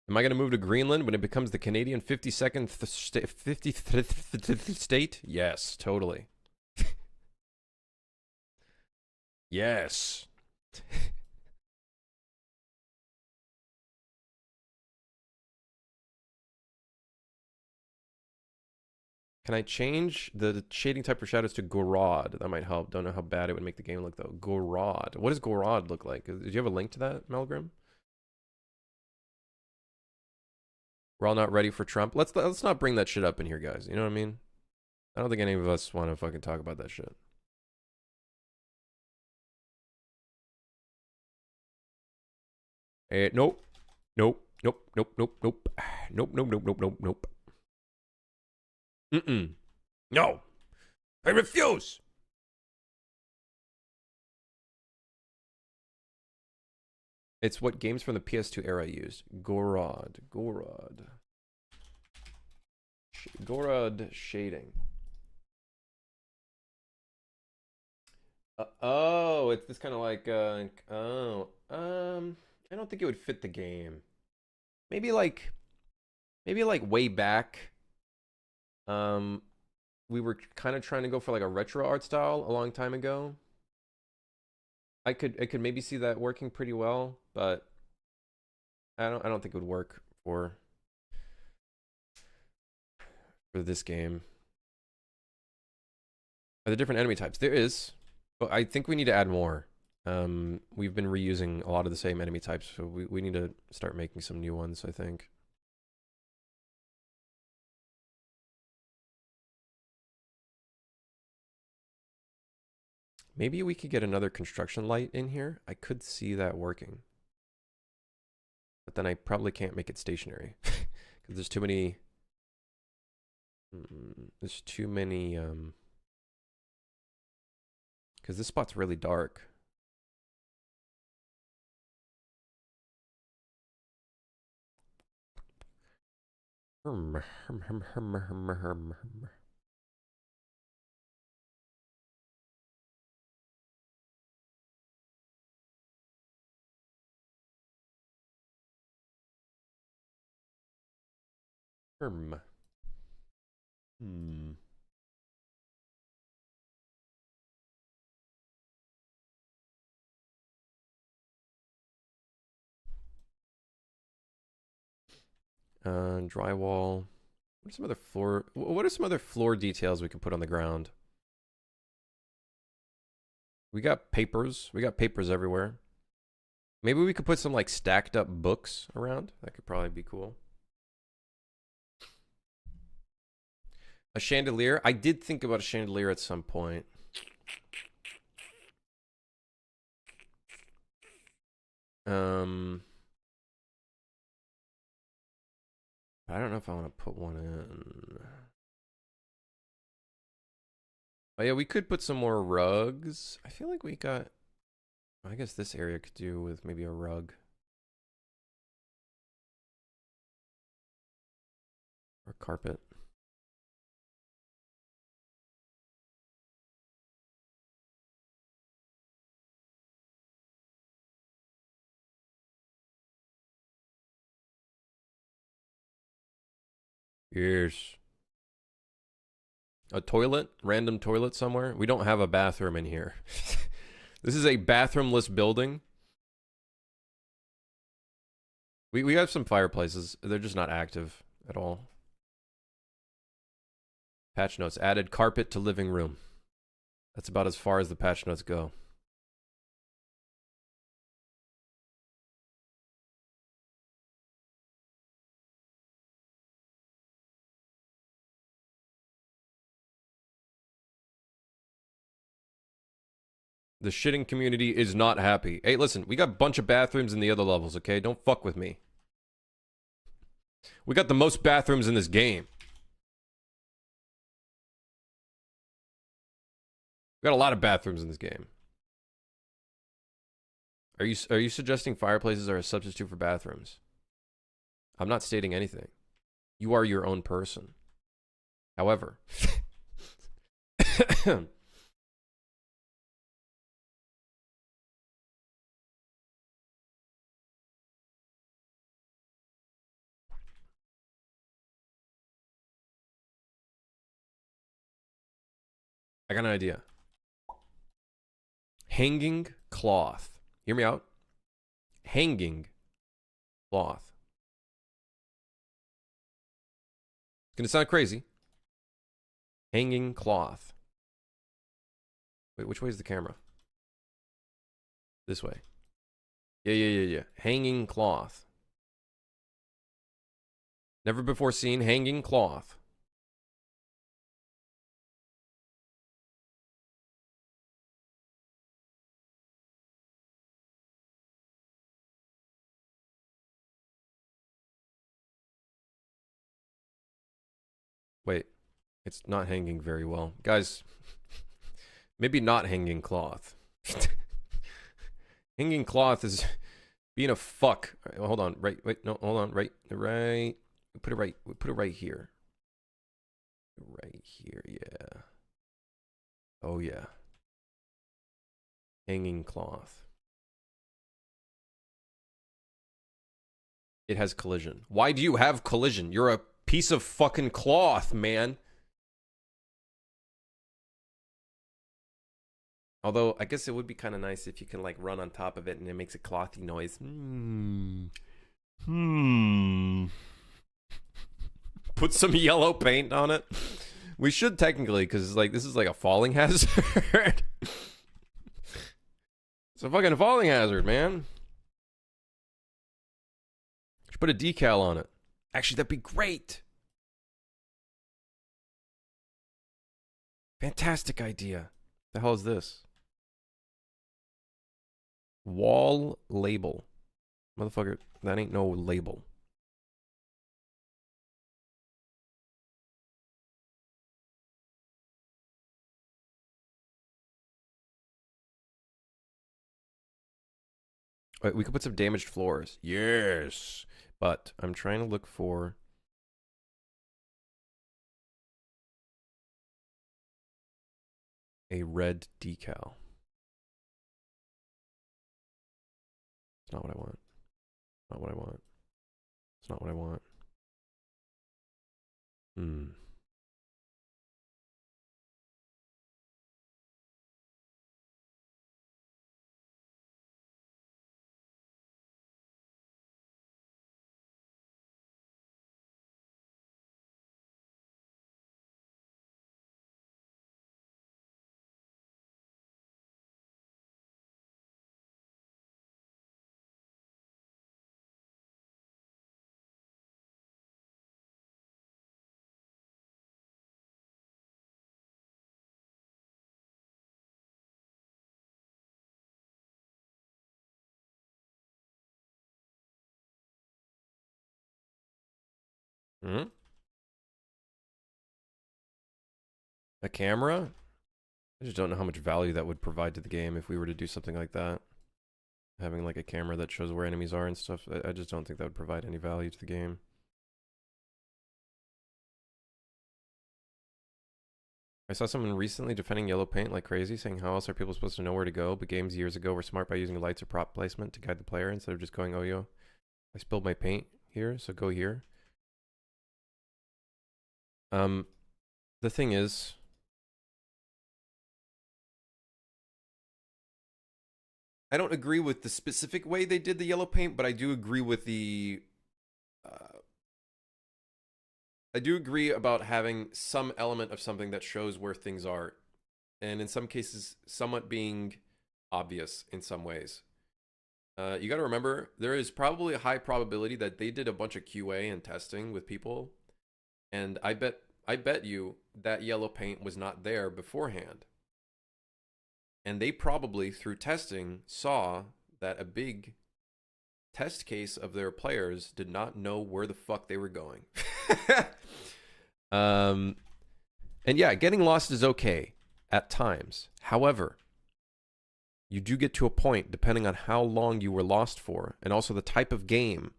Am I going to move to Greenland when it becomes the Canadian 52nd 50th state? Yes, totally. Yes. Can I change the shading type for shadows to Gorod? That might help. Don't know how bad it would make the game look though. Gorod. What does Gorod look like? Did you have a link to that, Melgrim? We're all not ready for Trump. Let's not bring that shit up in here, guys. You know what I mean? I don't think any of us want to fucking talk about that shit. Nope. Nope. Nope. Nope. Nope. Nope. Nope. Nope. Nope. Nope. Nope. Nope. Mm-mm. No. I refuse. It's what games from the PS2 era used. Gorod shading. Oh, it's this kind of like I don't think it would fit the game. Maybe like way back. We were kind of trying to go for like a retro art style a long time ago. I could maybe see that working pretty well, but I don't think it would work for this game. Are there different enemy types? There is, but I think we need to add more. We've been reusing a lot of the same enemy types, so we need to start making some new ones, I think. Maybe we could get another construction light in here. I could see that working. But then I probably can't make it stationary. Because there's too many... There's too many... Because this spot's really dark. Drywall. What are some other floor? What are some other floor details we can put on the ground? We got papers. We got papers everywhere. Maybe we could put some like stacked up books around. That could probably be cool. A chandelier. I did think about a chandelier at some point. I don't know if I want to put one in. Oh yeah, we could put some more rugs. I feel like we got... I guess this area could do with maybe a rug. Or carpet. Yes. A toilet? Random toilet somewhere? We don't have a bathroom in here. This is a bathroomless building. We have some fireplaces. They're just not active at all. Patch notes. Added carpet to living room. That's about as far as the patch notes go. The shitting community is not happy. Hey, listen, we got a bunch of bathrooms in the other levels, okay? Don't fuck with me. We got the most bathrooms in this game. We got a lot of bathrooms in this game. Are you suggesting fireplaces are a substitute for bathrooms? I'm not stating anything. You are your own person. However, I got an idea. Hanging cloth. Hear me out. Hanging cloth. It's gonna sound crazy. Hanging cloth. Wait, which way is the camera? This way. Yeah. Hanging cloth. Never before seen hanging cloth. Wait, it's not hanging very well. Guys, maybe not hanging cloth. Hanging cloth is Being a fuck. All right, well, hold on. Right. Wait. No. Hold on. Right. Right. Put it right. Put it right here. Right here. Yeah. Oh yeah. Hanging cloth. It has collision. Why do you have collision? You're a piece of fucking cloth, man. Although, I guess it would be kind of nice if you can, like, run on top of it and it makes a clothy noise. Put some yellow paint on it. We should technically, because, like, this is like a falling hazard. It's a fucking falling hazard, man. Should put a decal on it. Actually, that'd be great. Fantastic idea. The hell is this? Wall label. Motherfucker, that ain't no label. Wait, we could put some damaged floors. Yes. But I'm trying to look for a red decal. It's not what I want. Not what I want. It's not what I want. A camera? I just don't know how much value that would provide to the game if we were to do something like that. Having like a camera that shows where enemies are and stuff. I just don't think that would provide any value to the game. I saw someone recently defending yellow paint like crazy, saying how else are people supposed to know where to go? But games years ago were smart by using lights or prop placement to guide the player instead of just going, oh yo, I spilled my paint here, so go here. The thing is, I don't agree with the specific way they did the yellow paint, but I do agree with the I do agree about having some element of something that shows where things are, and in some cases, somewhat being obvious in some ways. You got to remember, there is probably a high probability that they did a bunch of QA and testing with people, and I bet you that yellow paint was not there beforehand. And they probably, through testing, saw that a big test case of their players did not know where the fuck they were going. And yeah, getting lost is okay at times. However, you do get to a point, depending on how long you were lost for, and also the type of game,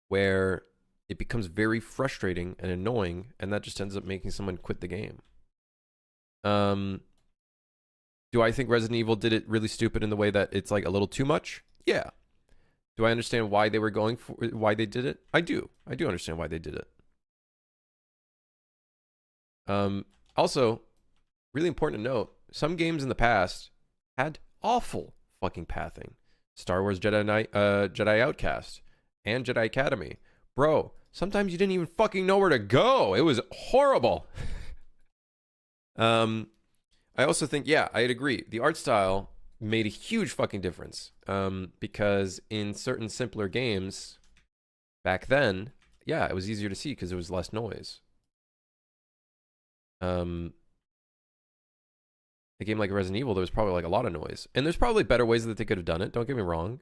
where it becomes very frustrating and annoying, and that just ends up making someone quit the game. Do I think Resident Evil did it really stupid in the way that it's like a little too much? Yeah. Do I understand why they were going for why they did it? I do. I do understand why they did it. Also, really important to note, some games in the past had awful fucking pathing. Star Wars Jedi Outcast and Jedi Academy. Bro, sometimes you didn't even fucking know where to go. It was horrible. I also think, yeah, I'd agree. The art style made a huge fucking difference. Because in certain simpler games back then, yeah, it was easier to see because there was less noise. A game like Resident Evil, there was probably like a lot of noise. And there's probably better ways that they could have done it, don't get me wrong.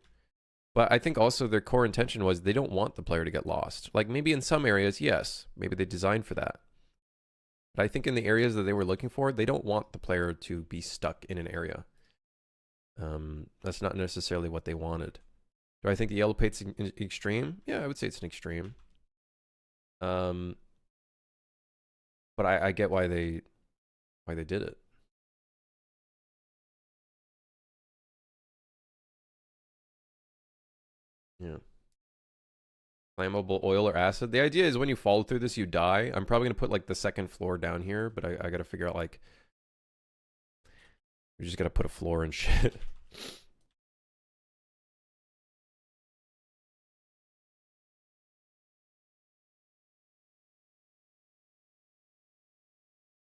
But I think also their core intention was they don't want the player to get lost. Like maybe in some areas, yes, maybe they designed for that. But I think in the areas that they were looking for, they don't want the player to be stuck in an area. That's not necessarily what they wanted. Do I think the yellow paint's extreme? Yeah, I would say it's an extreme. But I get why they did it. Yeah. Flammable oil or acid. The idea is when you fall through this, you die. I'm probably gonna put like the second floor down here, but I gotta figure out like we just gotta put a floor and shit.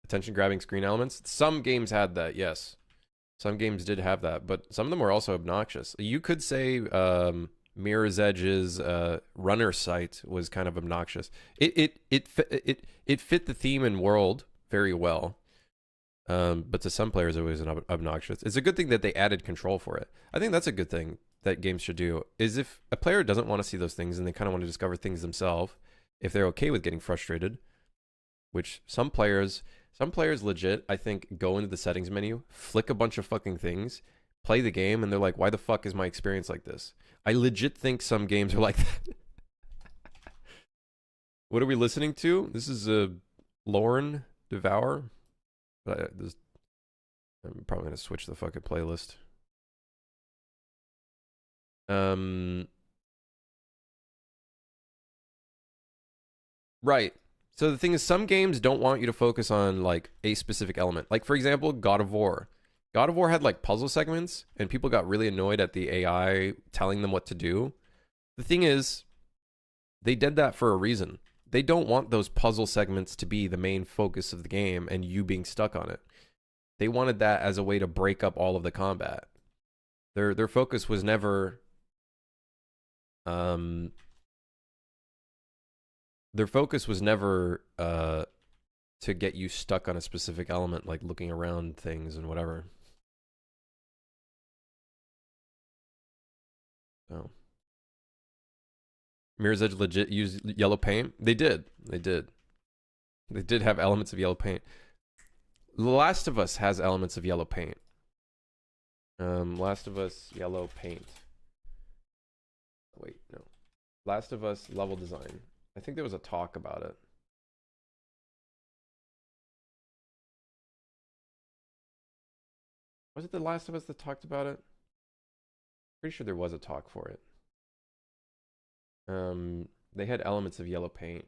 Attention grabbing screen elements. Some games had that, yes. Some games did have that, but some of them were also obnoxious. You could say Mirror's Edge's runner sight was kind of obnoxious. It fit the theme and world very well, but to some players it was obnoxious. It's a good thing that they added control for it. I think that's a good thing that games should do. Is if a player doesn't want to see those things and they kind of want to discover things themselves, if they're okay with getting frustrated, which some players legit, I think, go into the settings menu, flick a bunch of fucking things, play the game, and they're like, why the fuck is my experience like this? I legit think some games are like that. What are we listening to? This is Lorne Devour. I'm probably going to switch the fucking playlist. Right. So the thing is, some games don't want you to focus on like a specific element. Like for example, God of War. God of War had like puzzle segments, and people got really annoyed at the AI telling them what to do. The thing is, they did that for a reason. They don't want those puzzle segments to be the main focus of the game and you being stuck on it. They wanted that as a way to break up all of the combat. Their focus was never to get you stuck on a specific element, like looking around things and whatever. So Mirror's Edge legit used yellow paint. They did have elements of yellow paint. The Last of Us has elements of yellow paint. Last of Us yellow paint. Wait, no. Last of Us level design. I think there was a talk about it. Was it The Last of Us that talked about it? Pretty sure there was a talk for it. They had elements of yellow paint.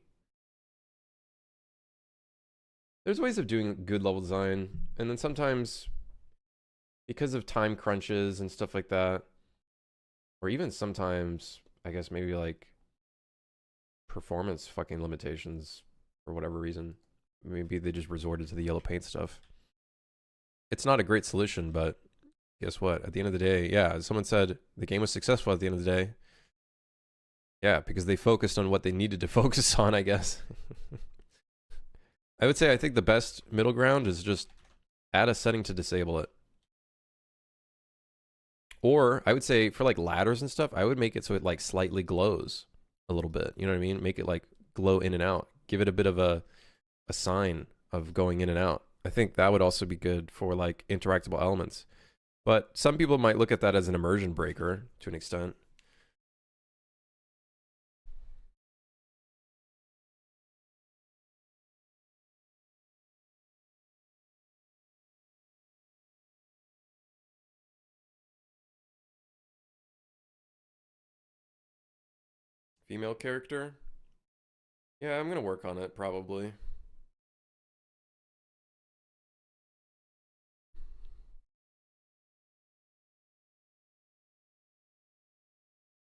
There's ways of doing good level design, and then sometimes because of time crunches and stuff like that, or even sometimes I guess maybe like performance fucking limitations for whatever reason, maybe they just resorted to the yellow paint stuff. It's not a great solution, but guess what? At the end of the day, yeah, someone said the game was successful at the end of the day. Yeah, because they focused on what they needed to focus on, I guess. I would say I think the best middle ground is just add a setting to disable it. Or I would say for like ladders and stuff, I would make it so it like slightly glows a little bit. You know what I mean? Make it like glow in and out. Give it a bit of a sign of going in and out. I think that would also be good for like interactable elements. But some people might look at that as an immersion breaker to an extent. Female character? Yeah, I'm gonna work on it probably.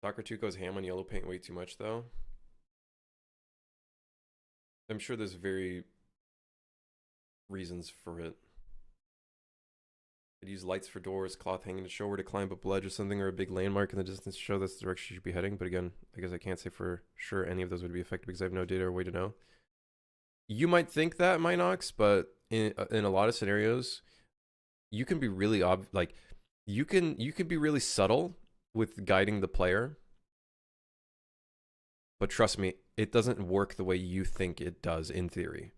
Soccer 2 goes ham on yellow paint way too much though. I'm sure there's very reasons for it. Could use lights for doors, cloth hanging to show where to climb up a ledge or something, or a big landmark in the distance to show that's the direction you should be heading. But again, I guess I can't say for sure any of those would be effective because I have no data or way to know. You might think that, Minox, but in a lot of scenarios, you can be really you can be really subtle with guiding the player. But trust me, it doesn't work the way you think it does in theory.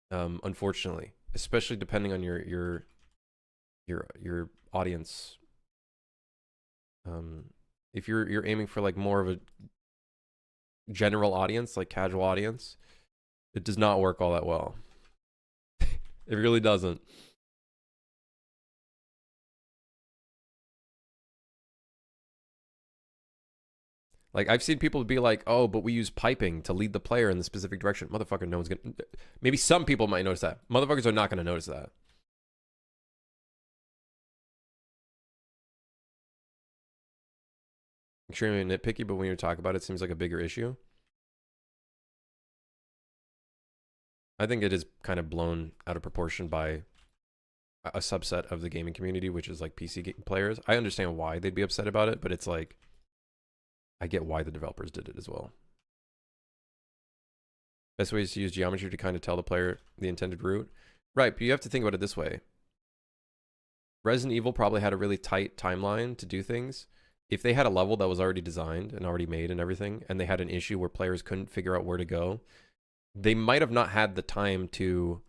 Unfortunately, especially depending on your audience If you're aiming for like more of a general audience, like casual audience, it does not work all that well. It really doesn't. Like, I've seen people be like, oh, but we use piping to lead the player in the specific direction. Motherfucker, no one's gonna... Maybe some people might notice that. Motherfuckers are not gonna notice that. Extremely nitpicky, but when you talk about it, it seems like a bigger issue. I think it is kind of blown out of proportion by a subset of the gaming community, which is like PC players. I understand why they'd be upset about it, but it's like, I get why the developers did it as well. Best way is to use geometry to kind of tell the player the intended route. Right, but you have to think about it this way. Resident Evil probably had a really tight timeline to do things. If they had a level that was already designed and already made and everything, and they had an issue where players couldn't figure out where to go, they might have not had the time to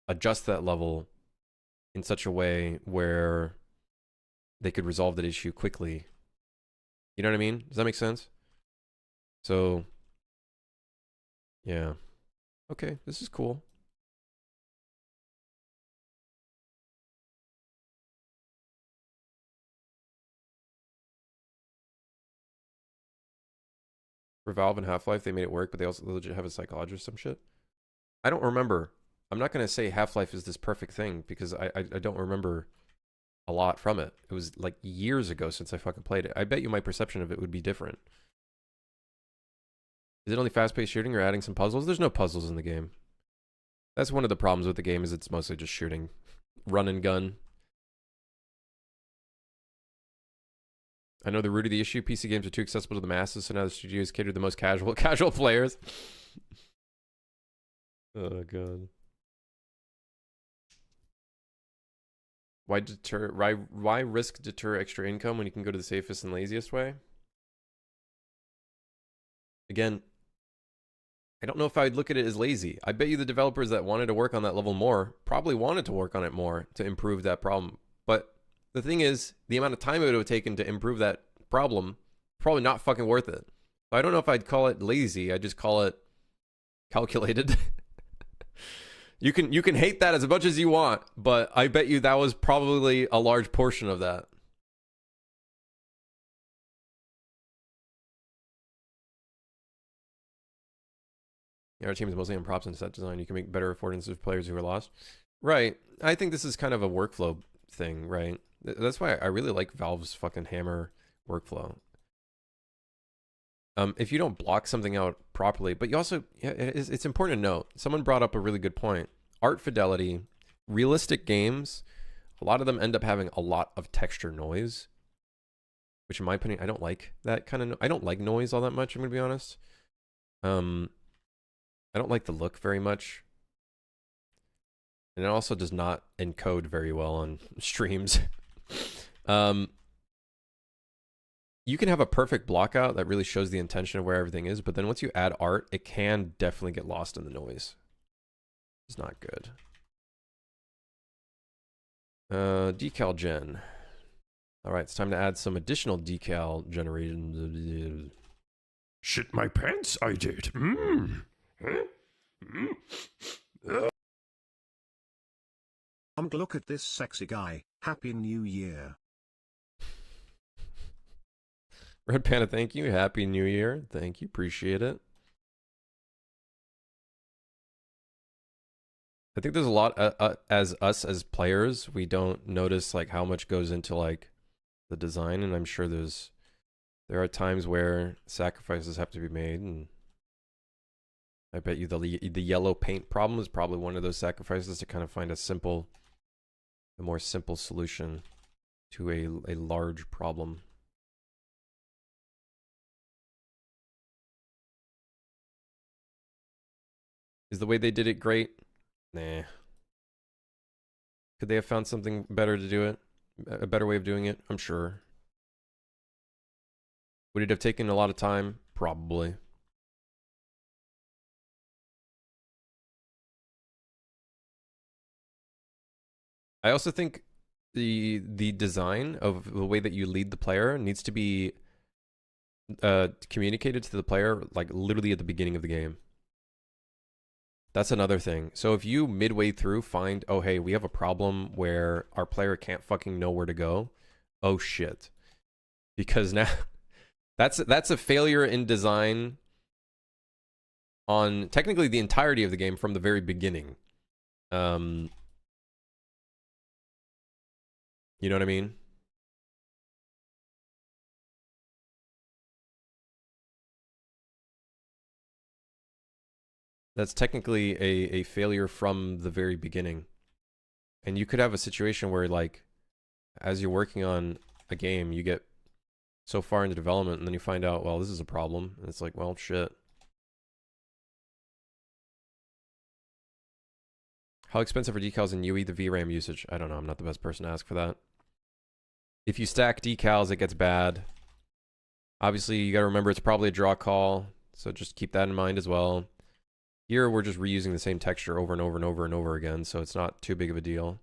adjust that level in such a way where they could resolve that issue quickly. You know what I mean? Does that make sense? So, yeah. Okay, this is cool. For Valve and Half-Life, they made it work, but they also legit have a psychologist or some shit. I don't remember. I'm not going to say Half-Life is this perfect thing because I don't remember a lot from it. It was like years ago since I fucking played it. I bet you my perception of it would be different. Is it only fast-paced shooting or adding some puzzles? There's no puzzles in the game. That's one of the problems with the game is it's mostly just shooting. Run and gun. I know the root of the issue. PC games are too accessible to the masses, so now the studios cater to the most casual players. Oh god. Why risk deter extra income when you can go to the safest and laziest way? Again, I don't know if I'd look at it as lazy. I bet you the developers that wanted to work on that level more probably wanted to work on it more to improve that problem. But the thing is, the amount of time it would have taken to improve that problem, probably not fucking worth it. So I don't know if I'd call it lazy. I'd just call it calculated. You can hate that as much as you want, but I bet you that was probably a large portion of that. Yeah, our team is mostly on props and set design. You can make better affordances of players who are lost. Right. I think this is kind of a workflow thing, right? That's why I really like Valve's fucking hammer workflow. If you don't block something out properly, but you also, yeah, it's important to note, someone brought up a really good point. Art fidelity, realistic games, a lot of them end up having a lot of texture noise, which in my opinion, I don't like that kind of, I don't like noise all that much, I'm gonna be honest. I don't like the look very much. And it also does not encode very well on streams. You can have a perfect block out that really shows the intention of where everything is, but then once you add art, it can definitely get lost in the noise. It's not good. Decal gen. All right, it's time to add some additional decal generation. Shit my pants, I did. Look at this sexy guy. Happy New Year. Red Panda, thank you. Happy New Year. Thank you. Appreciate it. I think there's a lot as us as players, we don't notice like how much goes into like the design, and I'm sure there are times where sacrifices have to be made, and I bet you the yellow paint problem is probably one of those sacrifices to kind of find a more simple solution to a large problem. Is the way they did it great? Nah. Could they have found something better to do it? A better way of doing it? I'm sure. Would it have taken a lot of time? Probably. I also think the design of the way that you lead the player needs to be communicated to the player like literally at the beginning of the game. That's another thing. So if you midway through find, oh hey, we have a problem where our player can't fucking know where to go, oh shit. Because now that's a failure in design on technically the entirety of the game from the very beginning. You know what I mean? That's technically a failure from the very beginning. And you could have a situation where, like, as you're working on a game, you get so far into development and then you find out, well, this is a problem. And it's like, well, shit. How expensive are decals in UE, the VRAM usage? I don't know. I'm not the best person to ask for that. If you stack decals, it gets bad. Obviously, you got to remember it's probably a draw call. So just keep that in mind as well. Here, we're just reusing the same texture over and over and over and over again, so it's not too big of a deal.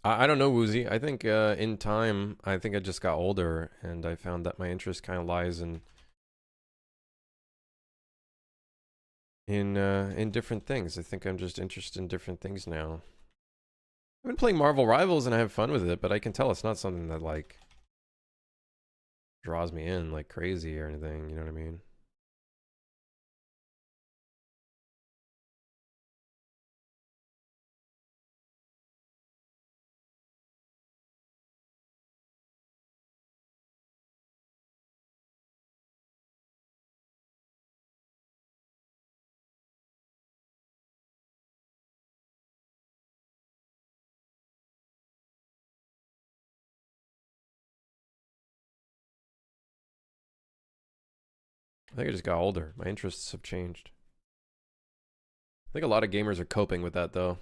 I don't know, Woozy. I think in time, I think I just got older, and I found that my interest kind of lies in different things. I think I'm just interested in different things now. I've been playing Marvel Rivals, and I have fun with it, but I can tell it's not something that, like, draws me in like crazy or anything. You know what I mean? I think I just got older. My interests have changed. I think a lot of gamers are coping with that, though.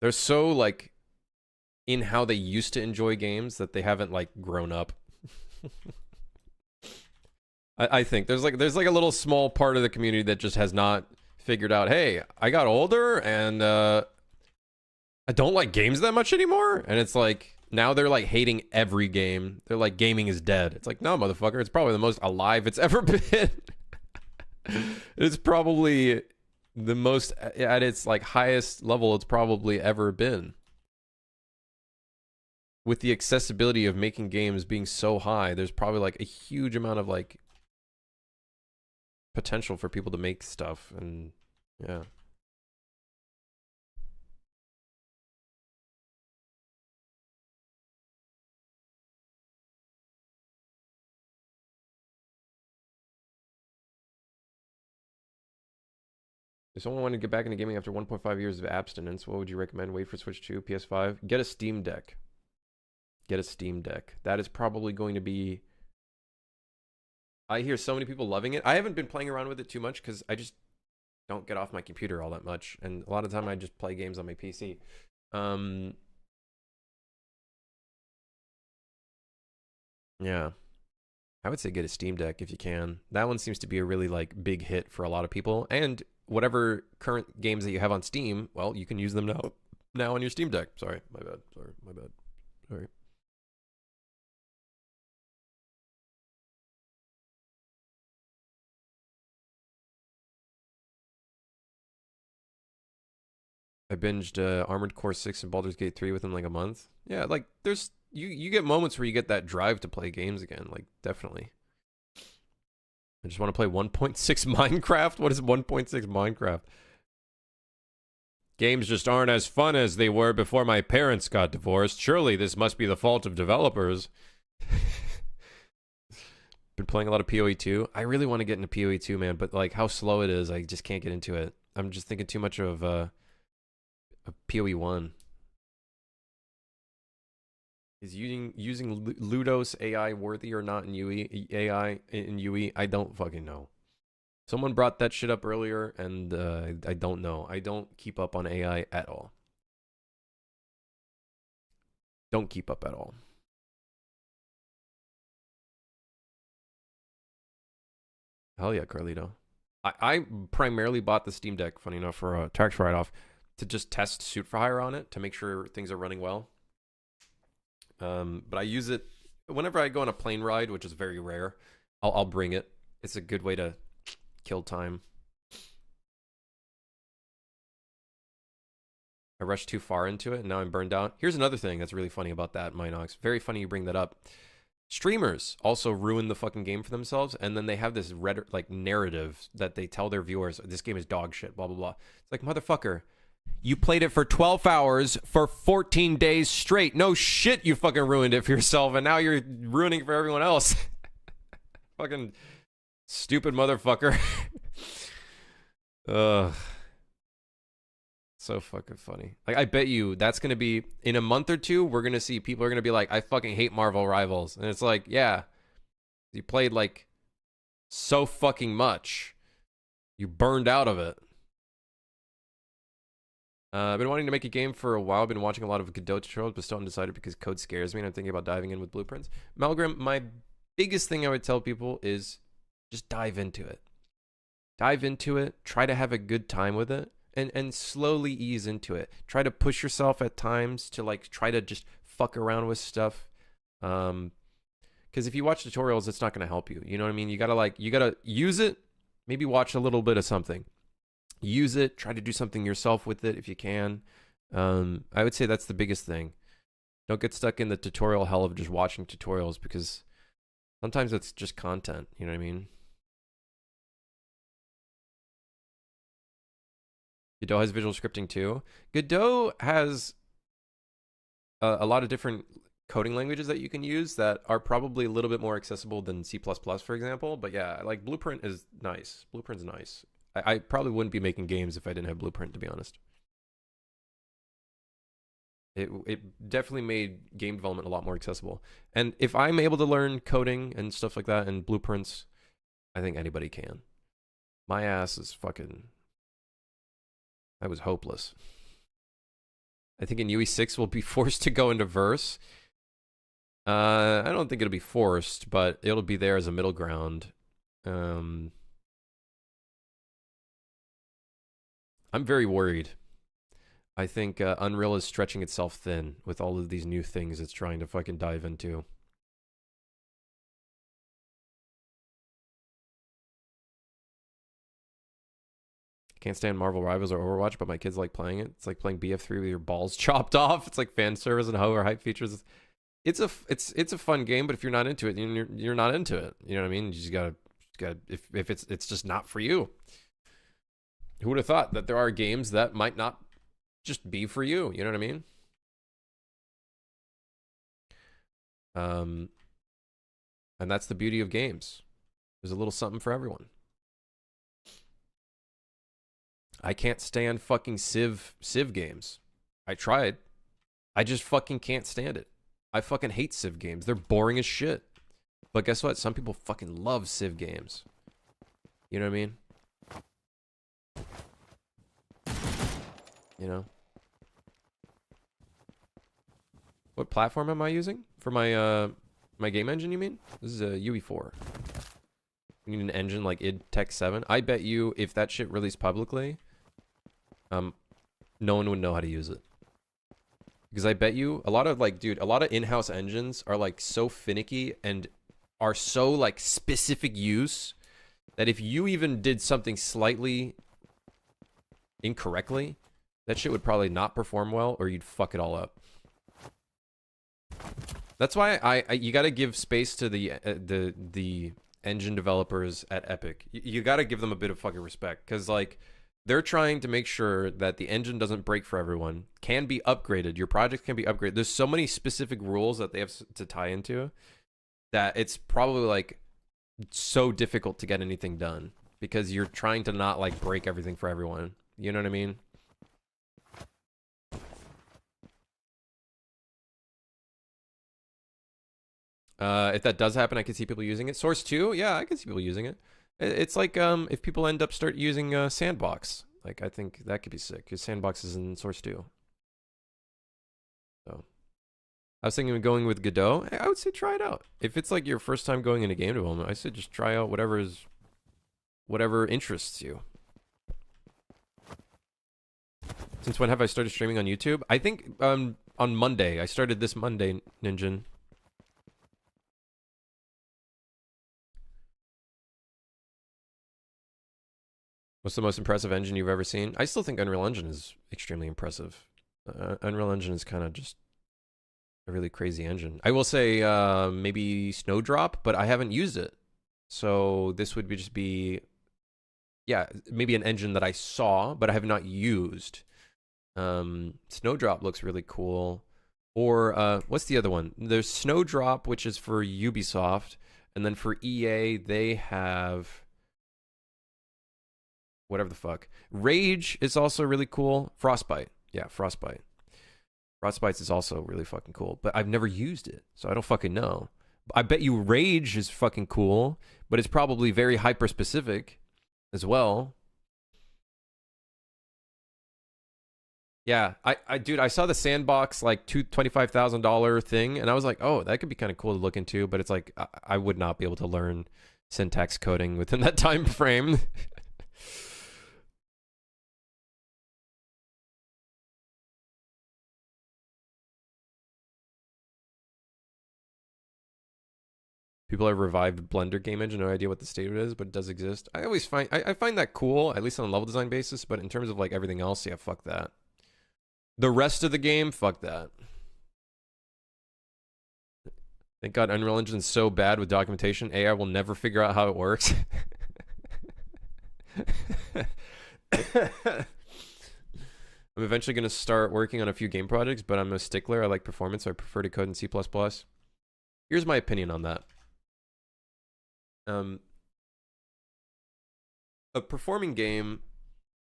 They're so, like, in how they used to enjoy games that they haven't, like, grown up. I think there's like a little small part of the community that just has not figured out, hey, I got older and I don't like games that much anymore. And it's like, now they're like hating every game. They're like, gaming is dead. It's like, no, motherfucker, it's probably the most alive it's ever been. It's probably the most, at its like highest level it's probably ever been. With the accessibility of making games being so high, there's probably like a huge amount of like potential for people to make stuff. And yeah. If someone wanted to get back into gaming after 1.5 years of abstinence, what would you recommend? Wait for Switch 2, PS5? Get a Steam Deck. Get a Steam Deck. That is probably going to be... I hear so many people loving it. I haven't been playing around with it too much because I just don't get off my computer all that much. And a lot of the time I just play games on my PC. Yeah. I would say get a Steam Deck if you can. That one seems to be a really like big hit for a lot of people. And whatever current games that you have on Steam, well, you can use them now on your Steam Deck. Sorry, my bad. Sorry, my bad. Sorry. I binged Armored Core 6 and Baldur's Gate 3 within like a month. Yeah, like there's you get moments where you get that drive to play games again, like definitely. I just want to play 1.6 Minecraft. What is 1.6 Minecraft? Games just aren't as fun as they were before my parents got divorced. Surely this must be the fault of developers. Been playing a lot of PoE 2. I really want to get into PoE 2, man, but like how slow it is, I just can't get into it. I'm just thinking too much of PoE 1. Is using Ludos AI worthy or not in UE? AI in UE? I don't fucking know. Someone brought that shit up earlier, and I don't know. I don't keep up on AI at all. Don't keep up at all. Hell yeah, Carlito. I primarily bought the Steam Deck, funny enough, for a tax write-off to just test Suit for Hire on it to make sure things are running well. But I use it whenever I go on a plane ride, which is very rare. I'll bring it. It's a good way to kill time. I rushed too far into it and now I'm burned out. Here's another thing that's really funny about that, Minox. Very funny you bring that up. Streamers also ruin the fucking game for themselves, and then they have this like narrative that they tell their viewers, this game is dog shit, blah blah blah. It's like, motherfucker, you played it for 12 hours for 14 days straight. No shit, you fucking ruined it for yourself, and now you're ruining it for everyone else. Fucking stupid motherfucker. Ugh. So fucking funny. Like, I bet you that's going to be, in a month or two, we're going to see people are going to be like, I fucking hate Marvel Rivals. And it's like, yeah, you played like so fucking much. You burned out of it. I've been wanting to make a game for a while. I've been watching a lot of Godot tutorials, but still undecided because code scares me and I'm thinking about diving in with blueprints. Malgrim, my biggest thing I would tell people is just dive into it. Dive into it. Try to have a good time with it. And slowly ease into it. Try to push yourself at times to like try to just fuck around with stuff. Because if you watch tutorials, it's not going to help you. You know what I mean? You gotta use it. Maybe watch a little bit of something. Use it. Try to do something yourself with it if you can. I would say that's the biggest thing. Don't get stuck in the tutorial hell of just watching tutorials, because sometimes it's just content. You know what I mean? Godot has visual scripting too. Godot has a lot of different coding languages that you can use that are probably a little bit more accessible than C++, for example. But yeah, like Blueprint is nice. Blueprint's nice. I probably wouldn't be making games if I didn't have Blueprint, to be honest. It definitely made game development a lot more accessible. And if I'm able to learn coding and stuff like that and blueprints, I think anybody can. My ass is fucking... I was hopeless. I think in UE6 we'll be forced to go into verse. I don't think it'll be forced, but it'll be there as a middle ground. I'm very worried. I think Unreal is stretching itself thin with all of these new things it's trying to fucking dive into. Can't stand Marvel Rivals or Overwatch, but my kids like playing it. It's like playing BF3 with your balls chopped off. It's like fan service and hover hype features. It's a fun game, but if you're not into it, you're not into it. You know what I mean? You just gotta if it's just not for you. Who would have thought that there are games that might not just be for you? You know what I mean? And that's the beauty of games. There's a little something for everyone. I can't stand fucking Civ games. I tried. I just fucking can't stand it. I fucking hate Civ games. They're boring as shit. But guess what? Some people fucking love Civ games. You know what I mean? You know? What platform am I using? For my my game engine, you mean? This is a UE4. You need an engine like id Tech 7. I bet you if that shit released publicly, no one would know how to use it. Because I bet you a lot of a lot of in-house engines are like so finicky and are so like specific use that if you even did something slightly incorrectly, that shit would probably not perform well, or you'd fuck it all up. That's why you got to give space to the engine developers at Epic. You got to give them a bit of fucking respect, because like They're trying to make sure that the engine doesn't break for everyone, can be upgraded. Your project can be upgraded. There's so many specific rules that they have to tie into that it's probably like so difficult to get anything done because you're trying to not like break everything for everyone. You know what I mean? If that does happen, I can see people using it. Source 2, yeah, I can see people using it. It's like if people end up start using Sandbox, like I think that could be sick because Sandbox is in Source 2. So I was thinking of going with Godot. I would say try it out. If it's like your first time going into game development, I said just try out whatever interests you. Since when have I started streaming on YouTube? I think on Monday. I started this Monday, Ninja. What's the most impressive engine you've ever seen? I still think Unreal Engine is extremely impressive. Unreal Engine is kind of just a really crazy engine. I will say maybe Snowdrop, but I haven't used it. So this would just be, yeah, maybe an engine that I saw, but I have not used. Snowdrop looks really cool. Or what's the other one? There's Snowdrop, which is for Ubisoft. And then for EA, they have whatever the fuck. Rage is also really cool. Frostbite. Yeah, Frostbite. Frostbite is also really fucking cool, but I've never used it, so I don't fucking know. I bet you Rage is fucking cool, but it's probably very hyper specific as well. Yeah, dude, I saw the Sandbox like $25,000 thing, and I was like, oh, that could be kind of cool to look into, but it's like I would not be able to learn syntax coding within that time frame. People have revived Blender game engine. No idea what the state of it is, but it does exist. I always find I find that cool, at least on a level design basis. But in terms of like everything else, yeah, fuck that. The rest of the game, fuck that. Thank God Unreal Engine's so bad with documentation. AI will never figure out how it works. I'm eventually going to start working on a few game projects, but I'm a stickler. I like performance, so I prefer to code in C++. Here's my opinion on that. A performing game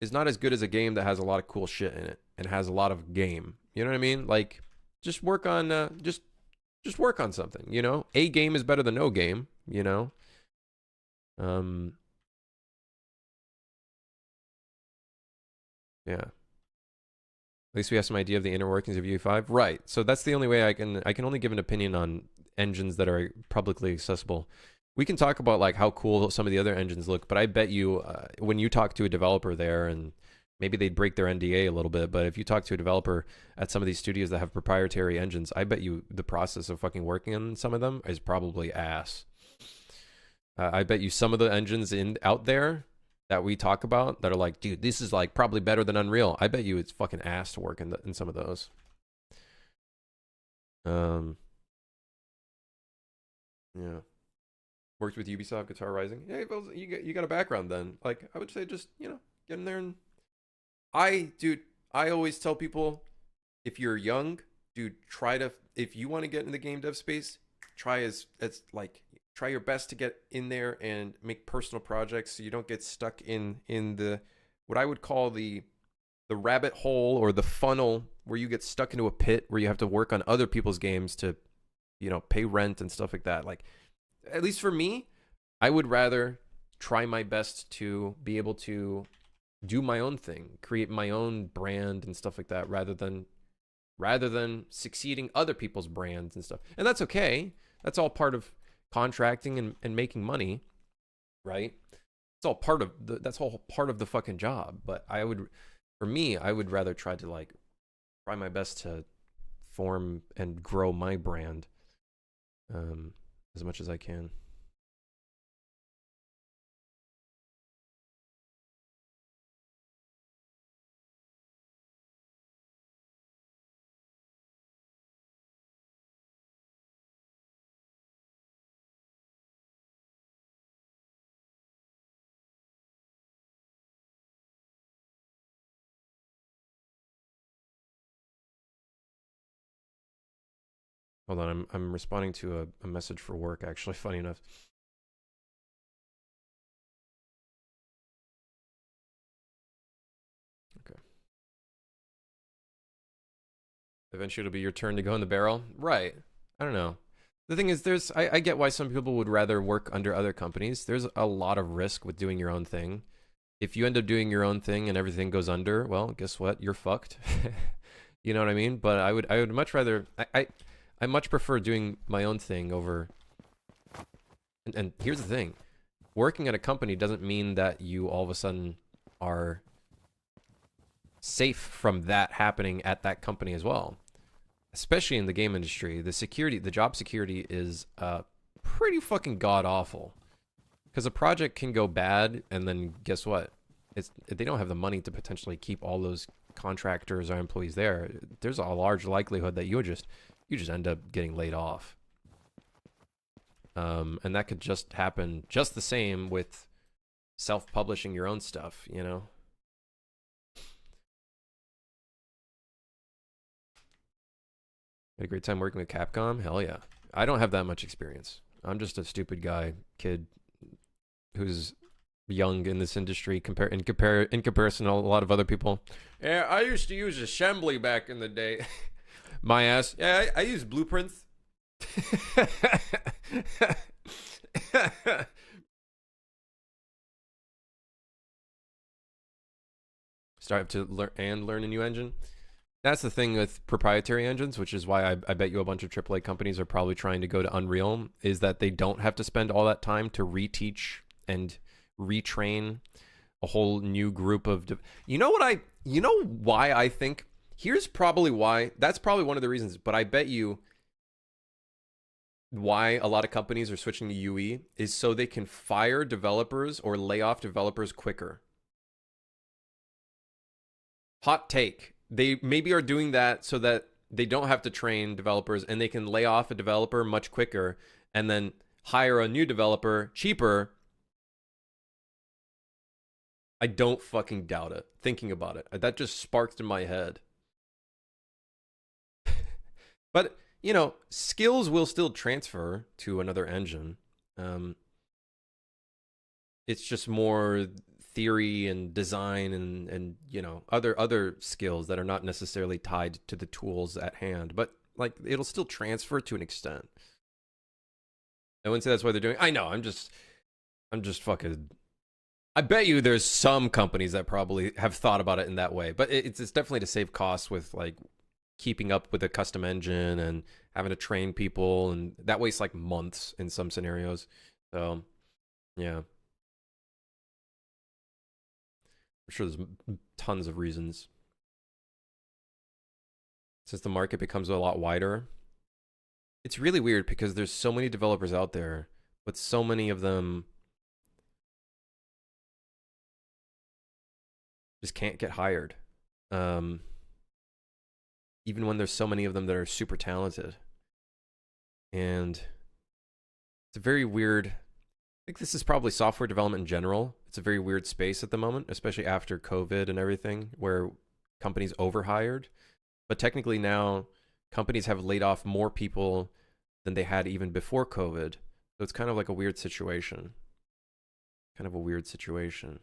is not as good as a game that has a lot of cool shit in it and has a lot of game. You know what I mean? Like, just work on just work on something. You know, a game is better than no game. You know, yeah. At least we have some idea of the inner workings of UE5. Right. So that's the only way I can only give an opinion on engines that are publicly accessible. We can talk about like how cool some of the other engines look, but I bet you when you talk to a developer there, and maybe they'd break their NDA a little bit, but if you talk to a developer at some of these studios that have proprietary engines, I bet you the process of fucking working on some of them is probably ass. I bet you some of the engines out there that we talk about that are like, dude, this is like probably better than Unreal. I bet you it's fucking ass to work in some of those. Yeah. Worked with Ubisoft, Guitar Rising. Yeah, well, you got a background then. Like, I would say just, you know, get in there and dude, I always tell people if you're young, dude, if you want to get in the game dev space, try try your best to get in there and make personal projects so you don't get stuck in the what I would call the rabbit hole or the funnel where you get stuck into a pit where you have to work on other people's games to, you know, pay rent and stuff like that. Like, at least for me, I would rather try my best to be able to do my own thing, create my own brand and stuff like that, rather than succeeding other people's brands and stuff. And that's okay. That's all part of contracting and making money, right? It's all part of that's all part of the fucking job. But for me, I would rather try to like try my best to form and grow my brand as much as I can. Hold on, I'm responding to a message for work, actually, funny enough. Okay. Eventually it'll be your turn to go in the barrel. Right. I don't know. The thing is, I get why some people would rather work under other companies. There's a lot of risk with doing your own thing. If you end up doing your own thing and everything goes under, well, guess what? You're fucked. You know what I mean? But I would much rather, I much prefer doing my own thing over, and here's the thing. Working at a company doesn't mean that you all of a sudden are safe from that happening at that company as well. Especially in the game industry, the job security is pretty fucking god awful. Because a project can go bad, and then guess what? They don't have the money to potentially keep all those contractors or employees there. There's a large likelihood that you just end up getting laid off. And that could just happen just the same with self-publishing your own stuff, you know? Had a great time working with Capcom? Hell yeah. I don't have that much experience. I'm just a stupid kid who's young in this industry in comparison to a lot of other people. Yeah, I used to use assembly back in the day. My ass. Yeah, I use blueprints. Start to learn a new engine. That's the thing with proprietary engines, which is why I bet you a bunch of AAA companies are probably trying to go to Unreal, is that they don't have to spend all that time to reteach and retrain a whole new group of you know why I think here's probably why that's probably one of the reasons, but I bet you why a lot of companies are switching to UE is so they can fire developers or lay off developers quicker. Hot take. They maybe are doing that so that they don't have to train developers and they can lay off a developer much quicker and then hire a new developer cheaper. I don't fucking doubt it. Thinking about it, that just sparked in my head. But, you know, skills will still transfer to another engine. It's just more theory and design and you know, other skills that are not necessarily tied to the tools at hand. But, like, it'll still transfer to an extent. I wouldn't say that's why they're doing it. I know, I'm just fucking... I bet you there's some companies that probably have thought about it in that way, but it's definitely to save costs with like keeping up with a custom engine and having to train people, and that wastes like months in some scenarios. So, yeah, I'm sure there's tons of reasons. Since the market becomes a lot wider, it's really weird because there's so many developers out there, but so many of them just can't get hired. Even when there's so many of them that are super talented. And it's a very weird, I think this is probably software development in general. It's a very weird space at the moment, especially after COVID and everything, where companies overhired. But technically now, companies have laid off more people than they had even before COVID. So it's kind of like a weird situation. Kind of a weird situation.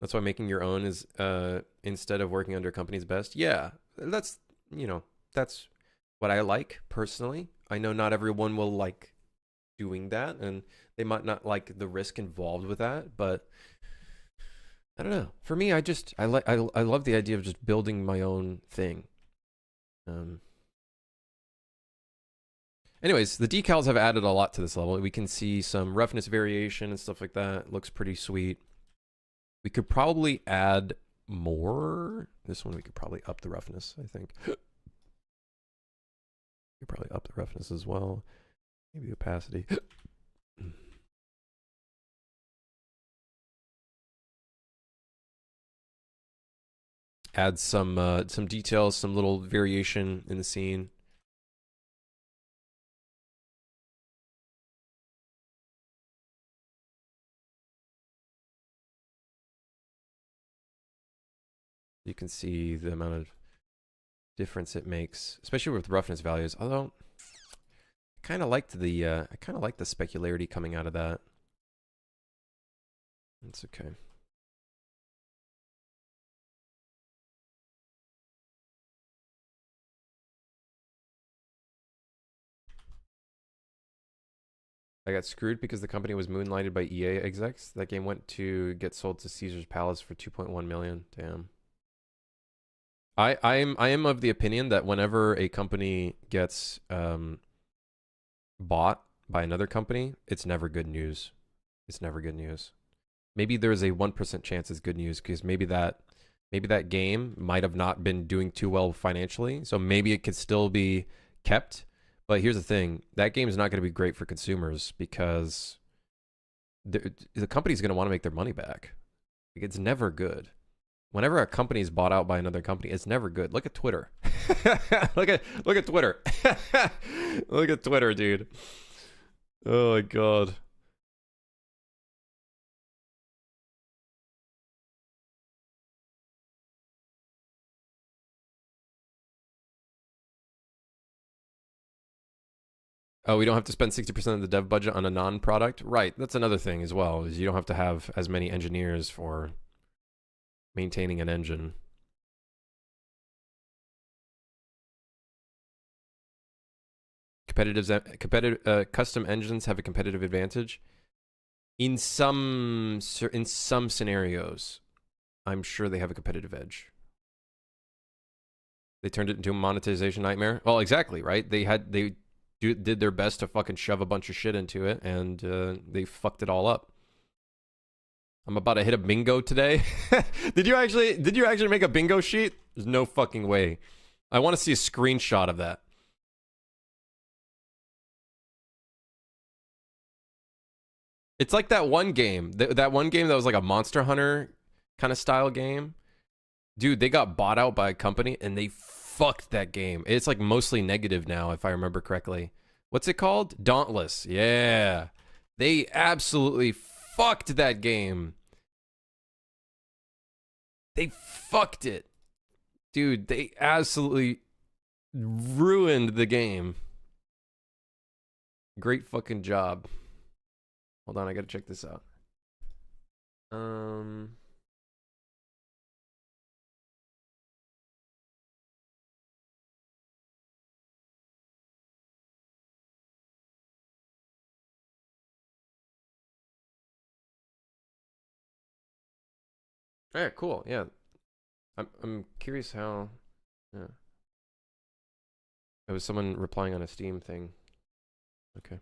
That's why making your own is instead of working under a company's best. Yeah, that's, you know, that's what I like personally. I know not everyone will like doing that, and they might not like the risk involved with that, but I don't know. For me, I love the idea of just building my own thing. Anyways, the decals have added a lot to this level. We can see some roughness variation and stuff like that. It looks pretty sweet. We could probably add more. This one we could probably up the roughness, I think. We could probably up the roughness as well. Maybe opacity. Add some details, some little variation in the scene. You can see the amount of difference it makes, especially with roughness values. Although I kind of liked the specularity coming out of that. It's okay. I got screwed because the company was moonlighted by EA execs. That game went to get sold to Caesar's Palace for 2.1 million. Damn. I am of the opinion that whenever a company gets bought by another company, it's never good news. It's never good news. Maybe there's a 1% chance it's good news because maybe that game might have not been doing too well financially, so maybe it could still be kept. But here's the thing: that game is not going to be great for consumers because the company's going to want to make their money back. It's never good. Whenever a company is bought out by another company, it's never good. Look at Twitter. look at Twitter. Look at Twitter, dude. Oh my god. Oh, we don't have to spend 60% of the dev budget on a non-product? Right, that's another thing as well, is you don't have to have as many engineers for maintaining an engine. Custom engines have a competitive advantage. In some scenarios, I'm sure they have a competitive edge. They turned it into a monetization nightmare. Well, exactly, right? They did their best to fucking shove a bunch of shit into it, and they fucked it all up. I'm about to hit a bingo today. Did you actually make a bingo sheet? There's no fucking way. I want to see a screenshot of that. It's like that one game. That one game that was like a Monster Hunter kind of style game. Dude, they got bought out by a company and they fucked that game. It's like mostly negative now, if I remember correctly. What's it called? Dauntless. Yeah. They absolutely fucked that game. They fucked it. Dude, they absolutely ruined the game. Great fucking job. Hold on, I gotta check this out. Yeah, cool. Yeah, I'm curious how. Yeah, it was someone replying on a Steam thing. Okay.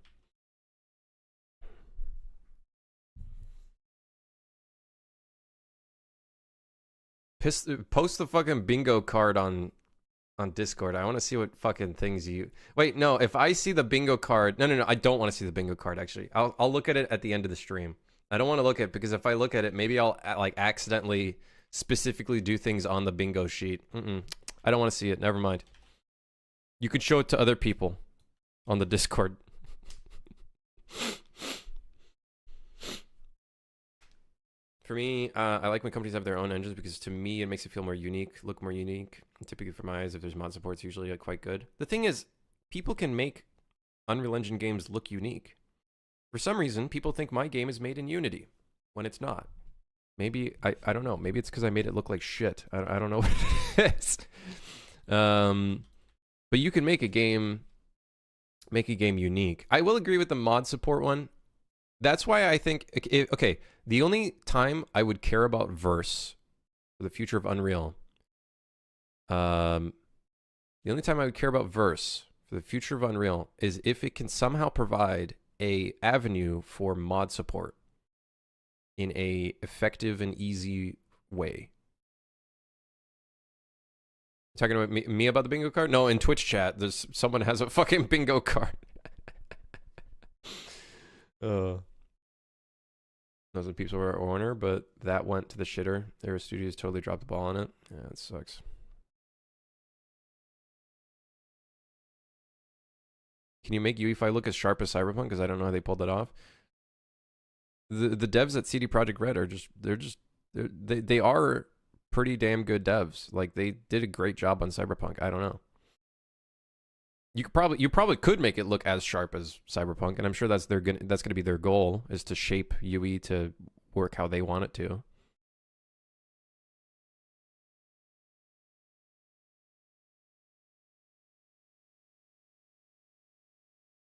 Post the fucking bingo card on Discord. I want to see what fucking things you. Wait, no. If I see the bingo card, no. I don't want to see the bingo card. Actually, I'll look at it at the end of the stream. I don't want to look at it because if I look at it, maybe I'll like accidentally specifically do things on the bingo sheet. I don't want to see it. Never mind. You could show it to other people on the Discord. For me, I like when companies have their own engines because to me it makes it feel more unique, look more unique. And typically for my eyes, if there's mod support, it's usually quite good. The thing is, people can make Unreal Engine games look unique. For some reason, people think my game is made in Unity when it's not. Maybe, I don't know. Maybe it's because I made it look like shit. I don't know what it is. But you can make a game unique. I will agree with the mod support one. That's why I think, okay, the only time I would care about verse for the future of Unreal, the only time I would care about verse for the future of Unreal is if it can somehow provide a avenue for mod support in a effective and easy way. Talking about me about the bingo card? No, in Twitch chat, there's someone has a fucking bingo card. Those are peeps over at Warner, but that went to the shitter. Their studios totally dropped the ball on it. Yeah, it sucks. Can you make UEFI look as sharp as Cyberpunk? Because I don't know how they pulled that off. The devs at CD Projekt Red are they are pretty damn good devs. Like they did a great job on Cyberpunk. I don't know. You probably could make it look as sharp as Cyberpunk, and I'm sure that's gonna be their goal, is to shape UE to work how they want it to.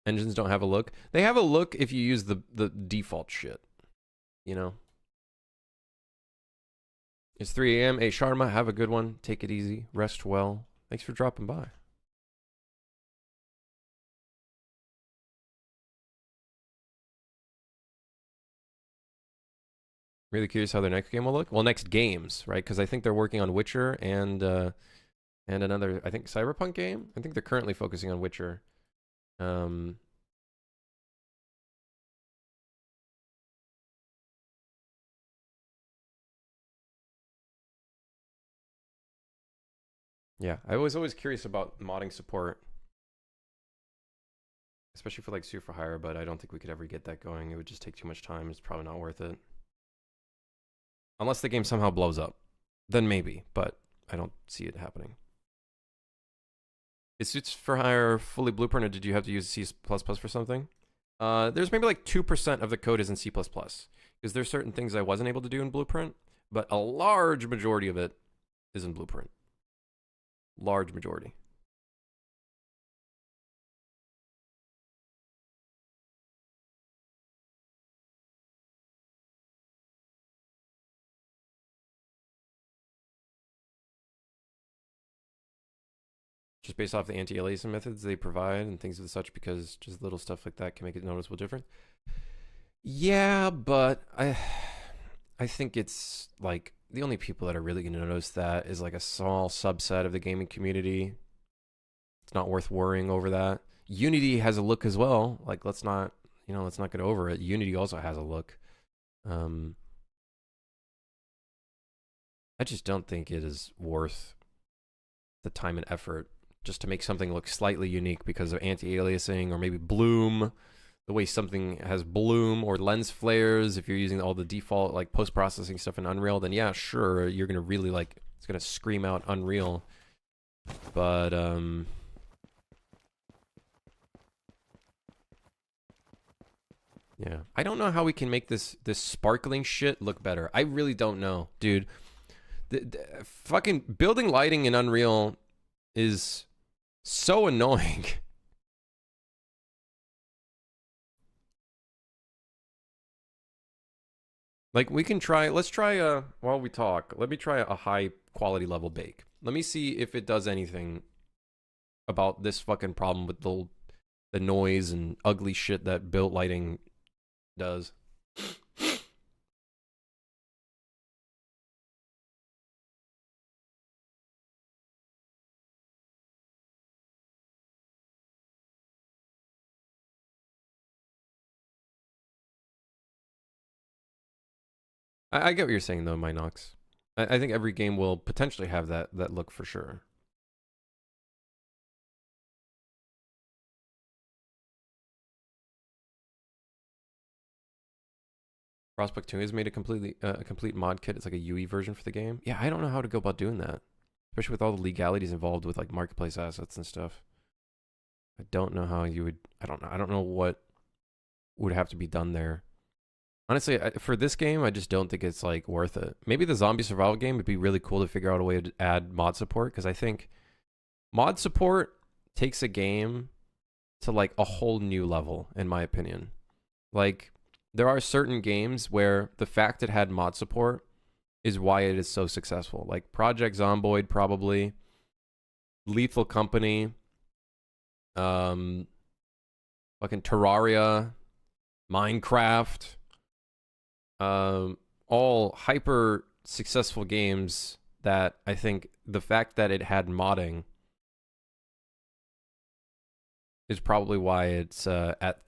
Engines don't have a look. They have a look if you use the default shit. You know. It's 3 a.m. Hey Sharma, have a good one. Take it easy. Rest well. Thanks for dropping by. Really curious how their next game will look. Well, next games, right? Because I think they're working on Witcher and another, I think, Cyberpunk game. I think they're currently focusing on Witcher. Yeah, I was always curious about modding support, especially for like Suit for Hire, but I don't think we could ever get that going. It would just take too much time. It's probably not worth it. Unless the game somehow blows up, then maybe, but I don't see it happening. Is Suits for Hire fully blueprint, or did you have to use C++ for something? There's maybe like 2% of the code is in C++, because there's certain things I wasn't able to do in Blueprint, but a large majority of it is in Blueprint. Large majority. Just based off the anti-aliasing methods they provide and things of such, because just little stuff like that can make a noticeable difference. Yeah, but I think it's like the only people that are really going to notice that is like a small subset of the gaming community. It's not worth worrying over that. Unity has a look as well. Like let's not get over it. Unity also has a look. I just don't think it is worth the time and effort just to make something look slightly unique because of anti-aliasing, or maybe bloom, the way something has bloom, or lens flares. If you're using all the default like post-processing stuff in Unreal, then yeah, sure, you're gonna really like, it's gonna scream out Unreal. But yeah, I don't know how we can make this sparkling shit look better. I really don't know, dude. The fucking building lighting in Unreal is so annoying. Like we can try, let's try while we talk, let me try a high quality level bake. Let me see if it does anything about this fucking problem with the noise and ugly shit that built lighting does. I get what you're saying though, Minox. I think every game will potentially have that look for sure. Frostpunk 2 has made a complete mod kit. It's like a UE version for the game. Yeah, I don't know how to go about doing that, especially with all the legalities involved with like marketplace assets and stuff. I don't know how you would. I don't know what would have to be done there. Honestly, for this game, I just don't think it's like worth it. Maybe the zombie survival game would be really cool to figure out a way to add mod support, because I think mod support takes a game to like a whole new level, in my opinion. Like, there are certain games where the fact it had mod support is why it is so successful. Like Project Zomboid, probably. Lethal Company. Fucking Terraria. Minecraft. All hyper successful games that I think the fact that it had modding is probably why it's at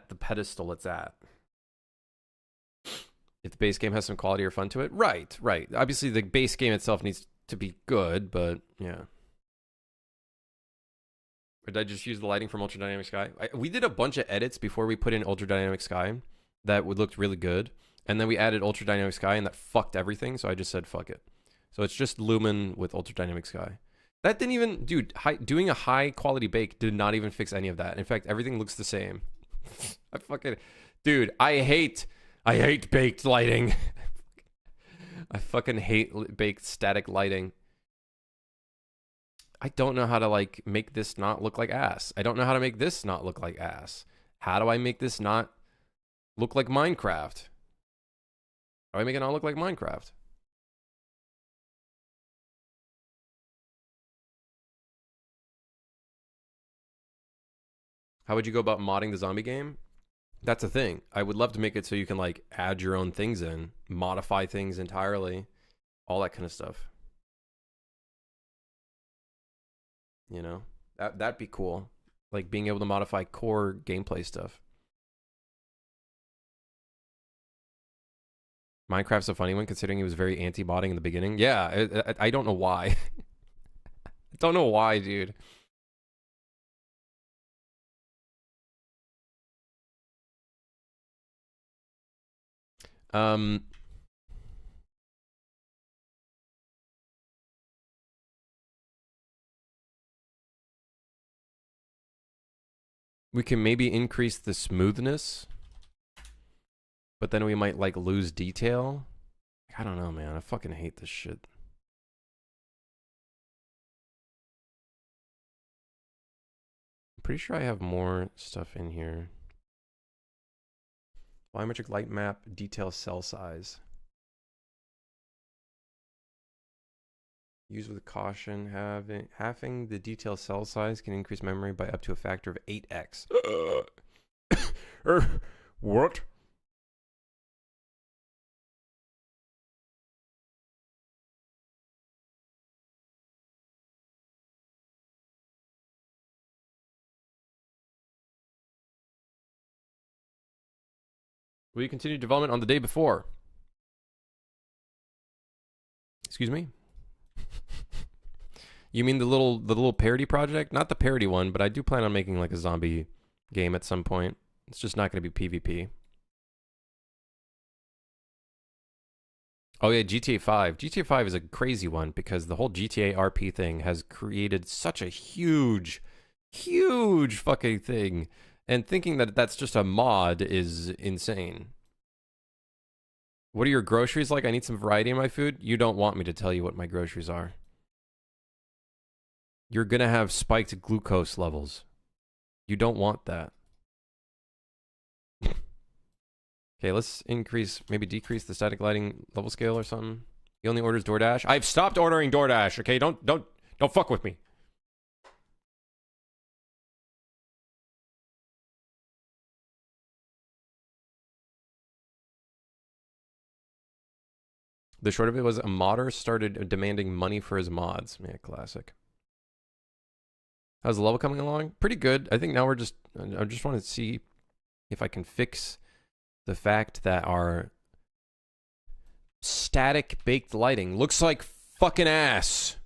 the pedestal it's at. If the base game has some quality or fun to it, right. Obviously, the base game itself needs to be good, but yeah. Or did I just use the lighting from Ultra Dynamic Sky? We did a bunch of edits before we put in Ultra Dynamic Sky that would look really good. And then we added ultra dynamic sky, and that fucked everything. So I just said fuck it. So it's just lumen with ultra dynamic sky. That didn't even, dude. Doing a high quality bake did not even fix any of that. In fact, everything looks the same. I fucking, dude. I hate baked lighting. I fucking hate baked static lighting. I don't know how to like make this not look like ass. I don't know how to make this not look like ass. How do I make this not look like Minecraft? How do I make it not look like Minecraft? How would you go about modding the zombie game? That's a thing. I would love to make it so you can like add your own things in, modify things entirely, all that kind of stuff. You know, that'd be cool. Like being able to modify core gameplay stuff. Minecraft's a funny one considering he was very anti-modding in the beginning. Yeah, I don't know why. I don't know why, dude. We can maybe increase the smoothness, but then we might like lose detail. I don't know, man. I fucking hate this shit. I'm pretty sure I have more stuff in here. Volumetric light map, detail cell size. Use with caution. Halving the detail cell size can increase memory by up to a factor of 8x. What? Will you continue development on the day before? Excuse me? You mean the little parody project? Not the parody one, but I do plan on making like a zombie game at some point. It's just not going to be PvP. Oh yeah, GTA 5. GTA 5 is a crazy one because the whole GTA RP thing has created such a huge fucking thing. And thinking that that's just a mod is insane. What are your groceries like? I need some variety in my food. You don't want me to tell you what my groceries are. You're going to have spiked glucose levels. You don't want that. Okay, let's increase, maybe decrease the static lighting level scale or something. He only orders DoorDash. I've stopped ordering DoorDash, okay? Don't fuck with me. The short of it was a modder started demanding money for his mods. Yeah, classic. How's the level coming along? Pretty good. I think now I just want to see if I can fix the fact that our static baked lighting looks like fucking ass.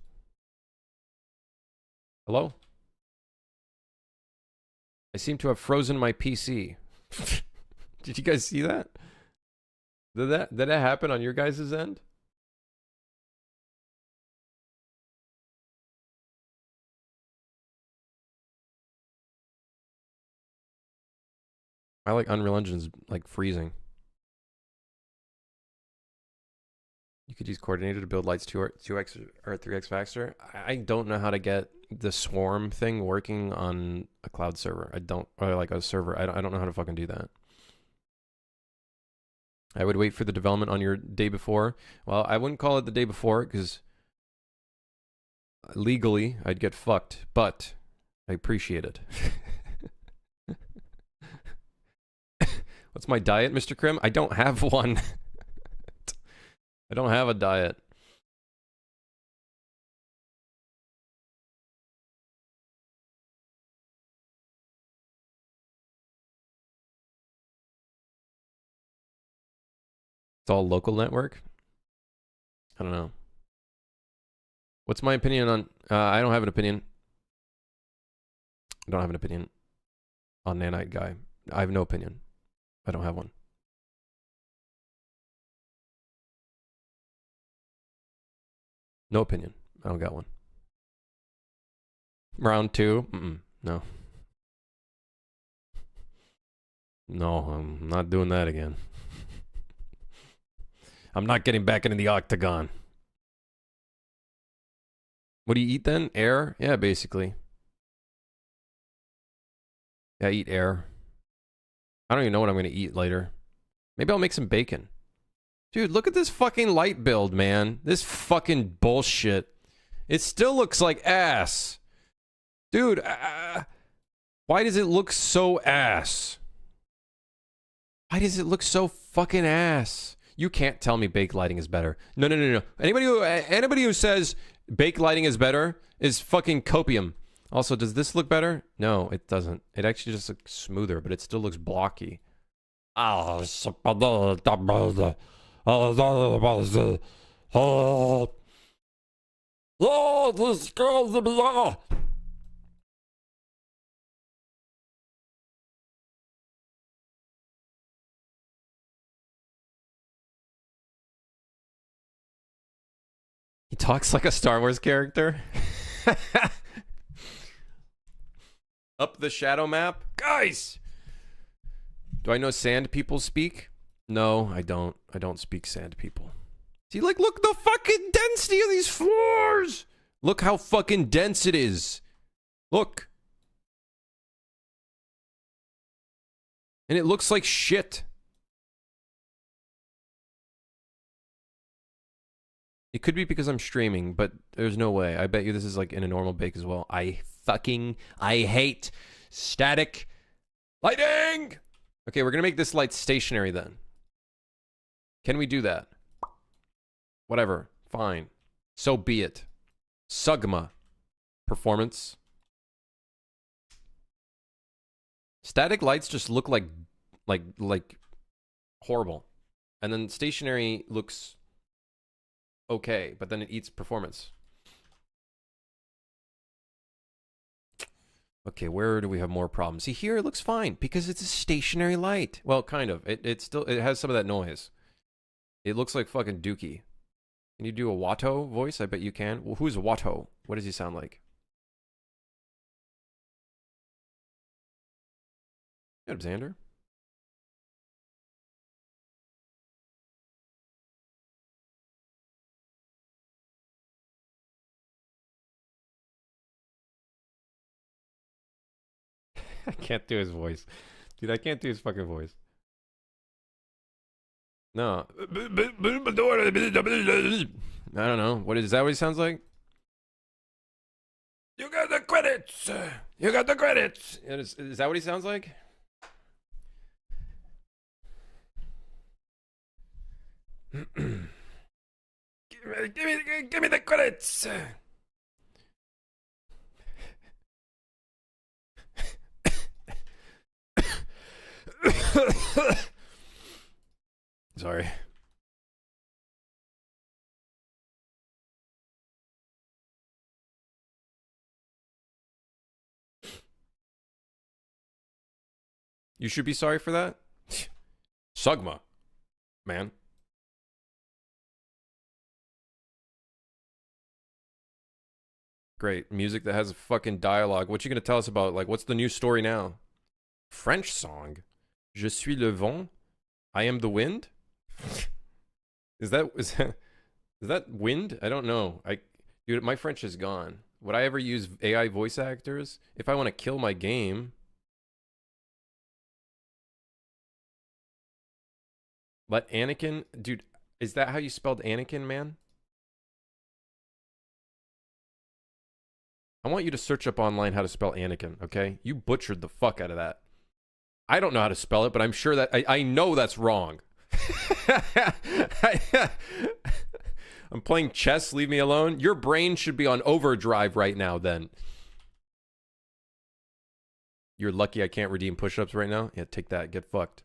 Hello? I seem to have frozen my PC. Did you guys see that? Did that happen on your guys' end? I like Unreal Engine's like freezing. You could use Coordinator to build lights 2x or 3x faster. I don't know how to get the swarm thing working on a cloud server. Or like a server. I don't know how to fucking do that. I would wait for the development on your day before. Well, I wouldn't call it the day before because legally I'd get fucked, but I appreciate it. What's my diet, Mr. Krim? I don't have one. I don't have a diet. It's all local network? I don't know. What's my opinion on... I don't have an opinion. I don't have an opinion on nanite guy. I have no opinion. I don't have one. No opinion. I don't got one. Round 2? No. No, I'm not doing that again. I'm not getting back into the octagon. What do you eat then? Air? Yeah, basically. Yeah, I eat air. I don't even know what I'm going to eat later. Maybe I'll make some bacon. Dude, look at this fucking light build, man. This fucking bullshit. It still looks like ass. Dude, why does it look so ass? Why does it look so fucking ass? You can't tell me baked lighting is better. No. Anybody who says baked lighting is better is fucking copium. Also, does this look better? No, it doesn't. It actually just looks smoother, but it still looks blocky. He talks like a Star Wars character. Up the shadow map? Guys! Do I know sand people speak? No, I don't. I don't speak sand people. See, like, look the fucking density of these floors! Look how fucking dense it is. Look. And it looks like shit. It could be because I'm streaming, but there's no way. I bet you this is like in a normal bake as well. I hate static lighting. Okay, we're gonna make this light stationary then. Can we do that? Whatever, fine. So be it. Sugma. Performance. Static lights just look like horrible. And then stationary looks okay, but then it eats performance. Okay, where do we have more problems? See, here it looks fine because it's a stationary light. Well, kind of. It has some of that noise. It looks like fucking Dookie. Can you do a Watto voice? I bet you can. Well, who's Watto? What does he sound like? Good, up, Xander. I can't do his voice. Dude, I can't do his fucking voice. No. I don't know. Is that what he sounds like? You got the credits! You got the credits! Is that what he sounds like? Give me the credits! Sorry. You should be sorry for that? Sugma, man. Great. Music that has a fucking dialogue. What you gonna tell us about? Like, what's the new story now? French song. Je suis le vent. I am the wind. Is that wind? I don't know. Dude, my French is gone. Would I ever use AI voice actors? If I want to kill my game. Let Anakin, dude, is that how you spelled Anakin, man? I want you to search up online how to spell Anakin, okay? You butchered the fuck out of that. I don't know how to spell it, but I'm sure that I know that's wrong. I'm playing chess, leave me alone. Your brain should be on overdrive right now then. You're lucky I can't redeem push-ups right now. Yeah, take that, get fucked.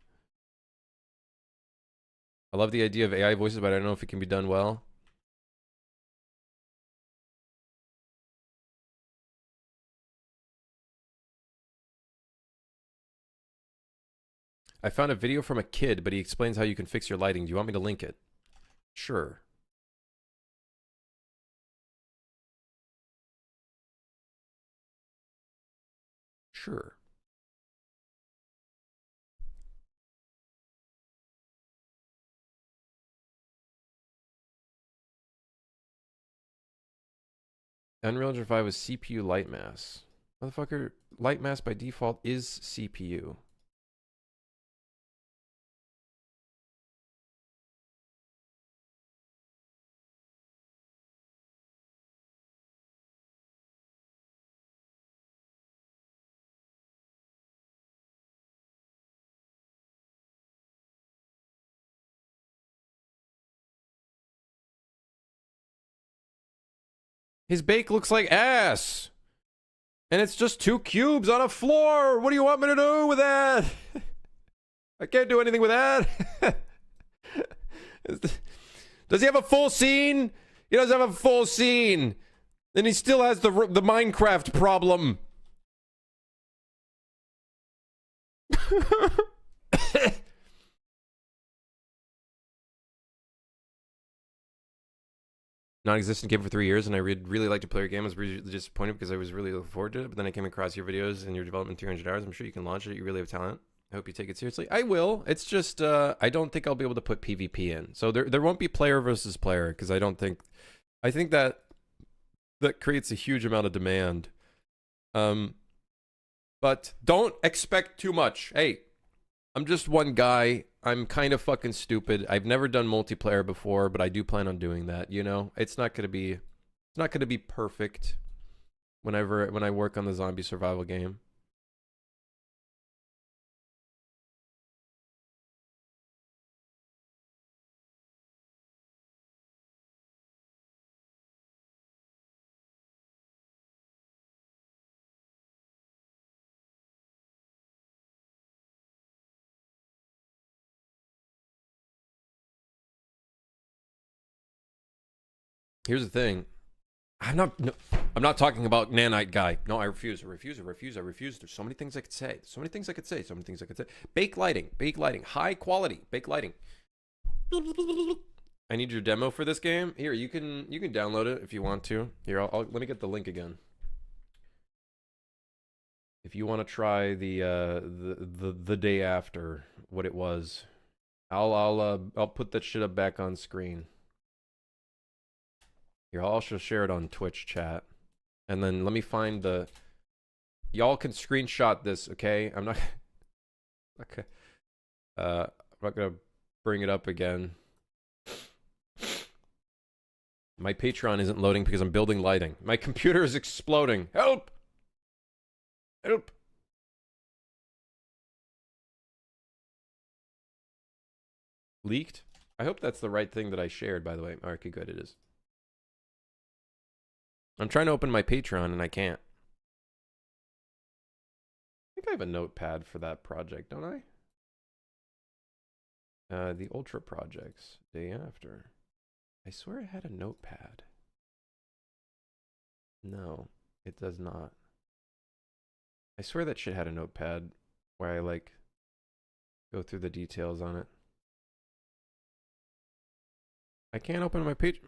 I love the idea of AI voices, but I don't know if it can be done well. I found a video from a kid, but he explains how you can fix your lighting. Do you want me to link it? Sure. Sure. Unreal Engine 5 was CPU light mass. Motherfucker, light mass by default is CPU. His bake looks like ass. And it's just 2 cubes on a floor. What do you want me to do with that? I can't do anything with that. Does he have a full scene? He doesn't have a full scene. And he still has the Minecraft problem. Non-existent game for 3 years, and I really like to play your game. I was really disappointed because I was really looking forward to it, but then I came across your videos and your development 300 hours. I'm sure you can launch it. You really have talent. I hope you take it seriously. I will. It's just I don't think I'll be able to put PvP in. So there won't be player versus player because I think that creates a huge amount of demand. But don't expect too much. Hey, I'm just one guy. I'm kind of fucking stupid. I've never done multiplayer before, but I do plan on doing that, you know? It's not going to be perfect when I work on the zombie survival game. Here's the thing. I'm not talking about nanite guy. No, I refuse. There's so many things I could say. Bake lighting. High quality bake lighting. I need your demo for this game. Here, you can download it if you want to. Here, let me get the link again. If you want to try the day after what it was, I'll put that shit up back on screen. Here, I'll also share it on Twitch chat. And then let me find the... Y'all can screenshot this, okay? I'm not... Okay. I'm not gonna bring it up again. My Patreon isn't loading because I'm building lighting. My computer is exploding. Help! Help! Leaked? I hope that's the right thing that I shared, by the way. Okay, good, it is. I'm trying to open my Patreon and I can't. I think I have a notepad for that project, don't I? The Ultra projects, day after. I swear I had a notepad. No, it does not. I swear that shit had a notepad where I like go through the details on it. I can't open my page.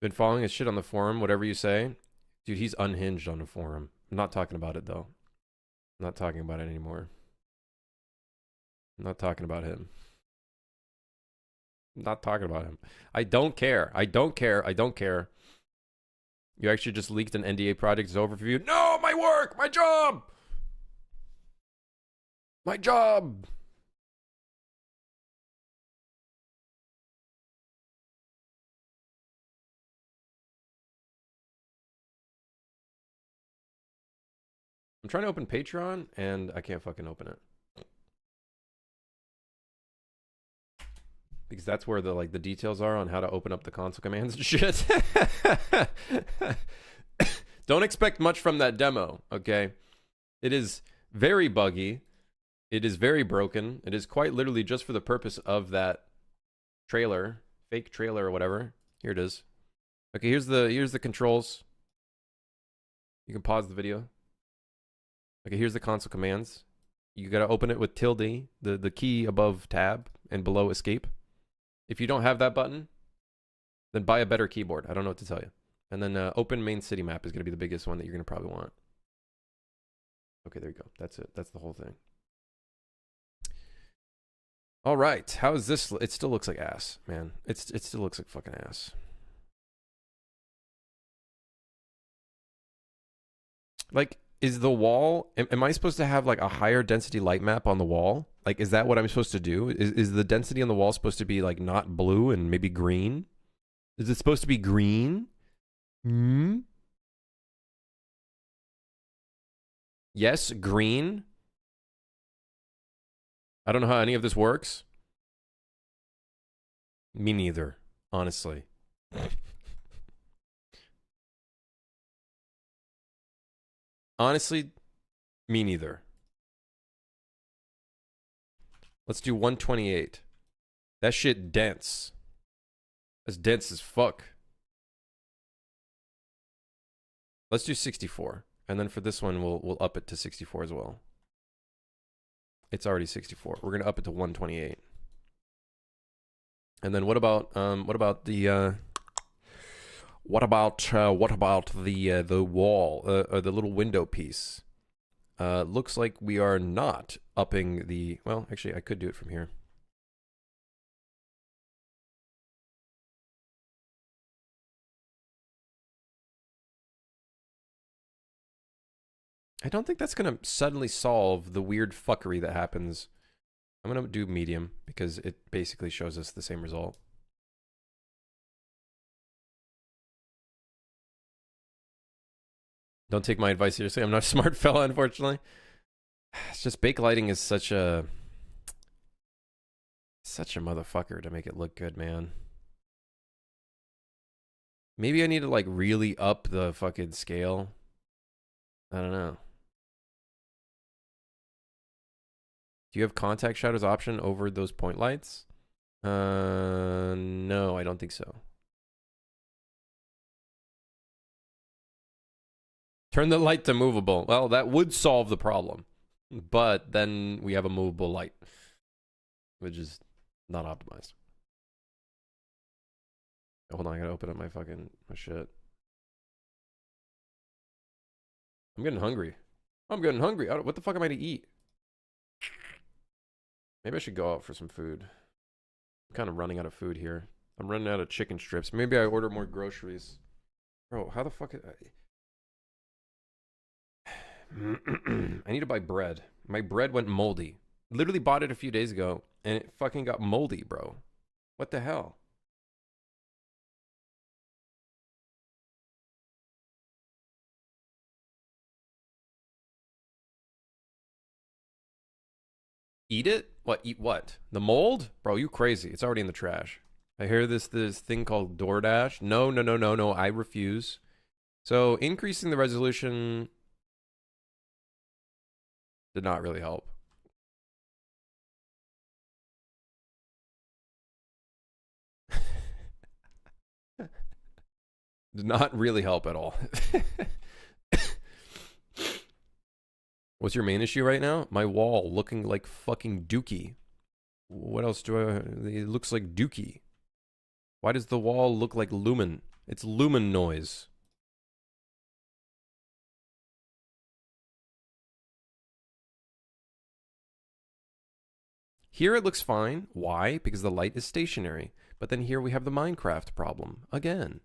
Been following his shit on the forum, whatever you say. Dude, he's unhinged on the forum. I'm not talking about it, though. I'm not talking about it anymore. I'm not talking about him. I'm not talking about him. I don't care. I don't care. I don't care. You actually just leaked an NDA project's overview. No, my work! My job! My job! I'm trying to open Patreon, and I can't fucking open it. Because that's where the details are on how to open up the console commands and shit. Don't expect much from that demo, okay? It is very buggy. It is very broken. It is quite literally just for the purpose of that trailer, fake trailer or whatever. Here it is. Okay, here's the controls. You can pause the video. Okay, here's the console commands. You gotta open it with tilde, the key above tab and below escape. If you don't have that button, then buy a better keyboard. I don't know what to tell you. And then open main city map is going to be the biggest one that you're going to probably want. Okay, there you go. That's it. That's the whole thing. All right. How is this? It still looks like ass, man. It still looks like fucking ass. Like, is the wall... Am I supposed to have, like, a higher density light map on the wall? Like, is that what I'm supposed to do? Is the density on the wall supposed to be, like, not blue and maybe green? Is it supposed to be green? Hmm? Yes, green. I don't know how any of this works. Me neither, honestly. Honestly, me neither. Let's do 128. That shit dense. That's dense as fuck. Let's do 64. And then for this one, we'll up it to 64 as well. It's already 64. We're gonna up it to 128. And then what about the wall or the little window piece? Looks like we are not upping the... Well, actually, I could do it from here. I don't think that's going to suddenly solve the weird fuckery that happens. I'm going to do medium because it basically shows us the same result. Don't take my advice seriously. I'm not a smart fella, unfortunately. It's just backlighting is such a motherfucker to make it look good, man. Maybe I need to like really up the fucking scale. I don't know. Do you have contact shadows option over those point lights? No, I don't think so. Turn the light to movable. Well, that would solve the problem. But then we have a movable light, which is not optimized. Hold on, I gotta open up my shit. I'm getting hungry. What the fuck am I to eat? Maybe I should go out for some food. I'm kind of running out of food here. I'm running out of chicken strips. Maybe I order more groceries. Bro, how the fuck is... I need to buy bread. My bread went moldy. Literally bought it a few days ago, and it fucking got moldy, bro. What the hell? Eat it? What? Eat what? The mold? Bro, you crazy. It's already in the trash. I hear this thing called DoorDash. No. I refuse. So increasing the resolution did not really help. Did not really help at all. What's your main issue right now? My wall looking like fucking dookie. What else do I... It looks like dookie. Why does the wall look like lumen? It's lumen noise. Here it looks fine. Why? Because the light is stationary. But then here we have the Minecraft problem. Again.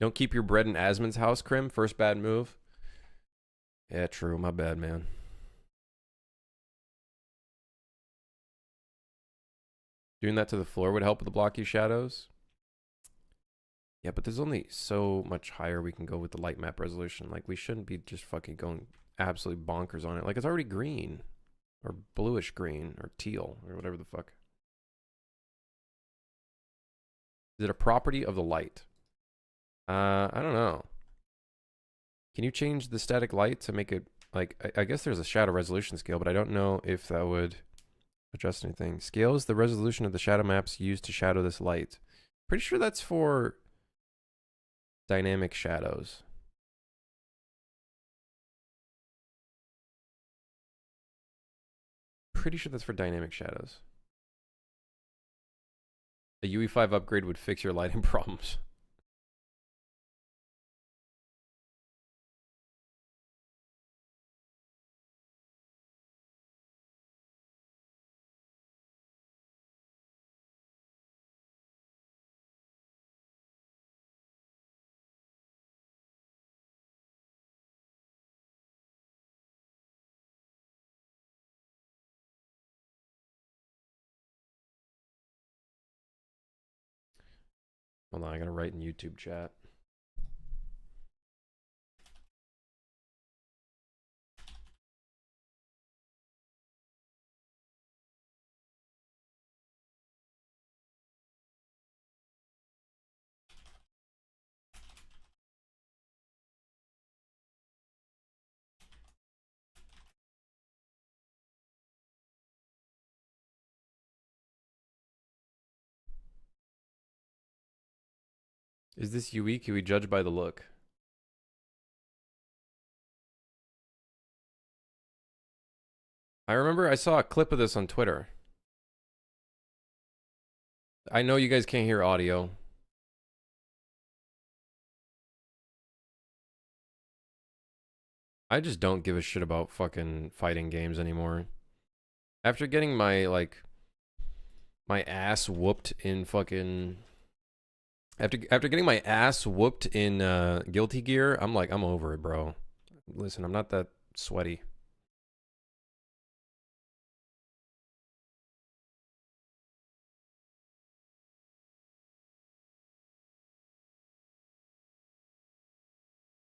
Don't keep your bread in Asmon's house, Krim. First bad move. Yeah, true. My bad, man. Doing that to the floor would help with the blocky shadows. Yeah, but there's only so much higher we can go with the light map resolution. Like, we shouldn't be just fucking going absolutely bonkers on it. Like, it's already green. Or bluish green. Or teal. Or whatever the fuck. Is it a property of the light? I don't know. Can you change the static light to make it... Like, I guess there's a shadow resolution scale, but I don't know if that would adjust anything. Scale is the resolution of the shadow maps used to shadow this light. Pretty sure that's for dynamic shadows. pretty sure that's for dynamic shadows. A UE5 upgrade would fix your lighting problems. Hold on, I gotta write in YouTube chat. Is this UE? Can we judge by the look? I remember I saw a clip of this on Twitter. I know you guys can't hear audio. I just don't give a shit about fucking fighting games anymore. After getting my, like, my ass whooped in fucking... After getting my ass whooped in Guilty Gear, I'm like, I'm over it, bro. Listen, I'm not that sweaty.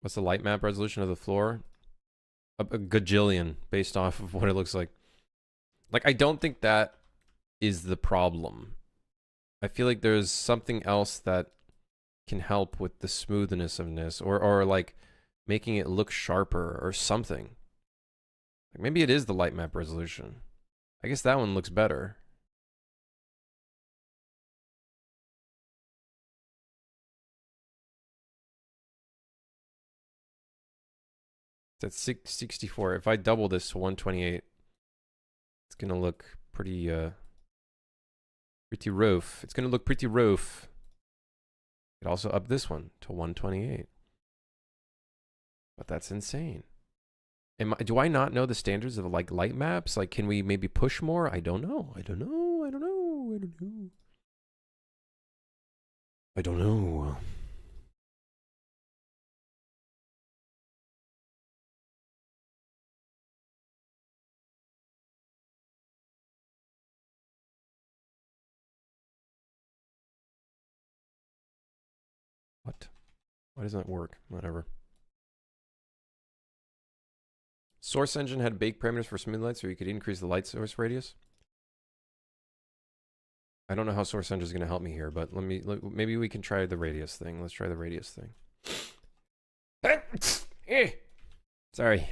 What's the light map resolution of the floor? A gajillion, based off of what it looks like. Like, I don't think that is the problem. I feel like there's something else that can help with the smoothness of this, or like making it look sharper or something. Like maybe it is the light map resolution. I guess that one looks better. It's at 64. If I double this to 128, it's gonna look pretty pretty rough. It's gonna look pretty rough. Could also up this one to 128. But that's insane. Do I not know the standards of like light maps? Like, can we maybe push more? I don't know. I don't know. I don't know. I don't know. I don't know. What? Why doesn't that work? Whatever. Source engine had baked parameters for smooth light, so you could increase the light source radius. I don't know how source engine is going to help me here, but maybe we can try the radius thing. Let's try the radius thing. Sorry.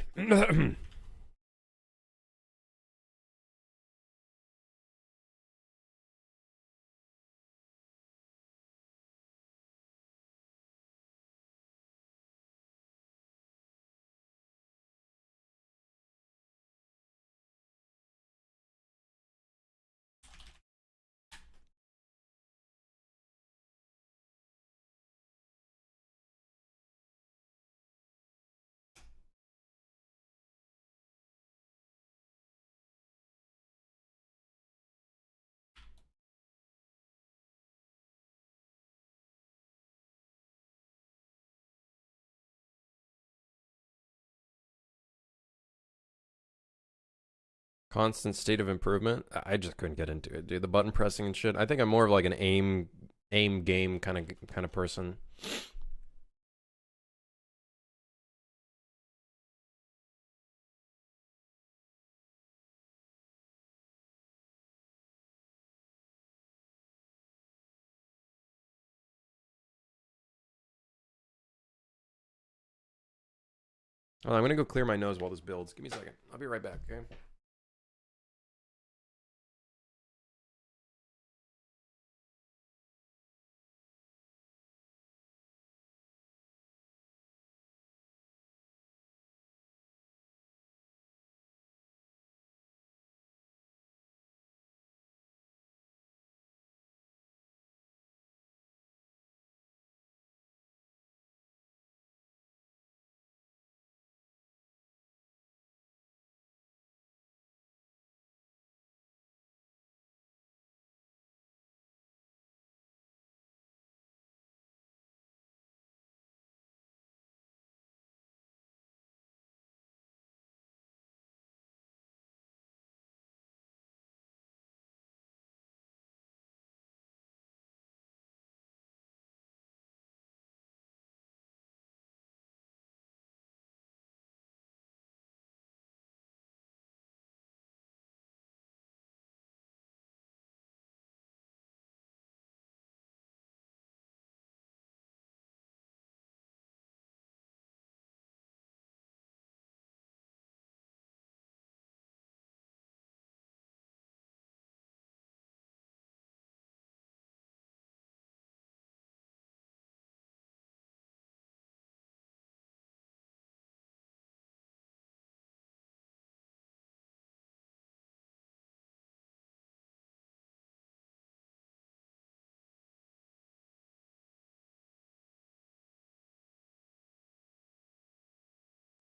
Constant state of improvement. I just couldn't get into it, dude. The button pressing and shit. I think I'm more of like an aim game kind of person. I'm gonna go clear my nose while this builds. Give me a second. I'll be right back, okay?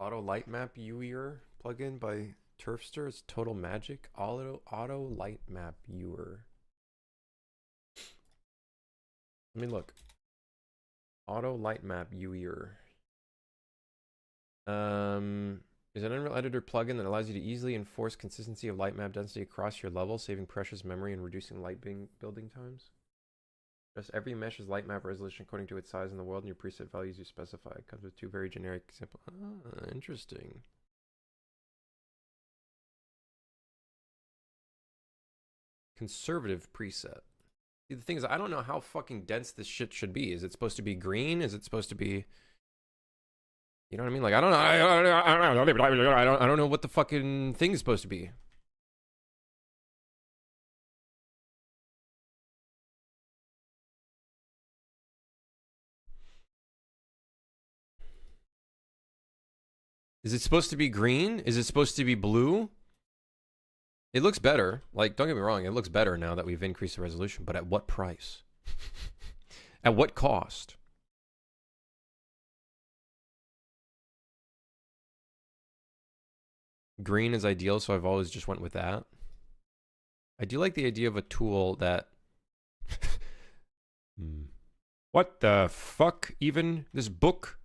Auto light map Uer plugin by Turfster. It's total magic. Auto light map Uer. Let me look. Auto light map Uer. Is an Unreal Editor plugin that allows you to easily enforce consistency of light map density across your level, saving precious memory and reducing light building times. Just every mesh is light map resolution according to its size in the world, and your preset values you specify. It comes with 2 very generic simple. Ah, interesting. Conservative preset. See, the thing is, I don't know how fucking dense this shit should be. Is it supposed to be green? Is it supposed to be? You know what I mean? Like, I don't know. I don't know what the fucking thing is supposed to be. Is it supposed to be green? Is it supposed to be blue? It looks better. Like, don't get me wrong. It looks better now that we've increased the resolution. But at what price? At what cost? Green is ideal, so I've always just went with that. I do like the idea of a tool that... What the fuck, even? This book?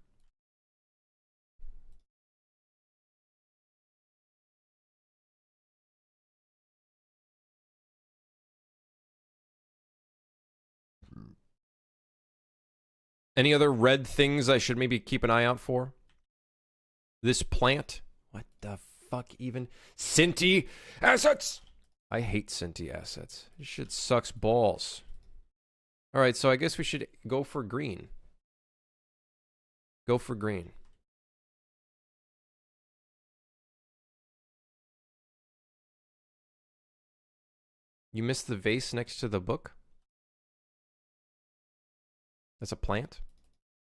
Any other red things I should maybe keep an eye out for? This plant? What the fuck even? Cinti assets! I hate Cinti assets. This shit sucks balls. Alright, so I guess we should go for green. Go for green. You missed the vase next to the book? That's a plant?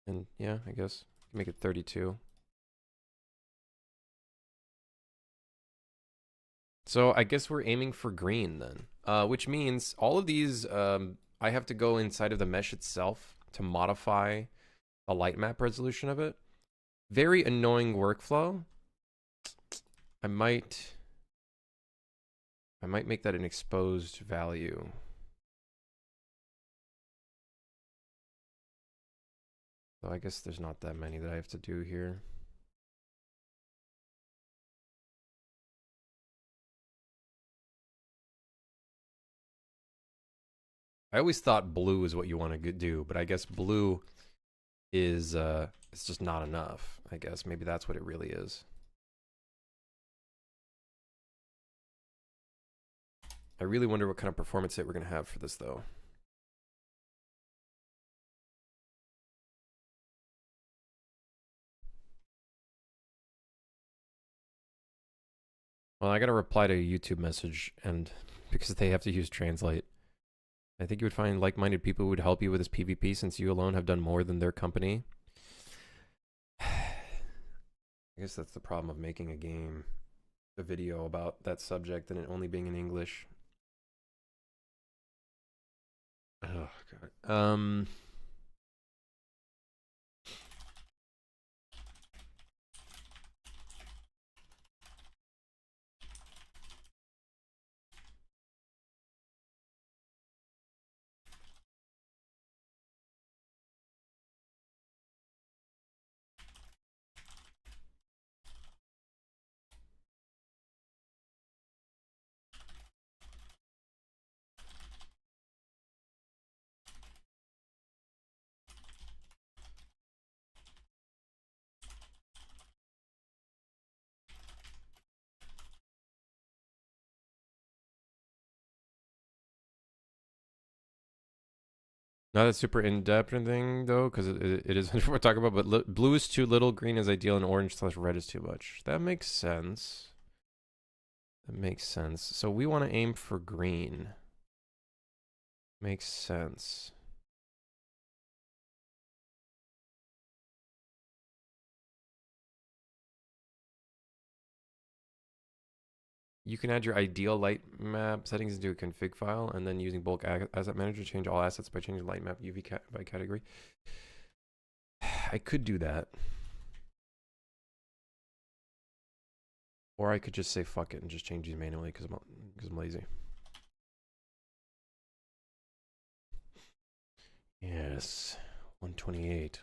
And yeah, I guess make it 32. So I guess we're aiming for green then, which means all of these, I have to go inside of the mesh itself to modify a light map resolution of it. Very annoying workflow. I might make that an exposed value. So I guess there's not that many that I have to do here. I always thought blue is what you want to do, but I guess blue is it's just not enough. I guess maybe that's what it really is. I really wonder what kind of performance hit we're going to have for this though. Well, I got to reply to a YouTube message, and because they have to use Translate. I think you would find like-minded people who would help you with this PvP since you alone have done more than their company. I guess that's the problem of making a game, a video about that subject and it only being in English. Oh, God. Not a super in-depth thing though, because it is what we're talking about. But blue is too little, green is ideal, and orange/red is too much. That makes sense. That makes sense. So we want to aim for green. Makes sense. You can add your ideal light map settings into a config file, and then using bulk asset manager, change all assets by changing light map UV by category. I could do that. Or I could just say fuck it and just change these manually because I'm lazy. Yes, 128.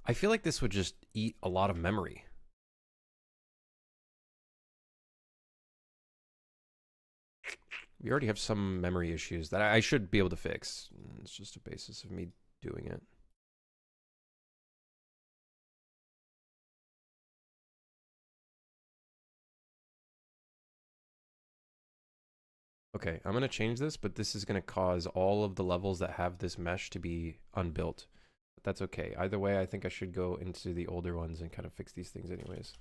I feel like this would just eat a lot of memory. We already have some memory issues that I should be able to fix. It's just a basis of me doing it. Okay, I'm going to change this, but this is going to cause all of the levels that have this mesh to be unbuilt. But that's okay. Either way, I think I should go into the older ones and kind of fix these things anyways.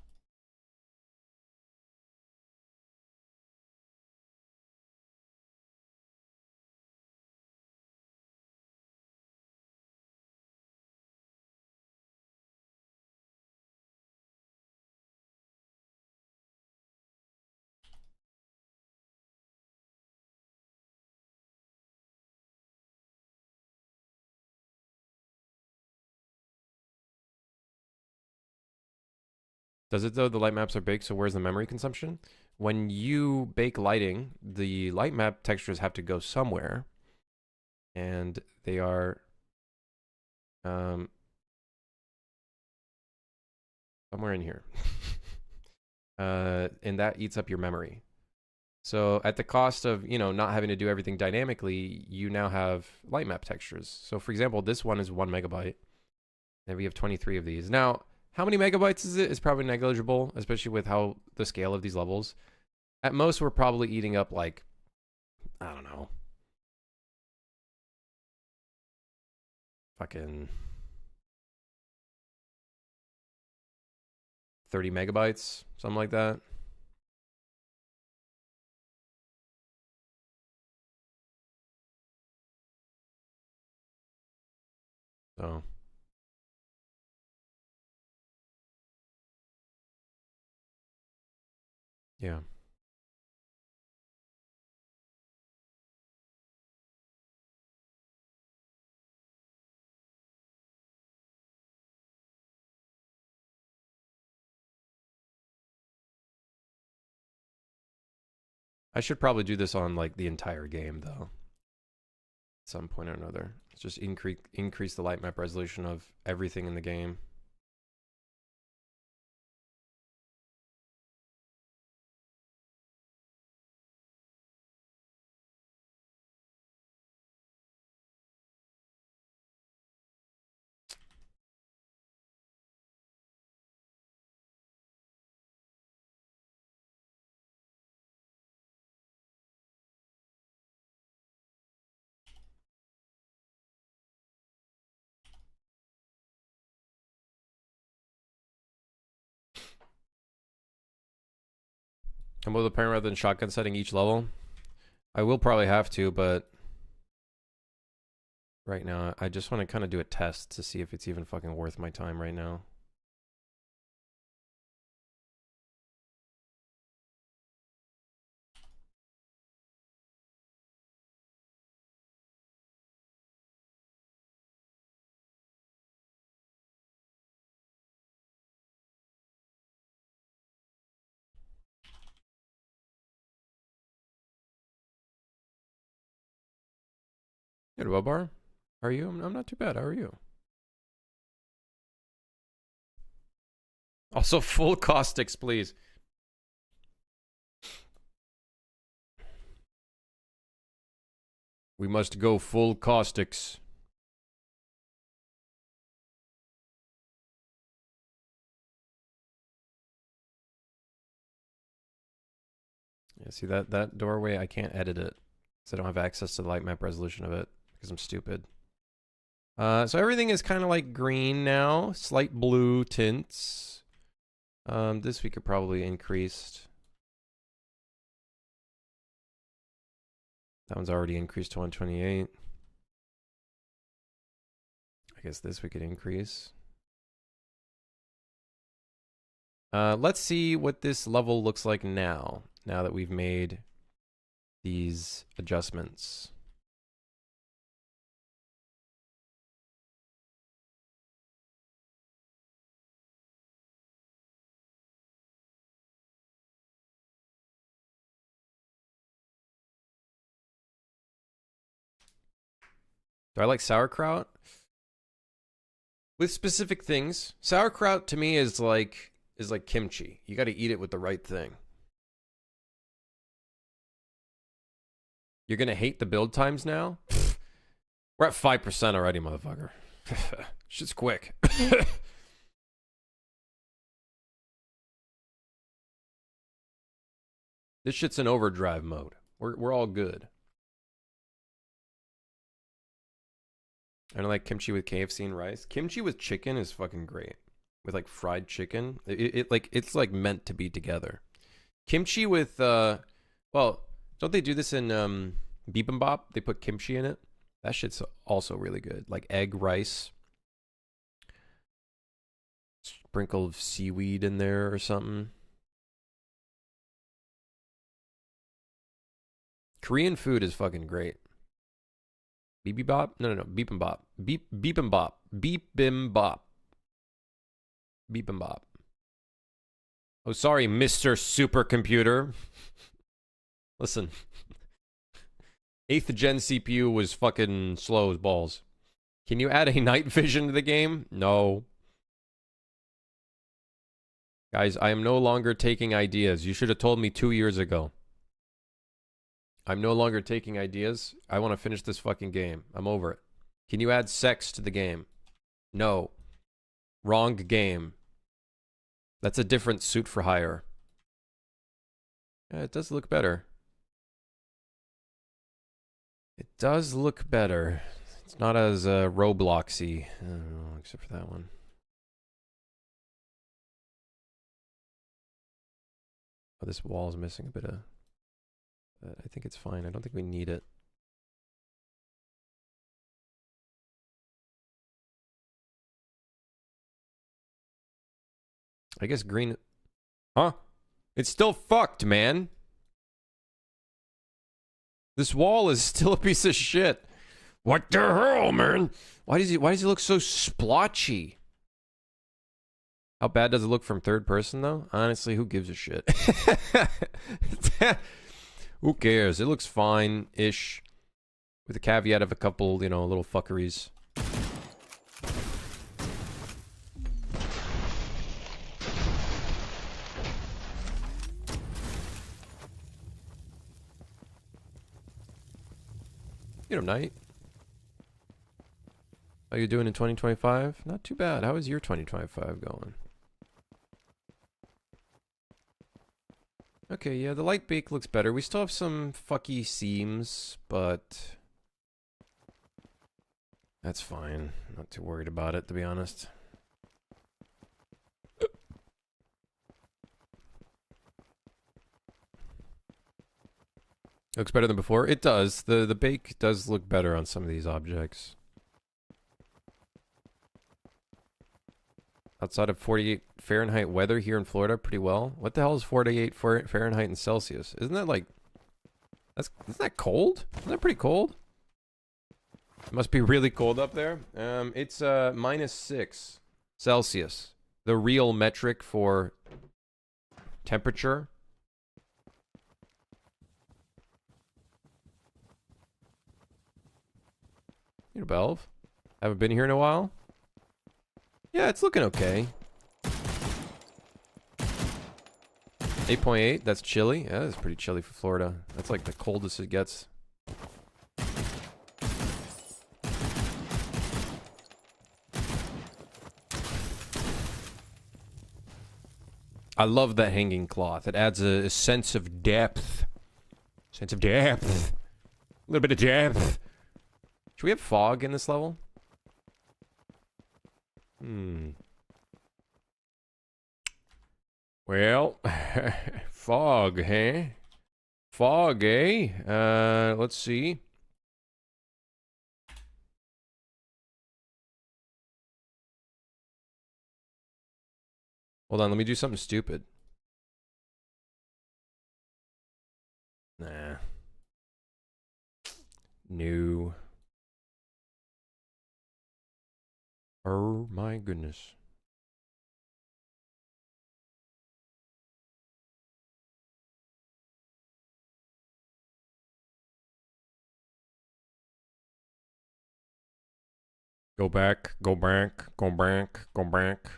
Does it though? The light maps are big, so where's the memory consumption? When you bake lighting, the light map textures have to go somewhere, and they are somewhere in here. And that eats up your memory. So at the cost of, not having to do everything dynamically, you now have light map textures. So for example, this one is 1 megabyte, and we have 23 of these. Now, how many megabytes is it? It's probably negligible, especially with how the scale of these levels. At most, we're probably eating up like, I don't know, fucking 30 megabytes, something like that. So yeah. I should probably do this on like the entire game though. At some point or another. It's just increase the light map resolution of everything in the game. Come with a parent rather than shotgun setting each level. I will probably have to, but right now I just want to kind of do a test to see if it's even fucking worth my time right now. Good, Wellbar. How are you? I'm not too bad. How are you? Also, full caustics, please. We must go full caustics. Yeah, see that doorway? I can't edit it because I don't have access to the light map resolution of it because I'm stupid. So everything is kind of like green now, slight blue tints. This we could probably increase. That one's already increased to 128. I guess this we could increase. Let's see what this level looks like now. Now that we've made these adjustments. Do I like sauerkraut? With specific things. Sauerkraut to me is like kimchi. You got to eat it with the right thing. You're going to hate the build times now? We're at 5% already, motherfucker. Shit's quick. This shit's in overdrive mode. We're all good. I don't like kimchi with KFC and rice. Kimchi with chicken is fucking great. With like fried chicken, it's like meant to be together. Kimchi with well, don't they do this in bibimbap? They put kimchi in it. That shit's also really good. Like egg rice, sprinkle of seaweed in there or something. Korean food is fucking great. Bibimbap? No, bibimbap. Bibimbap. Bibimbap. Bibimbap. Oh, sorry, Mr. Supercomputer. Listen. 8th gen CPU was fucking slow as balls. Can you add a night vision to the game? No. Guys, I am no longer taking ideas. You should have told me 2 years ago. I'm no longer taking ideas. I want to finish this fucking game. I'm over it. Can you add sex to the game? No. Wrong game. That's a different suit for hire. Yeah, it does look better. It does look better. It's not as Robloxy. I don't know, except for that one. Oh, this wall is missing a bit of... I think it's fine. I don't think we need it. I guess green... Huh? It's still fucked, man. This wall is still a piece of shit. What the hell, man? Why does he look so splotchy? How bad does it look from third person, though? Honestly, who gives a shit? Who cares? It looks fine-ish. With the caveat of a couple, you know, little fuckeries. You know, Knight. How you doing in 2025? Not too bad. How is your 2025 going? Okay, yeah, the light bake looks better. We still have some fucky seams, but that's fine. Not too worried about it, to be honest. Looks better than before? It does. The bake does look better on some of these objects. Outside of 48 Fahrenheit weather here in Florida, pretty well. What the hell is 48 Fahrenheit and Celsius? Isn't that like... Isn't that cold? Isn't that pretty cold? It must be really cold up there. It's -6 Celsius. The real metric for temperature. You know, Belv. Haven't been here in a while. Yeah, it's looking okay. 8.8, that's chilly. Yeah, that's pretty chilly for Florida. That's like the coldest it gets. I love that hanging cloth. It adds a sense of depth. Sense of depth. A little bit of depth. Should we have fog in this level? Well, fog, eh? Fog, eh? Let's see. Hold on, let me do something stupid. Nah. No. Oh my goodness. Go back, go back, go back, go back.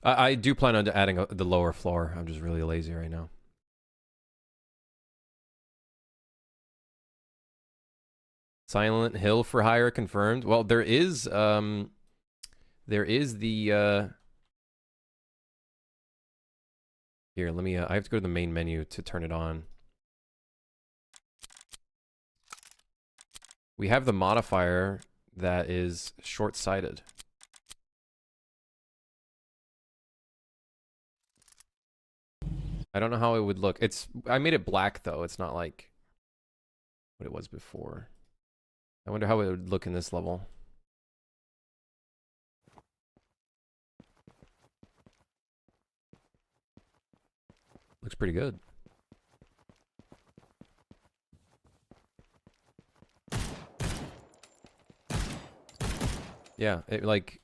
I do plan on adding the lower floor. I'm just really lazy right now. Silent Hill for hire confirmed. Well, there is the here, let me I have to go to the main menu to turn it on. We have the modifier that is short-sighted. I don't know how it would look. I made it black though. It's not like what it was before. I wonder how it would look in this level. Looks pretty good. Yeah, it like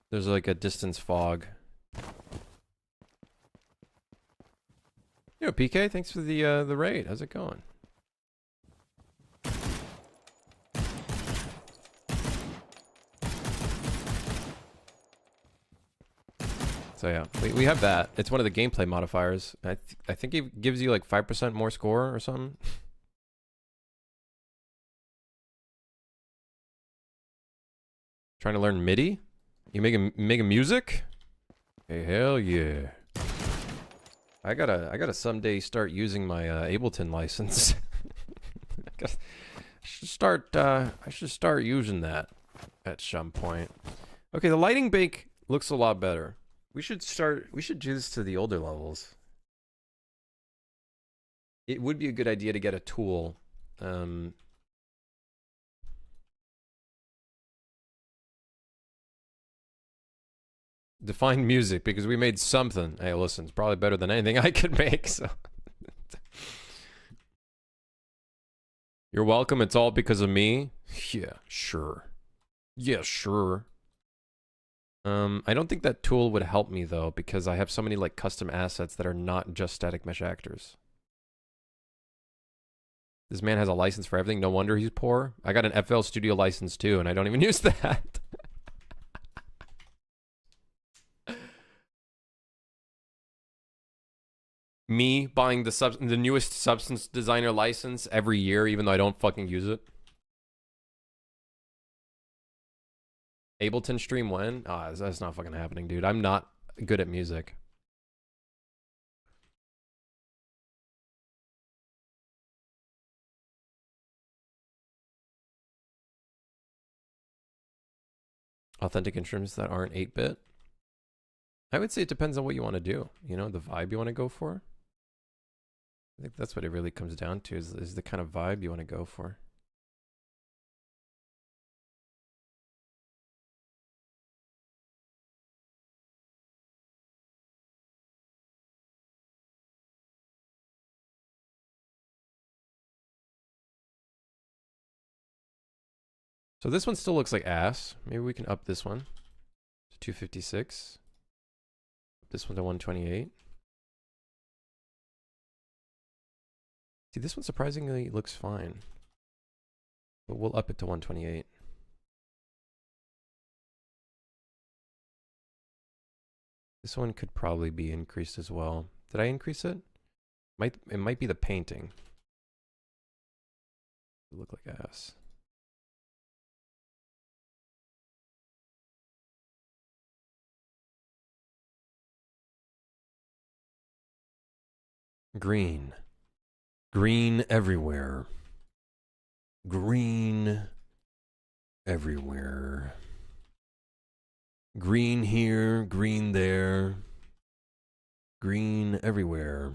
there's like a distance fog. Yo, PK, thanks for the raid. How's it going? So yeah, we have that. It's one of the gameplay modifiers. I think it gives you like 5% more score or something. Trying to learn MIDI? You making music? Hey, hell yeah. I gotta someday start using my Ableton license. I should start using that at some point. Okay, the lighting bake looks a lot better. We should do this to the older levels. It would be a good idea to get a tool. Define music, because we made something. Hey, listen, it's probably better than anything I could make, so. You're welcome, it's all because of me? Yeah, sure. Yeah, sure. I don't think that tool would help me though, because I have so many like custom assets that are not just static mesh actors. This man has a license for everything. No wonder he's poor. I got an FL Studio license too, and I don't even use that. Me buying the newest Substance Designer license every year, even though I don't fucking use it. Ableton stream when? Ah, that's not fucking happening, dude. I'm not good at music. Authentic instruments that aren't 8-bit? I would say it depends on what you want to do. You know, the vibe you want to go for. I think that's what it really comes down to, is the kind of vibe you want to go for. So this one still looks like ass. Maybe we can up this one to 256. This one to 128. See, this one surprisingly looks fine. But we'll up it to 128. This one could probably be increased as well. Did I increase it? It might be the painting. It look like ass. Green. Green everywhere. Green everywhere. Green here, green there. Green everywhere.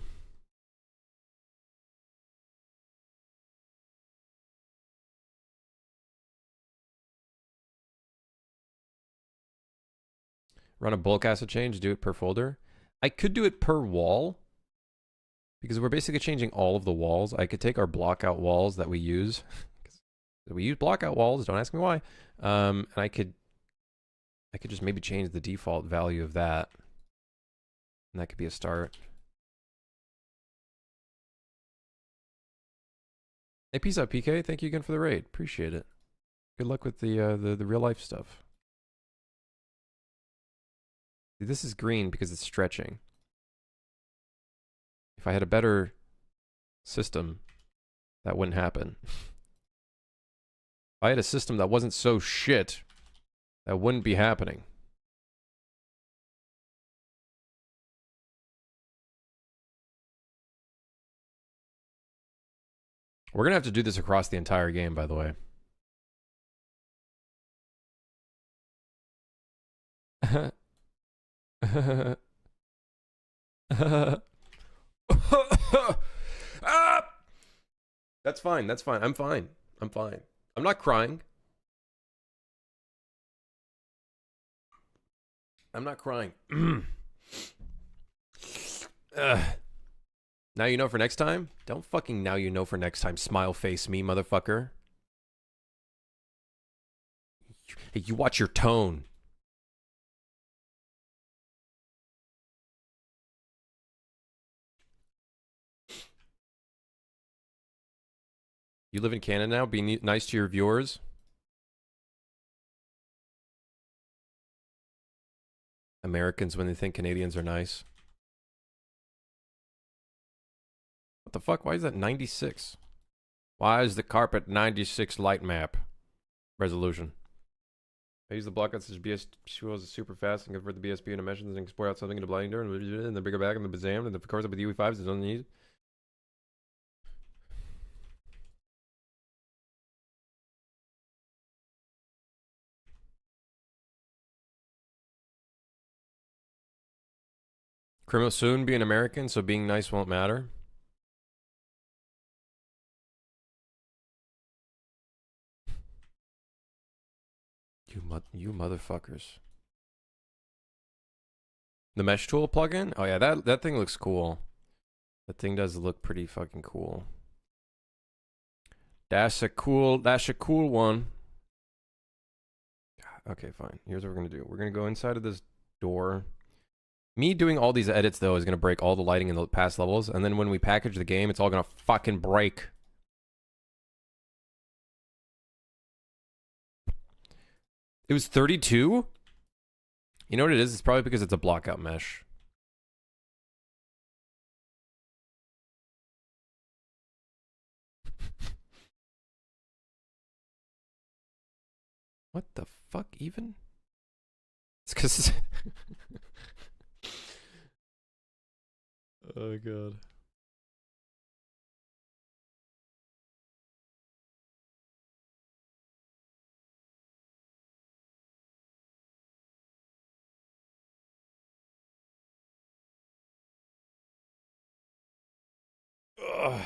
Run a bulk acid change, do it per folder. I could do it per wall because we're basically changing all of the walls. I could take our block out walls that we use. We use block out walls, don't ask me why. And I could just maybe change the default value of that. And that could be a start. Hey, peace out, PK. Thank you again for the raid. Appreciate it. Good luck with the real life stuff. This is green because it's stretching. If I had a better system, that wouldn't happen. If I had a system that wasn't so shit, that wouldn't be happening. We're gonna have to do this across the entire game, by the way. That's fine. That's fine. I'm fine. I'm fine. I'm not crying. I'm not crying. Now you know for next time? Don't fucking now you know for next time. Smile face me, motherfucker. Hey, you watch your tone. You live in Canada now? Be nice to your viewers. Americans when they think Canadians are nice. What the fuck? Why is that 96? Why is the carpet 96 light map resolution? I use the block that says BS shows super fast and convert the BSP into meshes and export out something into Blender and then bring it back and the Bazam and the course up with UE5s is only needed. Krim will soon be an American, so being nice won't matter. You motherfuckers. The mesh tool plugin? Oh yeah, that thing looks cool. That thing does look pretty fucking cool. That's a cool one. Okay, fine. Here's what we're gonna do. We're gonna go inside of this door. Me doing all these edits though is gonna break all the lighting in the past levels, and then when we package the game, it's all gonna fucking break. It was 32? You know what it is? It's probably because it's a blockout mesh. What the fuck even? It's because... Oh god. Ugh.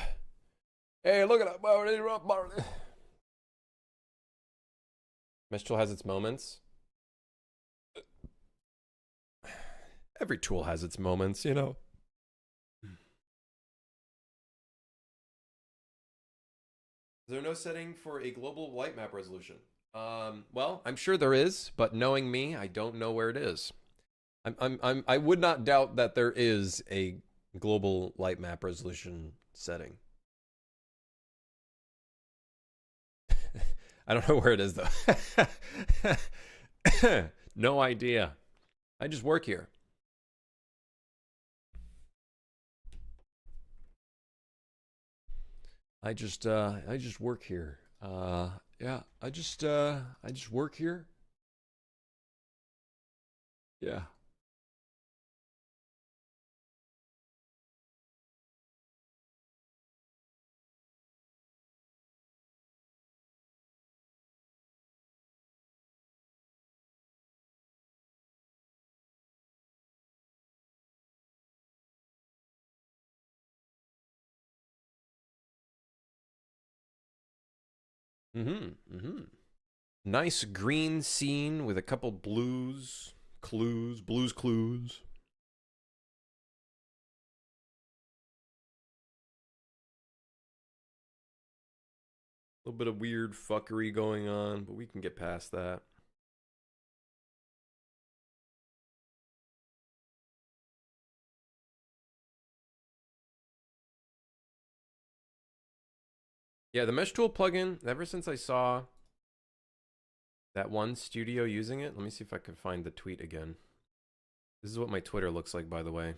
Hey, look at that. Mesh tool has its moments. Every tool has its moments, you know. Is there no setting for a global light map resolution? Well, I'm sure there is, but knowing me, I don't know where it is. I would not doubt that there is a global light map resolution setting. I don't know where it is though. No idea. I just work here. I just work here. Yeah, I just work here. Yeah. Nice green scene with a couple blues. Clues, Blues Clues. A little bit of weird fuckery going on, but we can get past that. Yeah, the mesh tool plugin, ever since I saw that one studio using it, let me see if I can find the tweet again. This is what my Twitter looks like, by the way.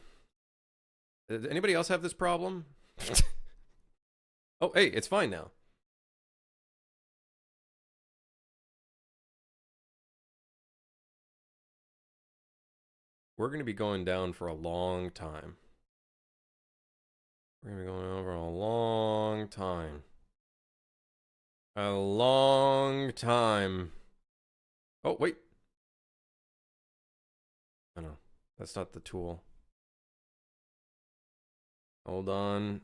Does anybody else have this problem? Oh, hey, it's fine now. We're going to be going down for a long time. We're going to be going over a long time. A long time. Oh, wait. Oh, no. That's not the tool. Hold on.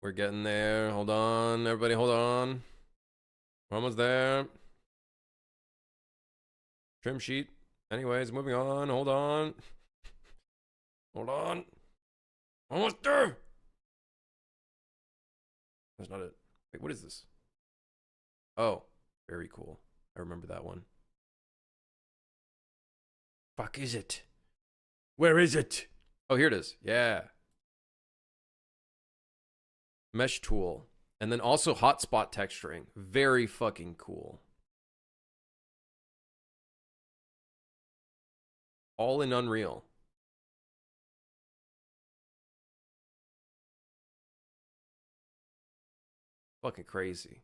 We're getting there. Hold on. Everybody, hold on. We're almost there. Trim sheet. Anyways, moving on. Hold on. Hold on. Almost there. That's not it. Wait, what is this? Oh, very cool. I remember that one. Fuck is it? Where is it? Oh, here it is. Yeah. Mesh tool. And then also hotspot texturing. Very fucking cool. All in Unreal. Fucking crazy.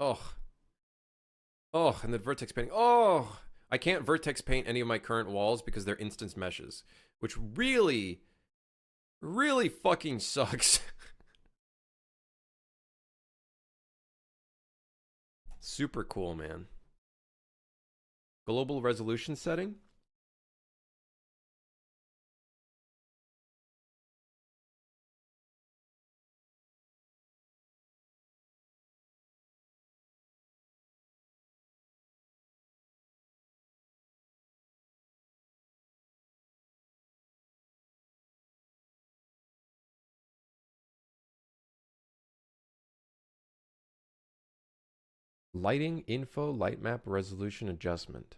Oh. Oh, and then vertex painting. Oh, I can't vertex paint any of my current walls because they're instance meshes, which really, really fucking sucks. Super cool, man. Global resolution setting. Lighting info light map resolution adjustment.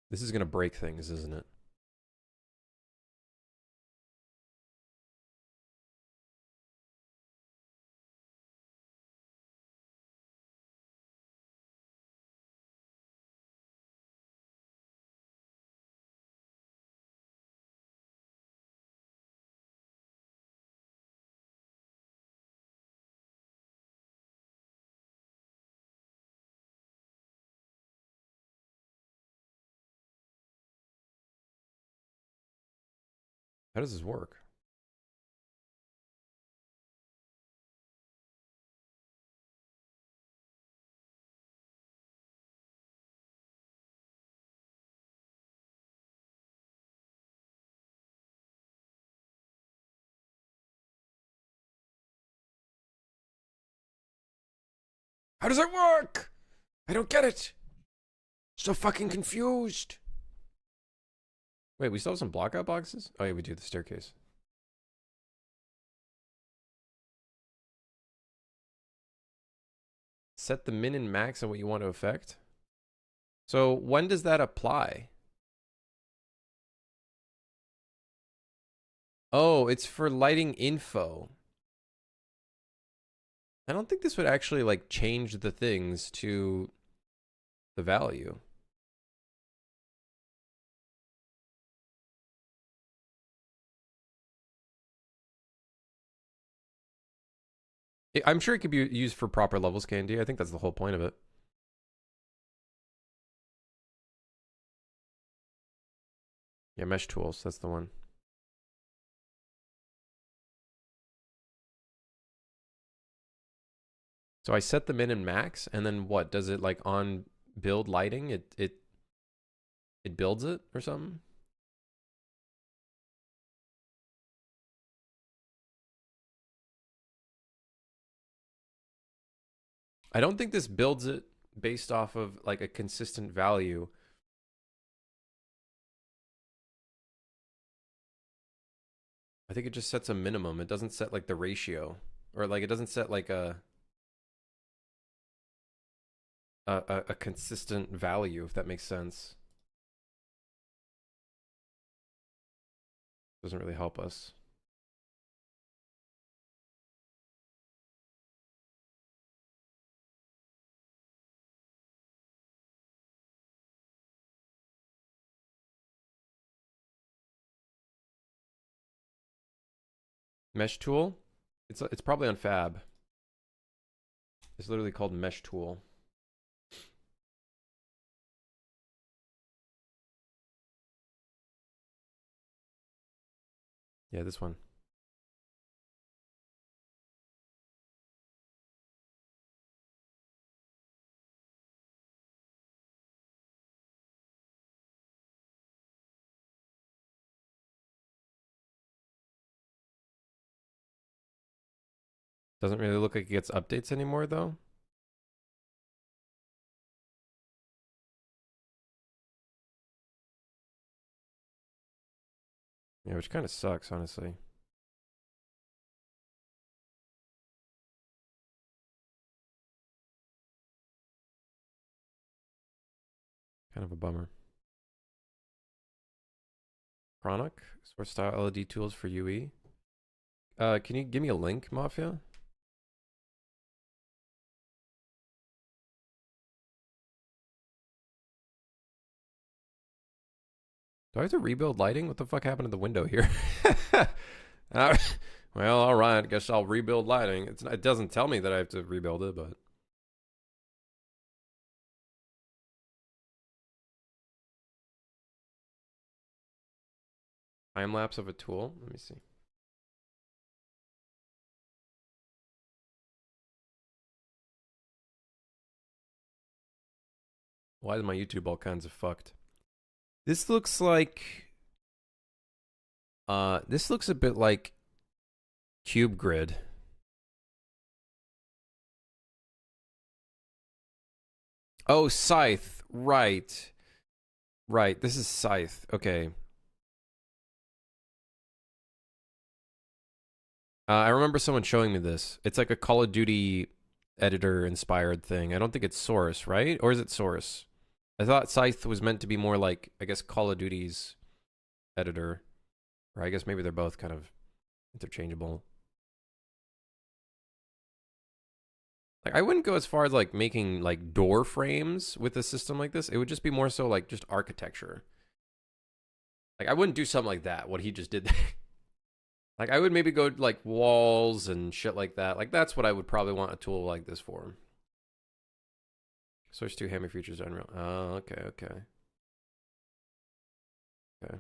This is going to break things, isn't it? How does this work? How does it work? I don't get it. So fucking confused. Wait, we still have some blockout boxes? Oh yeah, we do, the staircase. Set the min and max on what you want to affect. So when does that apply? Oh, it's for lighting info. I don't think this would actually like change the things to the value. I'm sure it could be used for proper levels, Candy. I think that's the whole point of it. Yeah, mesh tools, that's the one. So I set the min and max, and then what? Does it like on build lighting? It builds it or something? I don't think this builds it based off of like a consistent value. I think it just sets a minimum. It doesn't set like the ratio, or like it doesn't set like a consistent value, if that makes sense. Doesn't really help us. Mesh tool? It's probably on Fab. It's literally called mesh tool. Yeah, this one. Doesn't really look like it gets updates anymore though. Yeah, which kind of sucks, honestly. Kind of a bummer. Chronic, source style LED tools for UE. Can you give me a link, Mafia? Do I have to rebuild lighting? What the fuck happened to the window here? Well, all right. Guess I'll rebuild lighting. It doesn't tell me that I have to rebuild it, but time lapse of a tool. Let me see. Why is my YouTube all kinds of fucked? This looks like this looks a bit like Cube Grid. Oh, Scythe. Right. Right. This is Scythe. Okay. I remember someone showing me this. It's like a Call of Duty editor inspired thing. I don't think it's Source, right? Or is it Source? I thought Scythe was meant to be more like, I guess, Call of Duty's editor. Or I guess maybe they're both kind of interchangeable. Like, I wouldn't go as far as like making like door frames with a system like this. It would just be more so like just architecture. Like, I wouldn't do something like that, what he just did there. Like, I would maybe go like walls and shit like that. Like, that's what I would probably want a tool like this for. Source 2 hammer features Unreal. Oh, okay, okay. Okay.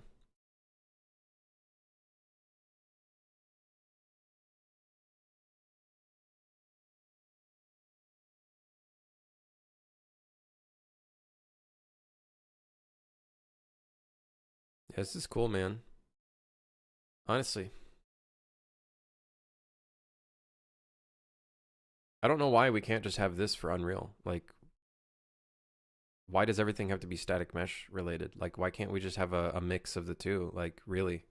Yeah, this is cool, man. Honestly. I don't know why we can't just have this for Unreal. Like, why does everything have to be static mesh related? Like, why can't we just have a mix of the two? Like, really?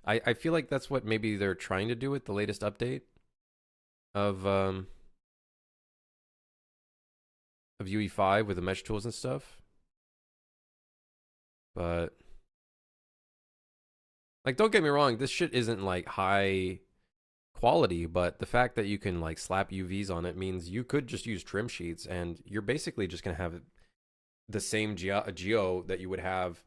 I feel like that's what maybe they're trying to do with the latest update of UE5 with the mesh tools and stuff. But like, don't get me wrong, this shit isn't like high quality, but the fact that you can like slap UVs on it means you could just use trim sheets and you're basically just gonna have the same geo that you would have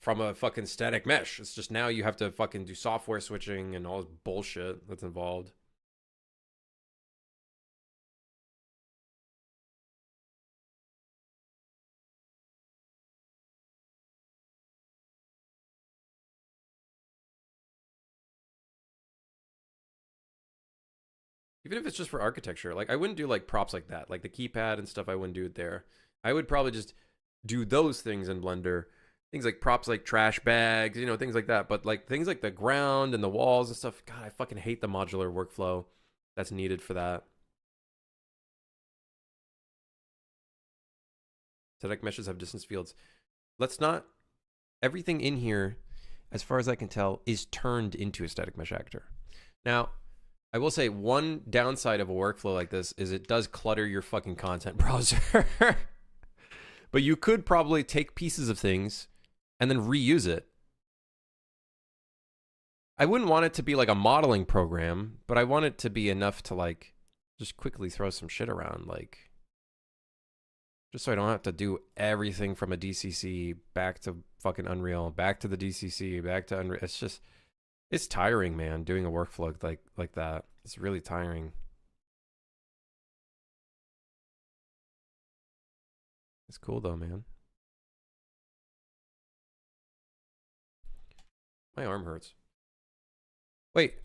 from a fucking static mesh. It's just now you have to fucking do software switching and all this bullshit that's involved. Even if it's just for architecture, like I wouldn't do like props like that, like the keypad and stuff. I wouldn't do it there. I would probably just do those things in Blender. Things like props like trash bags, you know, things like that. But like things like the ground and the walls and stuff, God, I fucking hate the modular workflow that's needed for that. Static meshes have distance fields. Let's not. Everything in here, as far as I can tell, is turned into a static mesh actor. Now, I will say one downside of a workflow like this is it does clutter your fucking content browser. But you could probably take pieces of things and then reuse it. I wouldn't want it to be like a modeling program, but I want it to be enough to like just quickly throw some shit around, like just so I don't have to do everything from a DCC back to fucking Unreal, back to the DCC, back to Unreal. It's tiring, man, doing a workflow like that. It's really tiring. It's cool though, man. My arm hurts. Wait,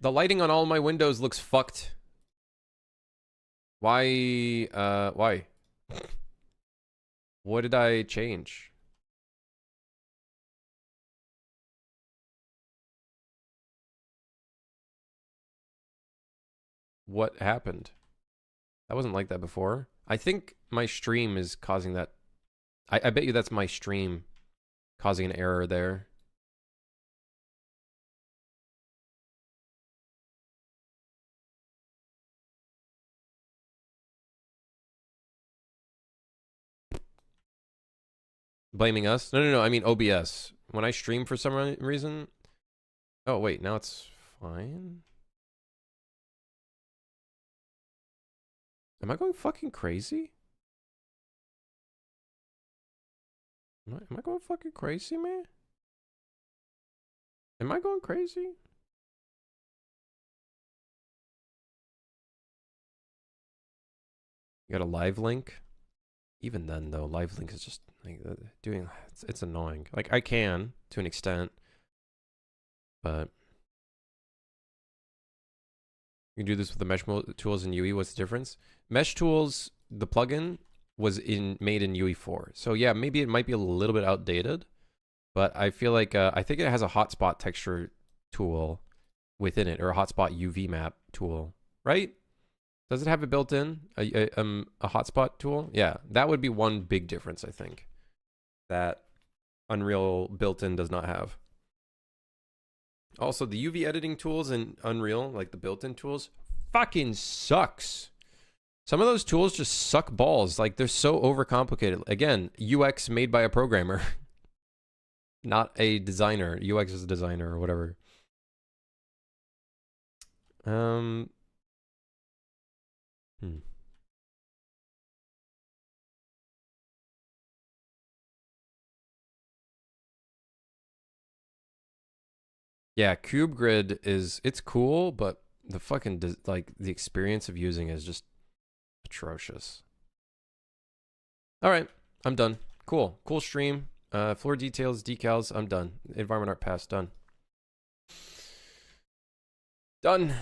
the lighting on all my windows looks fucked. Why? Why? What did I change? What happened? That wasn't like that before. I think my stream is causing that. I bet you that's my stream causing an error there. Blaming us? No. I mean OBS. When I stream for some reason. Oh, wait. Now it's fine. Am I going fucking crazy? Am I going fucking crazy, man? Am I going crazy? You got a live link? Even then, though, live link is just like doing. It's annoying. Like I can to an extent, but you can do this with the mesh tools in UE. What's the difference? Mesh tools, the plugin was made in UE4, so yeah, maybe it might be a little bit outdated, but I feel like I think it has a hotspot texture tool within it, or a hotspot UV map tool, right? Does it have it built in? A hotspot tool? Yeah, that would be one big difference, I think, that Unreal built-in does not have. Also, the UV editing tools in Unreal, like the built-in tools, fucking sucks. Some of those tools just suck balls. Like, they're so overcomplicated. Again, UX made by a programmer, not a designer. UX is a designer or whatever. Yeah, Cube Grid it's cool, but the fucking like the experience of using it is just atrocious. All right, I'm done. Cool stream. Floor details, decals. I'm done. Environment art pass done. Done.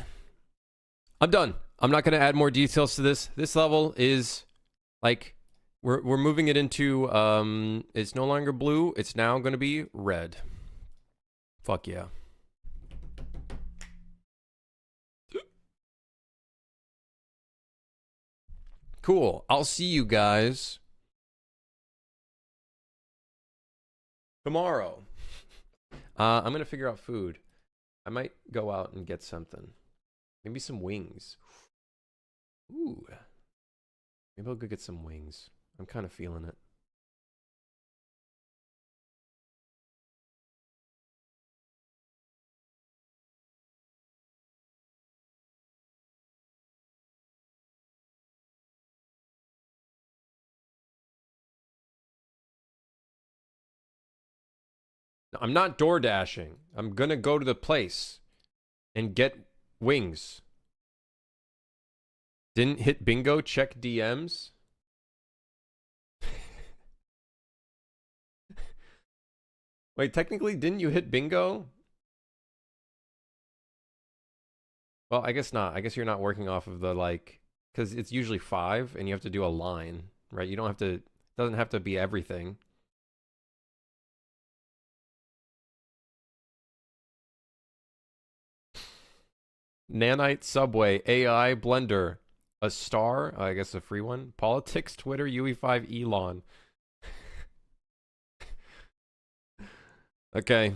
I'm done. I'm not gonna add more details to this. This level is like we're moving it into it's no longer blue. It's now gonna be red. Fuck yeah. Cool. I'll see you guys tomorrow. I'm going to figure out food. I might go out and get something. Maybe some wings. Ooh. Maybe I'll go get some wings. I'm kind of feeling it. I'm not door dashing. I'm going to go to the place and get wings. Didn't hit bingo, check DMs. Wait, technically, didn't you hit bingo? Well, I guess not. I guess you're not working off of the like, because it's usually 5 and you have to do a line, right? You don't have to, it doesn't have to be everything. Nanite, Subway, AI, Blender, a star, I guess a free one, politics, Twitter, UE5, Elon. Okay.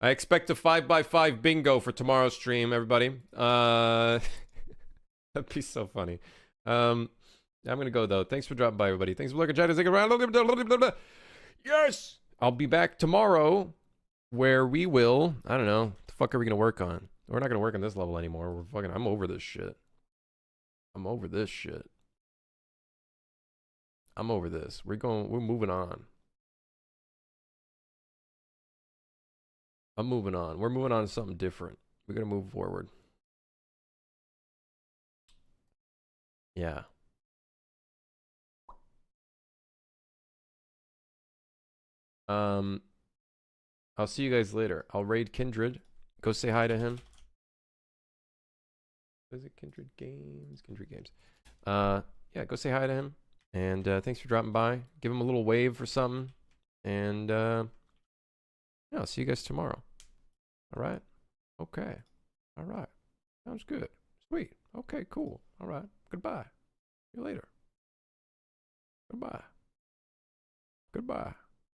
I expect a 5x5 bingo for tomorrow's stream, everybody. That'd be so funny. I'm gonna go though. Thanks for dropping by, everybody. Thanks for looking, chat. Yes! I'll be back tomorrow where we will, I don't know, what the fuck are we gonna work on? We're not gonna work on this level anymore. I'm over this shit. I'm over this shit. I'm over this. We're moving on. I'm moving on. We're moving on to something different. We're gonna move forward. Yeah. I'll see you guys later. I'll raid Kindred. Go say hi to him. Is it Kindred Games? Kindred Games. Yeah, go say hi to him. And thanks for dropping by. Give him a little wave or something. And yeah, I'll see you guys tomorrow. All right? Okay. All right. Sounds good. Sweet. Okay, cool. All right. Goodbye. See you later. Goodbye. Goodbye.